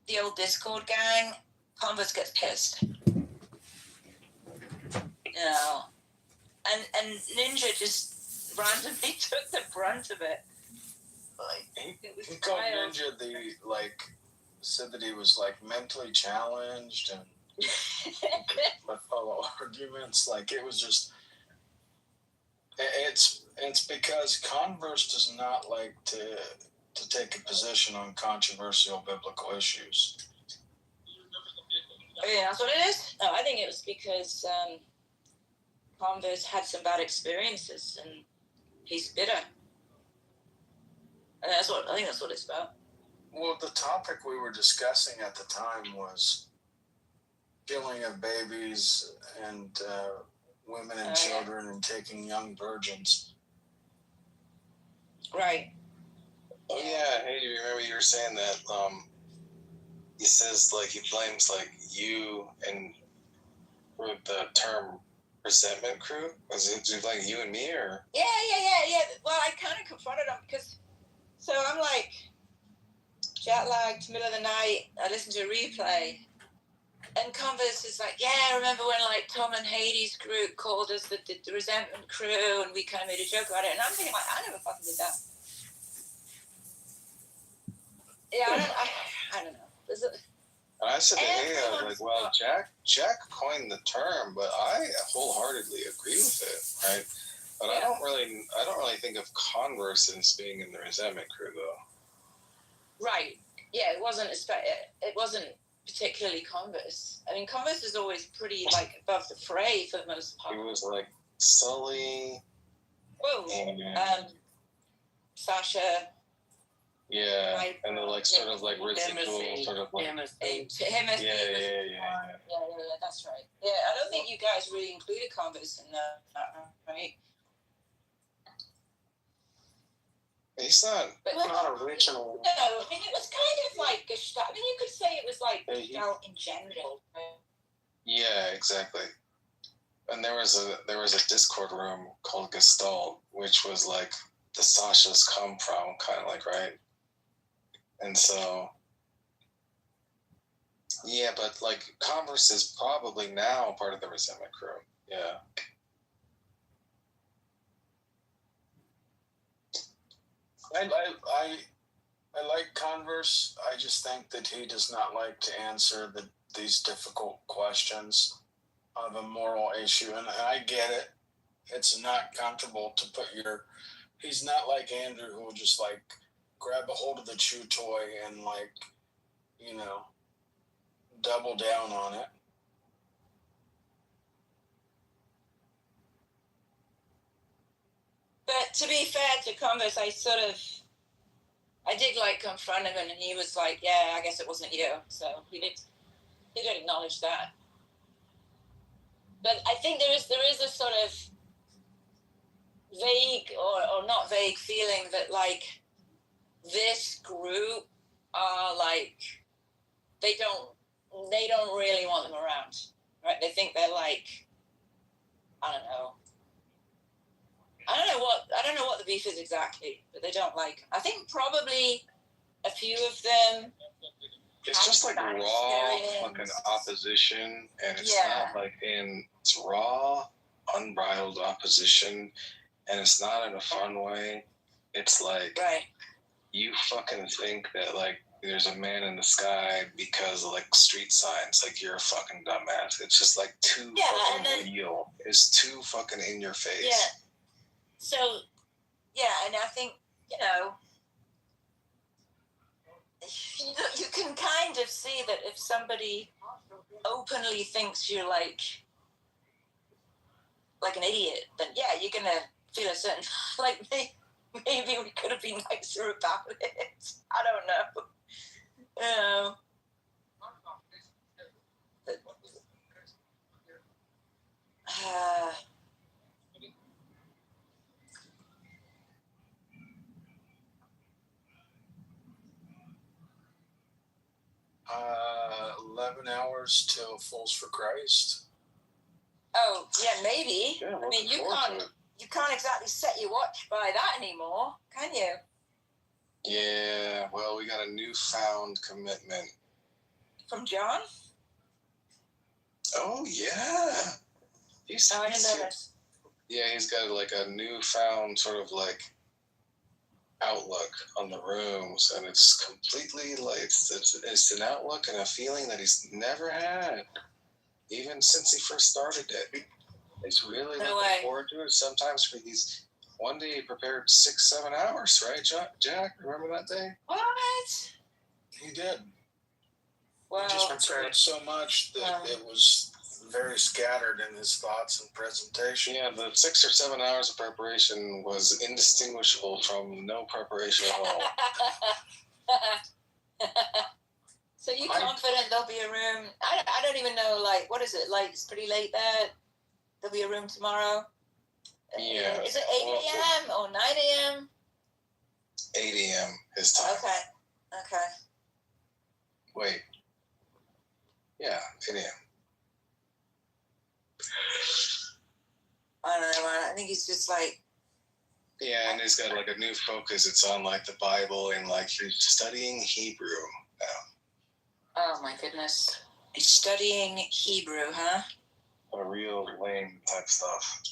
the old Discord gang, Converse gets pissed. and Ninja just randomly took the brunt of it. He called Ninja said that he was mentally challenged and with fellow arguments. It was just, it's because Converse does not like to take a position on controversial biblical issues. Yeah, that's what it is. No, I think it was because Converse had some bad experiences and he's bitter. And I think that's what it's about. Well, the topic we were discussing at the time was killing of babies and women and children and taking young virgins. Right. Oh yeah, hey, do you remember you were saying that? He says he blames you and with the term resentment crew. Was it you and me or? Yeah. Well, I kind of confronted him because, so I'm jet lagged, middle of the night. I listened to a replay, and Converse is yeah, remember when Tom and Hades' group called us the resentment crew, and we kind of made a joke about it. And I'm thinking I never fucking did that. Yeah, I don't know. And I said to him, well, Jack coined the term, but I wholeheartily agree with it, right? But I don't really think of Converse as being in the resentment crew, though. Right. Yeah, it wasn't particularly Converse. I mean, Converse is always pretty above the fray for the most part. He was Sully. Whoa. Sasha. Yeah, and then sort of residual, sort of Timothy. Yeah, that's right. Yeah, I don't think you guys really included Converse in that, right? He's not original. No, I mean it was kind of Gestalt. I mean, you could say it was Gestalt in general. Yeah, exactly. And there was a Discord room called Gestalt, which was the Sashas come from, kind of right. And so, yeah, but Converse is probably now part of the resentment crew. Yeah. I like Converse. I just think that he does not like to answer these difficult questions of a moral issue, and I get it. It's not comfortable to put he's not like Andrew, who will just grab a hold of the chew toy and double down on it. But to be fair to Converse, I did confront him, and he was yeah, I guess it wasn't you. So he did acknowledge that. But I think there is a sort of vague or not vague feeling that this group are they don't really want them around, right? They think they're I don't know. I don't know what the beef is exactly, but they don't I think probably a few of them. It's just raw fucking opposition, and it's not it's raw, unbridled opposition, and it's not in a fun way. It's right. You fucking think that there's a man in the sky because of street signs. You're a fucking dumbass. It's just too fucking real. It's too fucking in your face. Yeah. So, yeah, and I think, you can kind of see that if somebody openly thinks you're an idiot, then yeah, you're gonna feel a certain maybe we could have been nicer about it. I don't know. But, 11 hours till Fools for Christ. Oh yeah, maybe. Yeah, I mean, you can't exactly set your watch by that anymore, can you? Yeah. Well, we got a newfound commitment from John. Oh yeah. I didn't know this. Yeah, he's got like a newfound sort of like outlook on the rooms, and it's completely like it's an outlook and a feeling that he's never had, even since he first started it. He's really looking forward to it. Sometimes for these, one day he prepared 6-7 hours, right, Jack? Remember that day? What? He did. Wow. He just prepared so much that it was very scattered in his thoughts and presentation. Yeah, the 6 or 7 hours of preparation was indistinguishable from no preparation at all. So you confident there'll be a room? I don't even know, like, what is it? Like, it's pretty late there. There'll be a room tomorrow. Yeah. Is it 8 a.m. or 9 a.m.? 8 a.m. his time. Okay. Wait. Yeah, 8 a.m. I don't know, man. I think he's just like... Yeah, and he's got like a new focus. It's on like the Bible and like he's studying Hebrew now. Oh my goodness. He's studying Hebrew, huh? A real lame type stuff.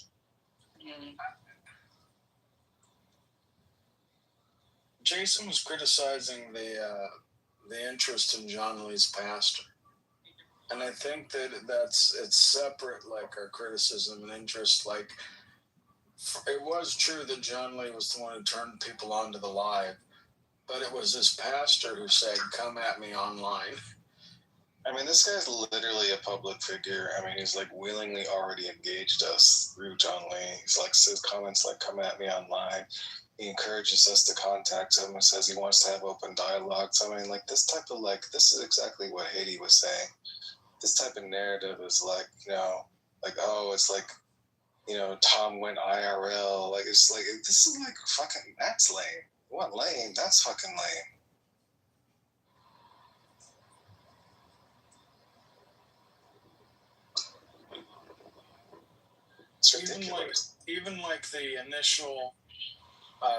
Jason was criticizing the interest in John Lee's pastor. And I think that it's separate, like our criticism and interest. Like, it was true that John Lee was the one who turned people onto the live, but it was his pastor who said, "Come at me online." I mean, this guy's literally a public figure. I mean, he's like willingly already engaged us through John Lee. He's like says comments like, "Come at me online." He encourages us to contact him and says he wants to have open dialogue. So I mean, like this type of this is exactly what Haiti was saying. This type of narrative is like, oh, it's like, Tom went IRL. Like, it's like, this is like fucking, that's lame. What lame? That's fucking lame. It's ridiculous. Even like the initial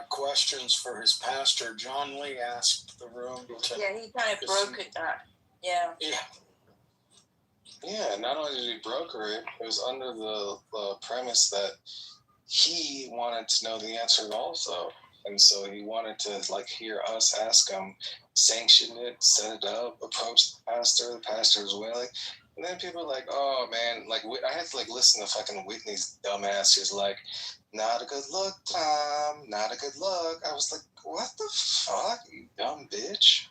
questions for his pastor, John Lee asked the room to... Yeah, he kind of broke it down. Yeah. Yeah, not only did he broker it, it was under the premise that he wanted to know the answer also. And so he wanted to hear us ask him, sanction it, set it up, approach the pastor was willing. And then people are like, oh man, I had to listen to fucking Whitney's dumbass. She's like, not a good look, Tom, not a good look. I was like, what the fuck, you dumb bitch?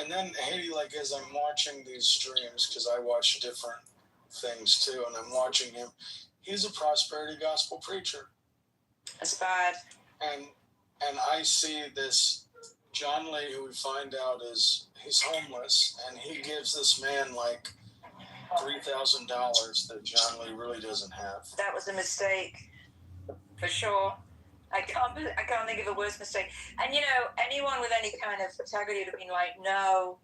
And then Haiti, as I'm watching these streams, because I watch different things too, and I'm watching him, he's a prosperity gospel preacher. That's bad. And I see this John Lee, who we find out he's homeless, and he gives this man $3,000 that John Lee really doesn't have. That was a mistake, for sure. I can't think of a worse mistake. And anyone with any kind of integrity would have been like, no,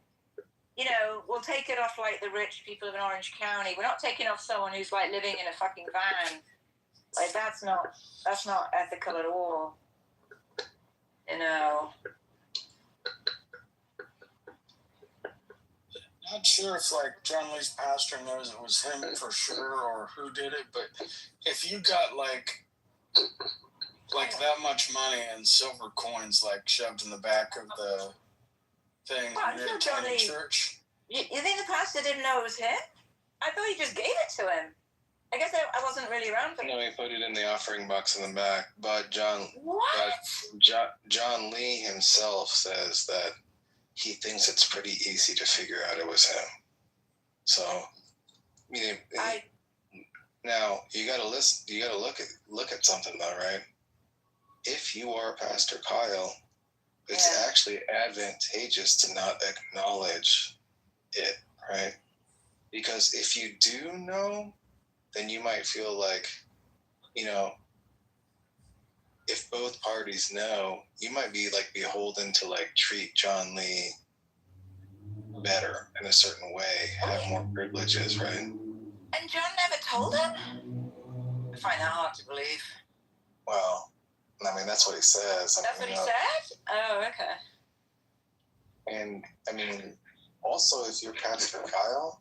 we'll take it off the rich people of Orange County. We're not taking off someone who's living in a fucking van. That's not ethical at all. Not sure if John Lee's pastor knows it was him for sure or who did it, but if you got that much money and silver coins shoved in the back of the thing in your tiny church. You think the pastor didn't know it was him? I thought he just gave it to him. I guess I wasn't really around for it. No, he put it in the offering box in the back. But John Lee himself says that he thinks it's pretty easy to figure out it was him. So, now you got to listen. You got to look at something though, right? If you are Pastor Kyle, it's actually advantageous to not acknowledge it, right? Because if you do know, then you might feel if both parties know, you might be beholden to treat John Lee better in a certain way, have more privileges, right? And John never told him? I find that hard to believe. Well, that's what he says. That's what he said? Oh, okay. And, also, if you're Pastor Kyle,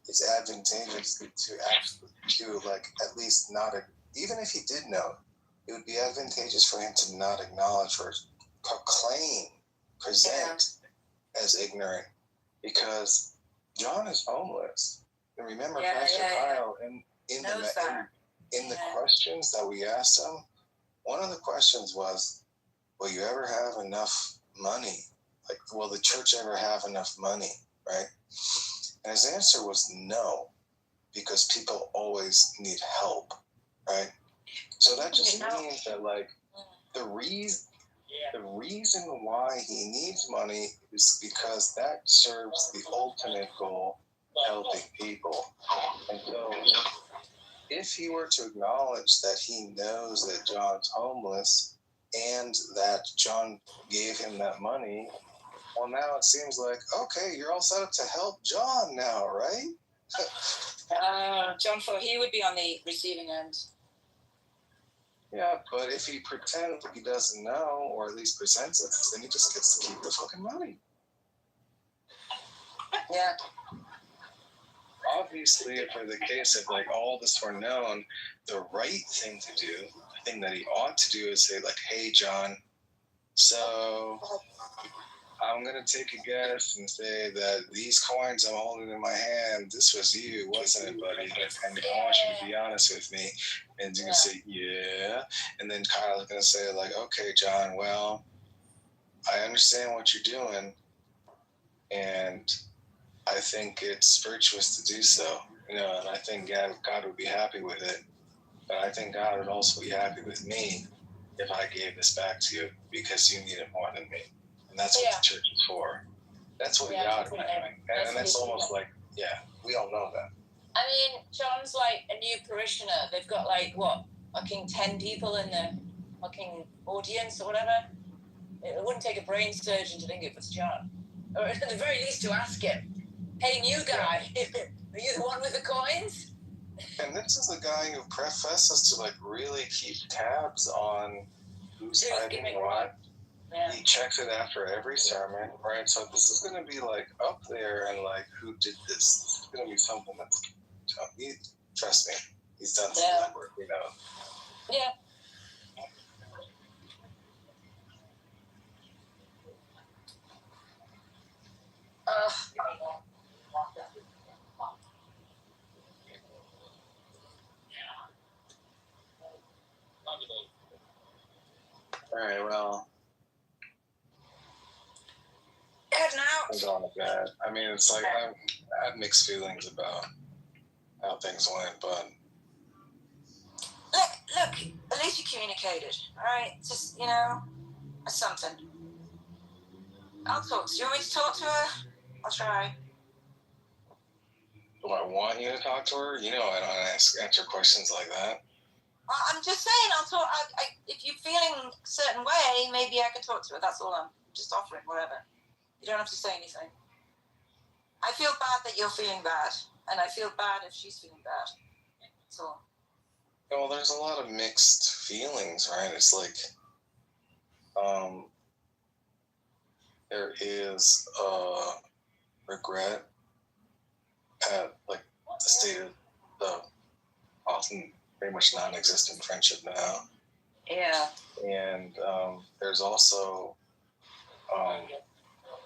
it's advantageous to actually, to like, at least not, even if he did know, it would be advantageous for him to not acknowledge or present as ignorant, because John is homeless. And remember, Pastor Kyle, in the questions that we asked him, one of the questions was, will you ever have enough money? Like, will the church ever have enough money, right? And his answer was no, because people always need help, right? So that just means that, like, the reason why he needs money is because that serves the ultimate goal, helping people. And so if he were to acknowledge that he knows that John's homeless and that John gave him that money, well, now it seems like, okay, you're all set up to help John now, right? John, for he would be on the receiving end. Yeah, but if he pretends he doesn't know, or at least presents it, then he just gets to keep the fucking money. Yeah. Obviously, if for the case of like all this were known, the right thing to do, the thing that he ought to do, is say like, "Hey, John, so I'm gonna take a guess and say that these coins I'm holding in my hand, this was you, wasn't it, buddy? And I want you to be honest with me." And you're gonna say, "Yeah," and then Kyle's gonna say like, "Okay, John, well, I understand what you're doing, and I think it's virtuous to do so, you know, and I think God would be happy with it. But I think God would also be happy with me if I gave this back to you, because you need it more than me. And that's what the church is for. That's what God is doing. And that's almost like, yeah, we all know that. I mean, John's like a new parishioner. They've got like, what, fucking 10 people in the fucking audience or whatever. It wouldn't take a brain surgeon to think it was John. Or at the very least to ask him, "Hey, new guy, are you the one with the coins?" And this is the guy who professes to like really keep tabs on who's hiding what. Yeah. He checks it after every sermon, right? So this is going to be like up there, and like, who did this? This is going to be something that's, trust me, he's done some work, you know. Yeah. All right, well, heading out. I'm going to bed. I mean, it's like I have mixed feelings about how things went, but Look, at least you communicated, all right? Just, you know, something. I'll talk to you. You want me to talk to her? I'll try. do I want you to talk to her? You know, I don't answer questions like that. Well, I'm just saying, I'll talk. If you're feeling a certain way, maybe I can talk to her. That's all. I'm just offering, whatever. You don't have to say anything. I feel bad that you're feeling bad, and I feel bad if she's feeling bad. That's all. Well, there's a lot of mixed feelings, right? It's like, there is regret at like the state of the often very much non-existent friendship now. Yeah. And there's also,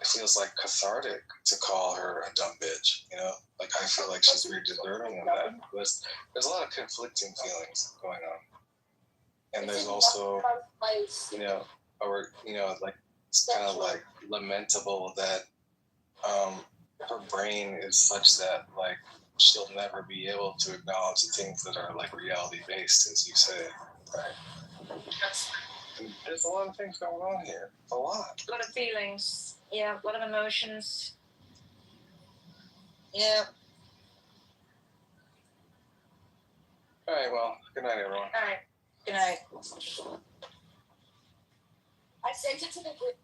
it feels like cathartic to call her a dumb bitch, you know? Like, I feel like she's very deserving of that. There's a lot of conflicting feelings going on. And there's also, you know, like, it's kind of like lamentable that her brain is such that, like, she'll never be able to acknowledge the things that are, like, reality-based, as you say, right? And there's a lot of things going on here. A lot. A lot of feelings. Yeah, a lot of emotions. Yeah. All right, well, good night, everyone. All right. Good night. I sent it to the group.